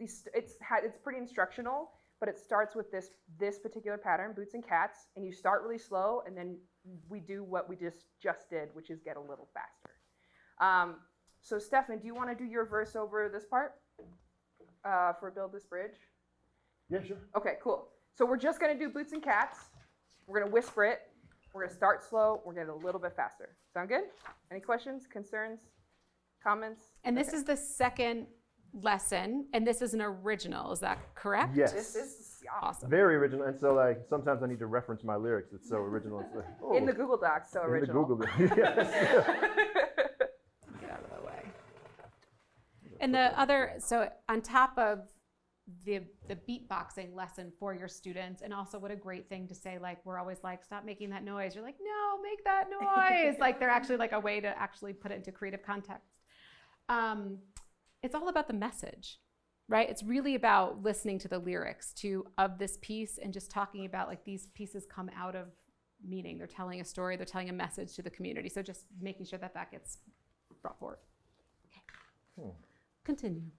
it's pretty instructional, but it starts with this particular pattern, boots and cats, and you start really slow, and then we do what we just did, which is get a little faster. So Stefan, do you want to do your verse over this part for Build This Bridge? Yeah, sure. Okay, cool. So we're just going to do boots and cats. We're going to whisper it. We're going to start slow. We're going to get a little bit faster. Sound good? Any questions, concerns, comments? And this is the second lesson, and this is an original. Is that correct? Yes. This is awesome. Very original, and so like sometimes I need to reference my lyrics. It's so original. It's like, oh. In the Google Docs, so original. In the Google Docs, yes. Get out of the way. And the other, so on top of the beatboxing lesson for your students, and also what a great thing to say, like we're always like, stop making that noise. You're like, no, make that noise. Like they're actually like a way to actually put it into creative context. It's all about the message, right? It's really about listening to the lyrics of this piece and just talking about like these pieces come out of meaning. They're telling a story, they're telling a message to the community. So just making sure that gets brought forward. Okay. Continue.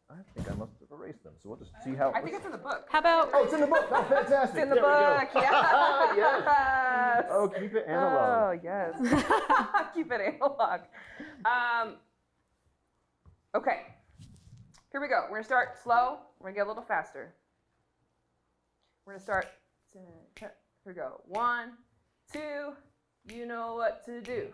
I think I must have erased them. So we'll just see how. I think it's in the book. How about? Oh, it's in the book. Oh, fantastic. It's in the There we go. book. Yes. Yes. Oh, keep it analog. Oh, yes. Keep it analog. Okay. Here we go. We're going to start slow. We're going to get a little faster. We're going to start. Here we go. 1, 2. You know what to do.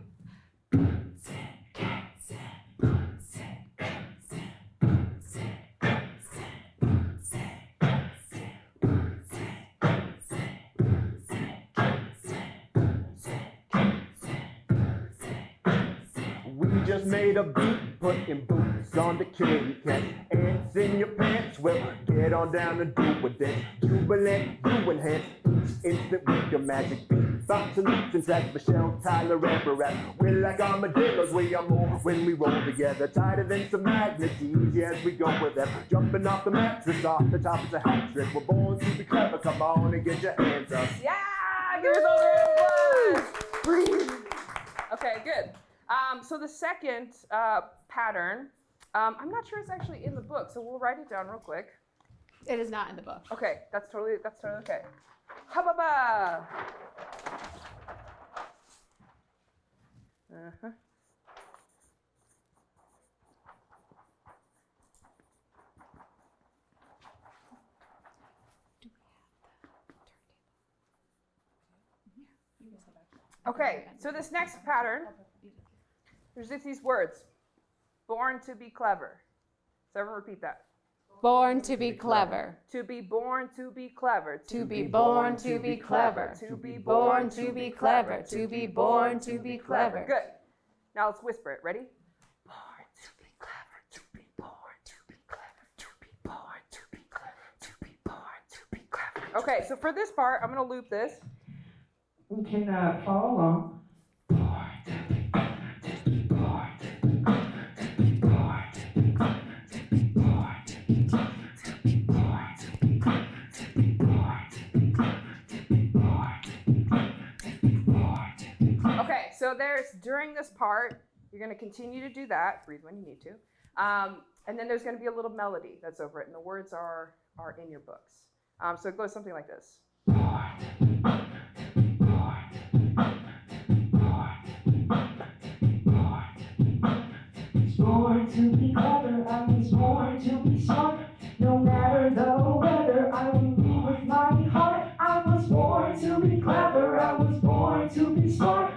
We just made a beat, putting boots on the kitty cat. Ants in your pants, well, get on down and do a dance. Jubilant, you enhance each instant with your magic beat. Bounce and loops and tracks, Michelle, Tyler, and Barat. We're like armadillos, we are more when we roll together. Tighter than some magnets, easy as we go with them. Jumping off the mattress, off the top is a hat trick. We're born to be clever, come on and get your hands up. Yeah! Give us a round of applause! Okay, good. So the second pattern, I'm not sure it's actually in the book, so we'll write it down real quick. It is not in the book. Okay, that's totally okay. Ha-ba-ba! Uh-huh. Okay, so this next pattern, there's just these words. Born to be clever. So everyone repeat that. Born to be clever. To be born to be clever. To be born to be clever. To be Born to be clever. To be born to be clever. Good. Now let's whisper it. Ready? Okay, so for this part, I'm going to loop this. You can follow along. Okay, so there's, during this part, you're going to continue to do that. Breathe when you need to. And then there's going to be a little melody that's over it, and the words are in your books. So it goes something like this. Born to be clever, I was born to be smart. No matter the weather, I will lead with my heart. I was born to be clever, I was born to be smart.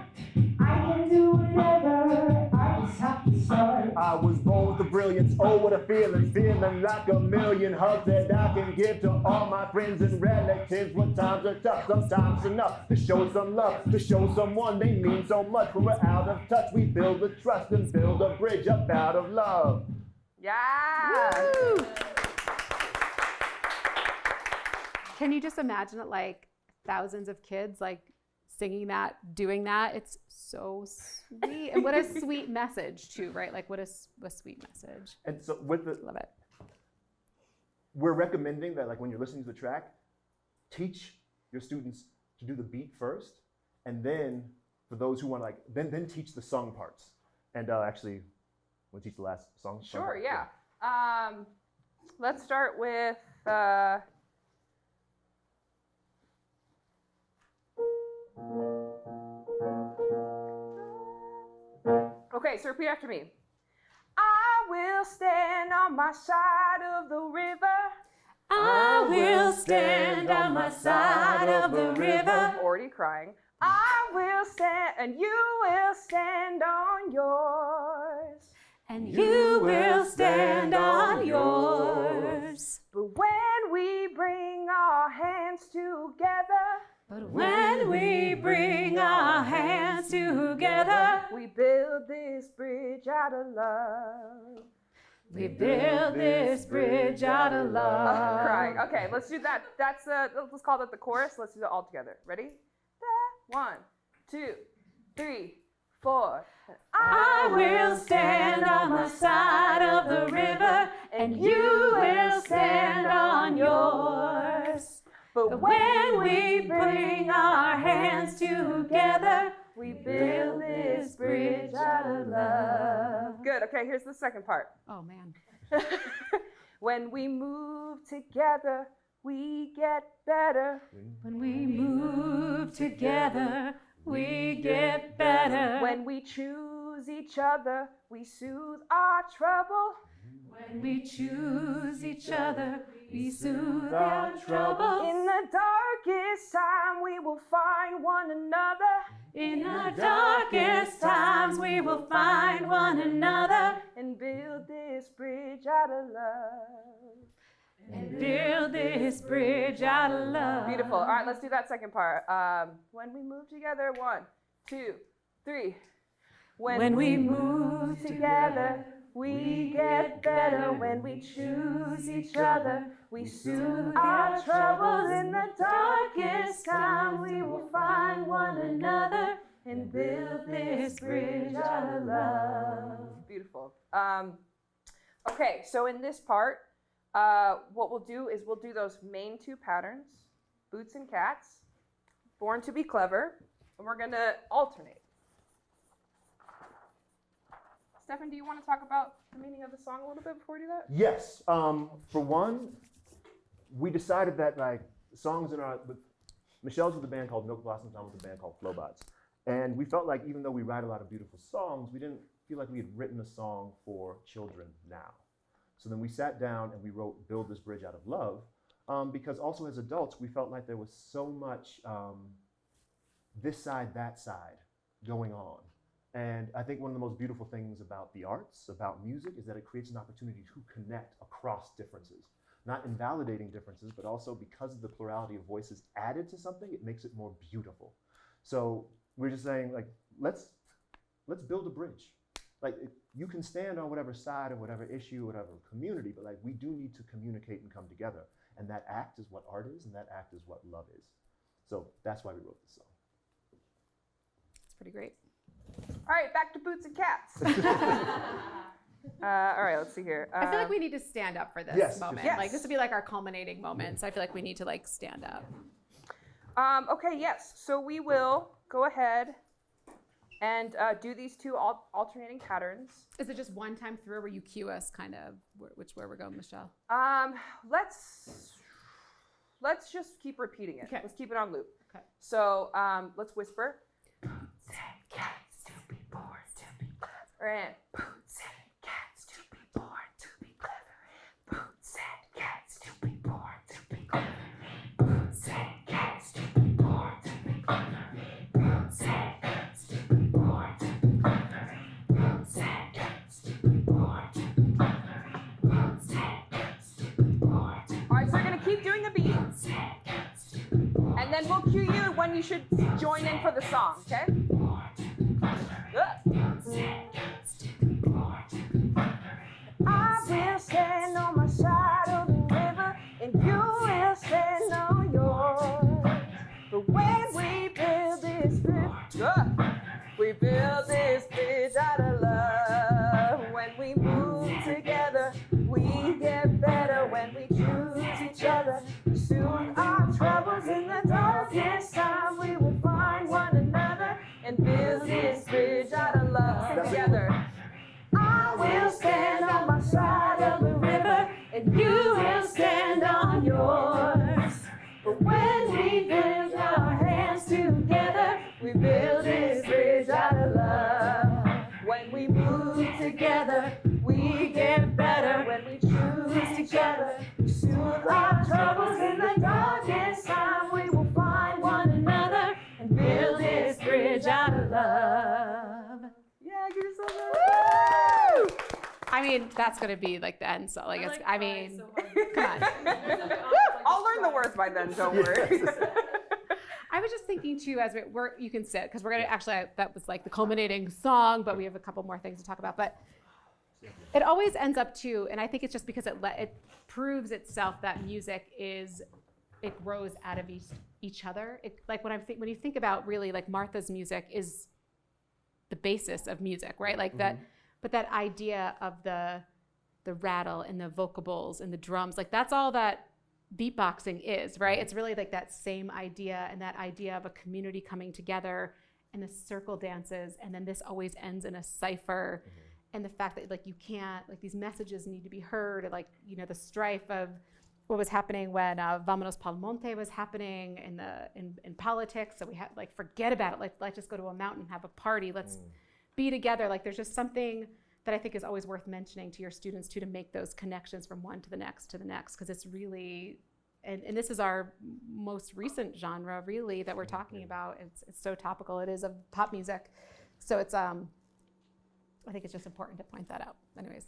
I can do whatever, I just have to start. I was born with the brilliance, oh what a feeling. Feeling like a million hugs that I can give to all my friends and relatives. When times are tough, sometimes enough to show some love, to show someone they mean so much. When we're out of touch, we build a trust and build a bridge up out of love. Yeah. Woo! Can you just imagine it, like thousands of kids like singing that, doing that? It's so sweet. And what a sweet message too, right? Like what a sweet message. And so with the, Love it. we're recommending that like when you're listening to the track, teach your students to do the beat first, and then for those who want to like, then teach the song parts. And actually, we'll teach the last song. Sure, yeah. Let's start with, okay, so repeat after me. I will stand on my side of the river. I will stand on my side of the river. I'm already crying. I will stand, and you will stand on yours. And you will stand on yours. But when we bring our hands together, But when we bring our hands together, we build this bridge out of love. we build this bridge out of love. Crying. Okay, let's do that. Let's call that the chorus. Let's do that all together. Ready? 1, 2, 3, 4. I will stand on my side of the river, and you will stand on yours. But when we bring our hands together, we build this bridge out of love. Good. Okay, here's the second part. Oh man. When we move together, we get better. When we move together, we get better. When we choose each other, we soothe our trouble. When we choose each other, we soothe our troubles. In the darkest time, we will find one another. In our darkest times, we will find one another. And build this bridge out of love. And build this bridge out of love. Beautiful. All right, let's do that second part. When we move together, 1, 2, 3. When we move together, we get better. When we choose each other, we soothe our troubles. In the darkest time, we will find one another and build this bridge out of love. Beautiful. Okay, so in this part, what we'll do is we'll do those main 2 patterns, Boots and Cats, Born to be Clever, and we're going to alternate. Stefan, do you want to talk about the meaning of the song a little bit before we do that? Yes. For one, we decided that like songs in our, Michelle's with a band called Milk Blossoms, I'm with a band called Flowbots. And we felt like even though we write a lot of beautiful songs, we didn't feel like we had written a song for children now. So then we sat down and we wrote Build This Bridge Out of Love, because also as adults, we felt like there was so much this side, that side going on. And I think one of the most beautiful things about the arts, about music, is that it creates an opportunity to connect across differences. Not invalidating differences, but also because of the plurality of voices added to something, it makes it more beautiful. So we're just saying, like, let's build a bridge. Like, you can stand on whatever side or whatever issue, whatever community, but like, we do need to communicate and come together. And that act is what art is, and that act is what love is. So that's why we wrote this song. It's pretty great. All right, back to Boots and Cats. All right, let's see here. I feel like we need to stand up for this Yes, moment. yes. Like this would be like our culminating moment. So I feel like we need to like stand up. Okay, yes. So we will go ahead and do these two alternating patterns. Is it just one time through where you cue us kind of which way we're going, Michelle? Let's just keep repeating it. Okay. Let's keep it on loop. Okay. So let's whisper. Cats to be born to be clever. And boots and cats to be born to be clever. Boots and cats to be born to be clever. Boots and cats to be born to be clever. Boots and cats to be born to be clever. Boots and cats to be born to be clever. Boots and cats to be born to be clever. All right, so we're gonna keep doing the beat. And then we'll cue you when you should join in for the song, okay? I will stand on my side of the river, and you will stand on yours. But when we build this bridge, we build this bridge out of love. When we move together, we get better. When we choose each other, soon our troubles in the darkest time, we will find one another and build this bridge out of love together. I will stand on my side of the river, and you will stand on yours. But when we build our hands together, we build this bridge out of love. When we move together, we get better. When we choose each other, we soothe our troubles in the darkest time. We will find one another and build this bridge out of love. Yeah, give yourself a woo! I mean, that's gonna be like the end. So like, it's, I mean, come on. I'll learn the words by then. Don't worry. I was just thinking too, as you can sit because we're gonna actually that was like the culminating song, but we have a couple more things to talk about. But it always ends up too, and I think it's just because it proves itself that music it grows out of each other. Like when you think about really like Martha's music is the basis of music, right? Like that, but that idea of the rattle and the vocables and the drums, like that's all that beatboxing is, right? It's really like that same idea and that idea of a community coming together and the circle dances, and then this always ends in a cipher. And the fact that like you can't, like these messages need to be heard, or like, you know, the strife of what was happening when Vámonos Pal Monte was happening in politics. So we had like, forget about it. Like, let's just go to a mountain and have a party. Let's be together. Like there's just something that I think is always worth mentioning to your students too, to make those connections from one to the next, because it's really, and this is our most recent genre really that we're talking about. It's so topical. It is of pop music. So it's, I think it's just important to point that out. Anyways,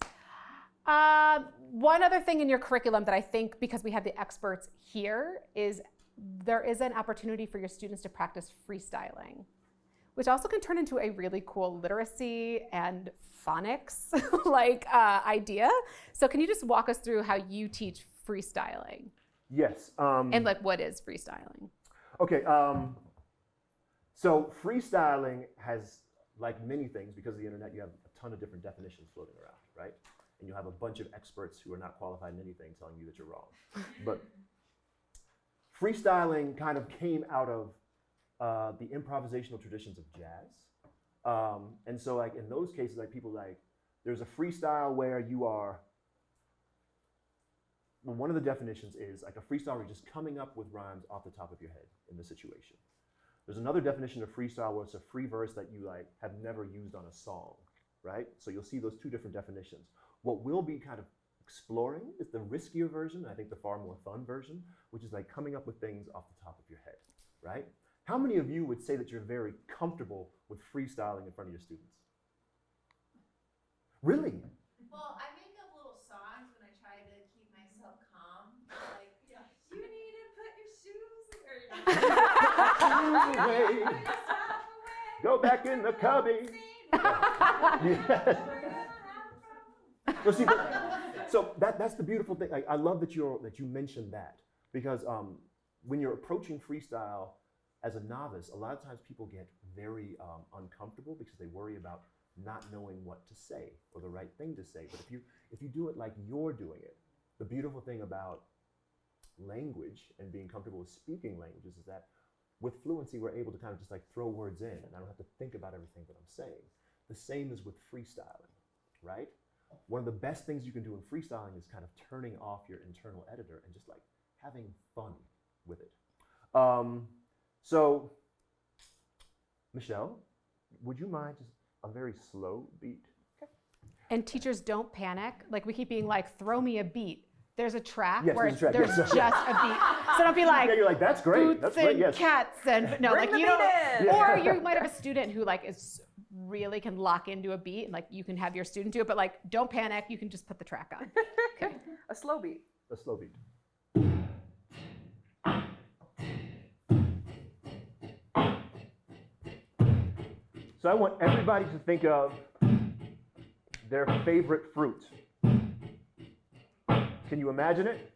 one other thing in your curriculum that I think, because we have the experts here, is there is an opportunity for your students to practice freestyling, which also can turn into a really cool literacy and phonics idea. So can you just walk us through how you teach freestyling? Yes. And like, what is freestyling? Okay. So freestyling has, like many things, because of the internet, you have a ton of different definitions floating around, right? And you have a bunch of experts who are not qualified in anything telling you that you're wrong. But freestyling kind of came out of the improvisational traditions of jazz. And so like in those cases, like people like, there's a freestyle where you are, well, one of the definitions is like a freestyle where you're just coming up with rhymes off the top of your head in the situation. There's another definition of freestyle where it's a free verse that you like have never used on a song, right? So you'll see those two different definitions. What we'll be kind of exploring is the riskier version, I think the far more fun version, which is like coming up with things off the top of your head, right? How many of you would say that you're very comfortable with freestyling in front of your students? Really? Well, I make up little songs when I try to keep myself calm. Like, you need to put your shoes or Go back in the cubby. So see, so that's the beautiful thing. I love that you mentioned that, because when you're approaching freestyle as a novice, a lot of times people get very uncomfortable because they worry about not knowing what to say or the right thing to say. But if you do it like you're doing it, the beautiful thing about language and being comfortable with speaking languages is that with fluency, we're able to kind of just like throw words in, and I don't have to think about everything that I'm saying. The same is with freestyling, right? One of the best things you can do in freestyling is kind of turning off your internal editor and just like having fun with it. So, Michelle, would you mind just a very slow beat? And teachers, don't panic. Like, we keep being like, throw me a beat. There's a track Yes, where there's a track, there's yes. just a beat. So don't be like, Yeah, you're like, that's great, boots that's great, and yes. cats and no, Bring like the you beat don't. in. Or you might have a student who like is really can lock into a beat, and like you can have your student do it, but like don't panic. You can just put the track on. Okay. A slow beat. A slow beat. So I want everybody to think of their favorite fruit. Can you imagine it?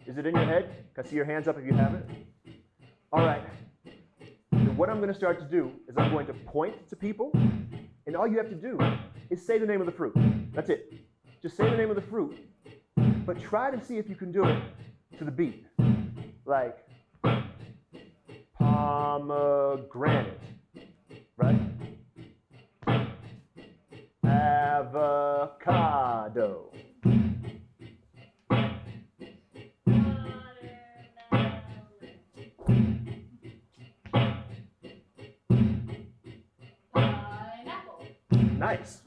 Is it in your head? Can I see your hands up if you have it? All right. And what I'm going to start to do is I'm going to point to people, and all you have to do is say the name of the fruit. That's it. Just say the name of the fruit, but try to see if you can do it to the beat. Like pomegranate, right? Avocado. Nice.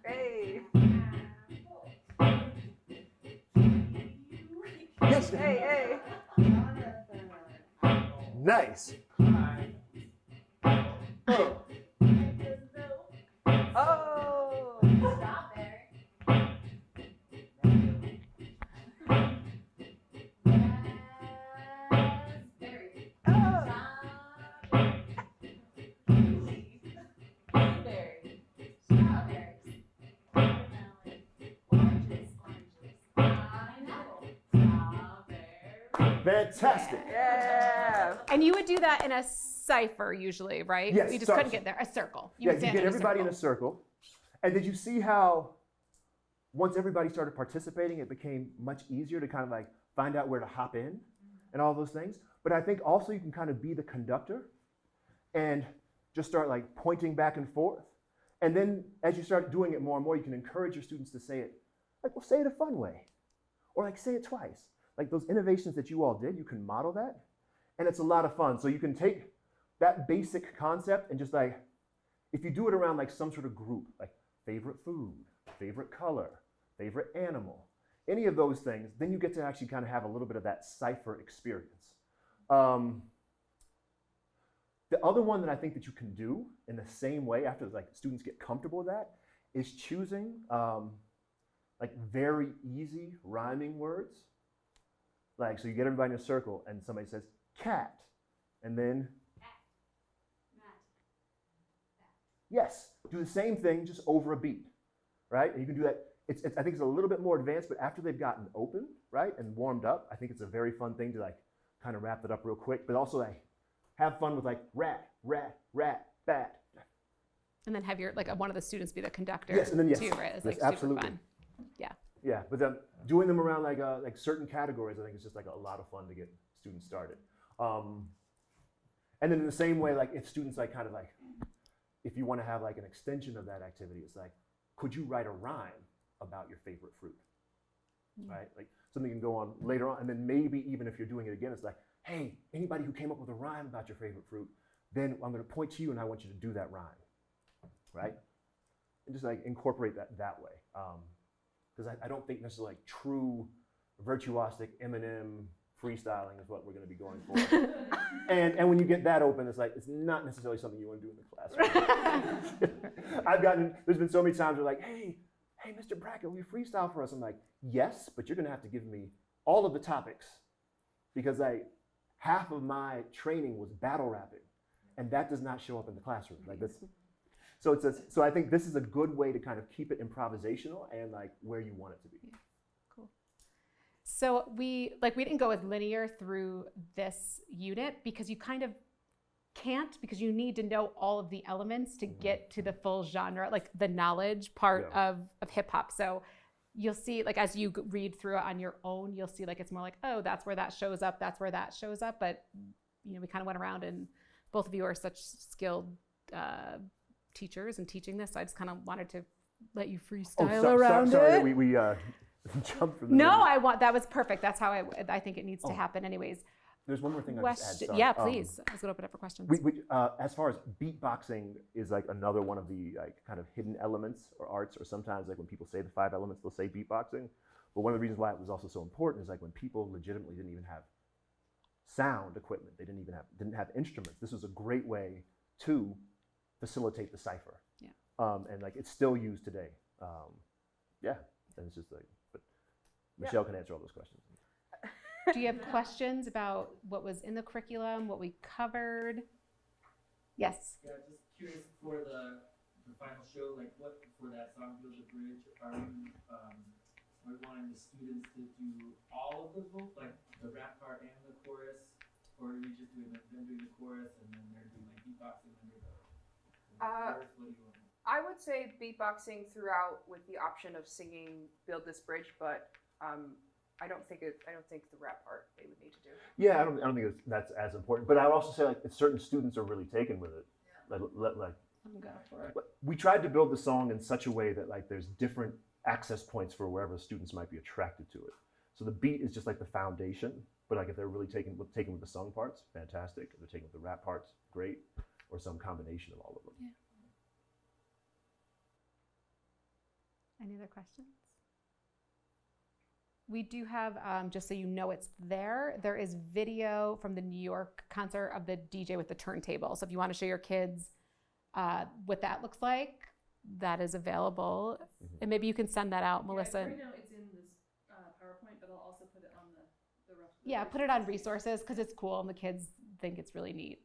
Hey. Yes. Hey, hey. Nice. Oh. Fantastic. Yeah. And you would do that in a cipher usually, right? Yes, You just sorry. couldn't get there. A circle. Yeah, would you stand get in a everybody in circle. a circle. And did you see how once everybody started participating, it became much easier to kind of like find out where to hop in and all those things? But I think also you can kind of be the conductor and just start like pointing back and forth. And then as you start doing it more and more, you can encourage your students to say it, like, well, say it a fun way. Or like, say it twice. Like those innovations that you all did, you can model that. And it's a lot of fun. So you can take that basic concept and just like, if you do it around like some sort of group, like favorite food, favorite color, favorite animal, any of those things, then you get to actually kind of have a little bit of that cipher experience. The other one that I think that you can do in the same way after like students get comfortable with that is choosing like very easy rhyming words. Like, so you get everybody in a circle and somebody says cat, and then yes, do the same thing just over a beat, right? And you can do that. I think it's a little bit more advanced, but after they've gotten open, right, and warmed up, I think it's a very fun thing to like kind of wrap it up real quick, but also like have fun with like rat, rat, rat, bat. And then have your like one of the students be the conductor. Yes, and then yes, too, right? It's yes, like absolutely. super fun. Yeah. Yeah, but doing them around like certain categories, I think is just like a lot of fun to get students started. And then in the same way, like if students like kind of like, if you want to have like an extension of that activity, it's like, could you write a rhyme about your favorite fruit, right? Like something can go on later on, and then maybe even if you're doing it again, it's like, hey, anybody who came up with a rhyme about your favorite fruit, then I'm going to point to you and I want you to do that rhyme, right? And just like incorporate that way. because I don't think necessarily like true virtuosic Eminem freestyling is what we're going to be going for. and when you get that open, it's like, it's not necessarily something you want to do in the classroom. There's been so many times where like, hey, Mr. Brackett, will you freestyle for us? I'm like, yes, but you're going to have to give me all of the topics, because like half of my training was battle rapping, and that does not show up in the classroom. Like this. So I think this is a good way to kind of keep it improvisational and like where you want it to be. Yeah. Cool. So we didn't go as linear through this unit because you kind of can't, because you need to know all of the elements to get to the full genre, like the knowledge part of hip hop. So you'll see, like as you read through it on your own, you'll see like it's more like, oh, that's where that shows up, that's where that shows up. But you know, we kind of went around, and both of you are such skilled teachers in teaching this. So I just kind of wanted to let you freestyle around sorry it. that we jumped from the No, that was perfect. That's how I think it needs to happen anyways. There's one more thing I'll just add. Sorry. Yeah, please. I was going to open up for questions. As far as beatboxing is like another one of the like kind of hidden elements or arts, or sometimes like when people say the 5 elements, they'll say beatboxing. But one of the reasons why it was also so important is like when people legitimately didn't even have sound equipment, they didn't have instruments. This was a great way to facilitate the cipher. Yeah. And like it's still used today. Yeah. And it's just like, but Michelle can answer all those questions. Do you have questions about what was in the curriculum, what we covered? Yes. Yeah, just curious for the final show, like what for that song Build the Bridge, are we wanting the students to do all of the vocal, like the rap part and the chorus, or are you just doing them doing the chorus and then they're doing like beatboxing under the chorus? What do you want? I would say beatboxing throughout with the option of singing "Build This Bridge," but I don't think the rap part they would need to do. Yeah, I don't think that's as important. But I would also say like if certain students are really taken with it, like go for it. We tried to build the song in such a way that like there's different access points for wherever students might be attracted to it. So the beat is just like the foundation, but like if they're really taken with the sung parts, fantastic. If they're taken with the rap parts, great, or some combination of all of them. Yeah. Any other questions? We do have, just so you know it's there is video from the New York concert of the DJ with the turntable. So if you want to show your kids what that looks like, that is available. Mm-hmm. And maybe you can send that out, Melissa. Right now it's in this PowerPoint, but I'll also put it on the rest. Yeah, put it on resources because it's cool and the kids think it's really neat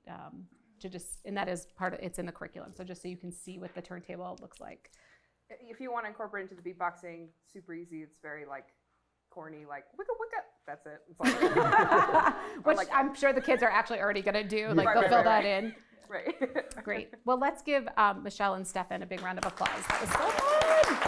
and that is it's in the curriculum. So just so you can see what the turntable looks like. If you want to incorporate into the beatboxing, super easy. It's very like corny, like wicka wicka. That's it. It's like, which like, I'm sure the kids are actually already gonna do. Like they'll fill that in. Right. Great. Well, let's give Michelle and Stefan a big round of applause. That was so fun.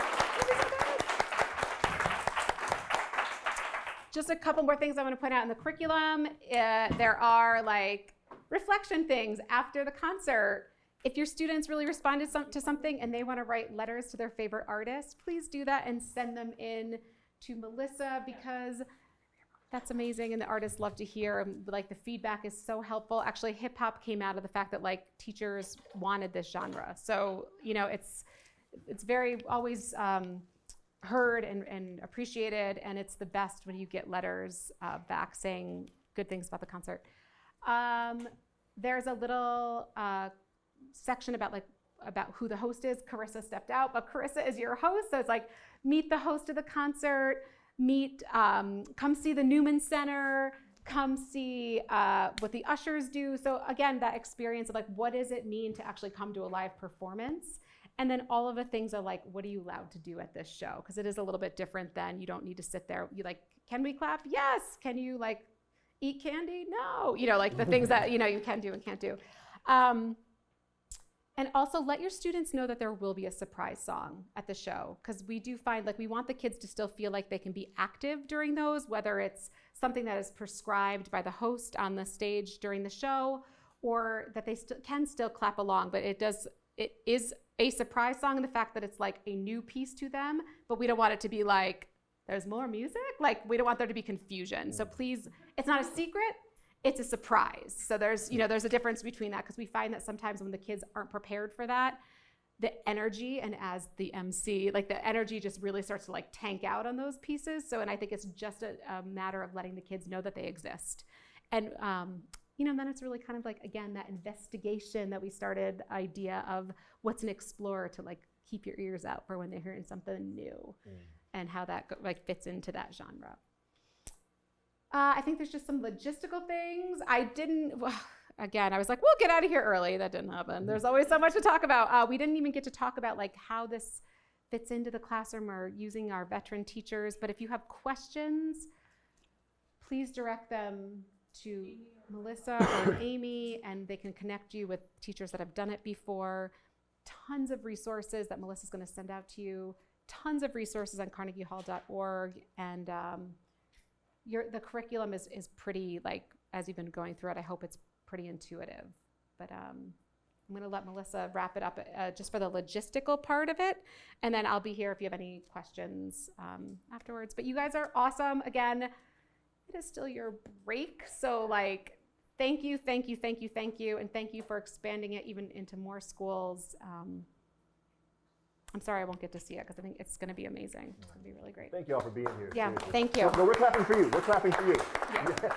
Just a couple more things I want to point out in the curriculum. There are like reflection things after the concert. If your students really responded to something and they want to write letters to their favorite artist, please do that and send them in to Melissa, because that's amazing and the artists love to hear. Like the feedback is so helpful. Actually, hip hop came out of the fact that like teachers wanted this genre. So, you know, it's very always heard and appreciated, and it's the best when you get letters back saying good things about the concert. There's a little section about who the host is. Carissa stepped out, but Carissa is your host. So it's like, meet the host of the concert, come see the Newman Center, come see what the ushers do. So again, that experience of like, what does it mean to actually come to a live performance? And then all of the things are like, what are you allowed to do at this show? Because it is a little bit different than, you don't need to sit there. You like, can we clap? Yes. Can you like eat candy? No. You know, like the things that, you know, you can do and can't do. And also let your students know that there will be a surprise song at the show, because we do find like we want the kids to still feel like they can be active during those, whether it's something that is prescribed by the host on the stage during the show, or that they can still clap along. But it is a surprise song in the fact that it's like a new piece to them, but we don't want it to be like, there's more music. Like we don't want there to be confusion. So please, it's not a secret. It's a surprise. So there's a difference between that, because we find that sometimes when the kids aren't prepared for that, the energy, and as the MC, like the energy just really starts to like tank out on those pieces. So, and I think it's just a matter of letting the kids know that they exist. And, you know, then it's really kind of like, again, that investigation that we started, idea of what's an explorer, to like keep your ears out for when they're hearing something new and how that like fits into that genre. I think there's just some logistical things. Again, I was like, we'll get out of here early. That didn't happen. There's always so much to talk about. We didn't even get to talk about like how this fits into the classroom or using our veteran teachers. But if you have questions, please direct them to Melissa or Amy, and they can connect you with teachers that have done it before. Tons of resources that Melissa's going to send out to you. Tons of resources on carnegiehall.org. And the curriculum is pretty, like, as you've been going through it, I hope it's pretty intuitive. But I'm going to let Melissa wrap it up just for the logistical part of it. And then I'll be here if you have any questions afterwards. But you guys are awesome. Again, it is still your break. So like, thank you. And thank you for expanding it even into more schools. I'm sorry I won't get to see it because I think it's going to be amazing. It's going to be really great. Thank you all for being here. Yeah, Seriously. thank you. No, we're clapping for you. We're clapping for you. Yeah. Yes.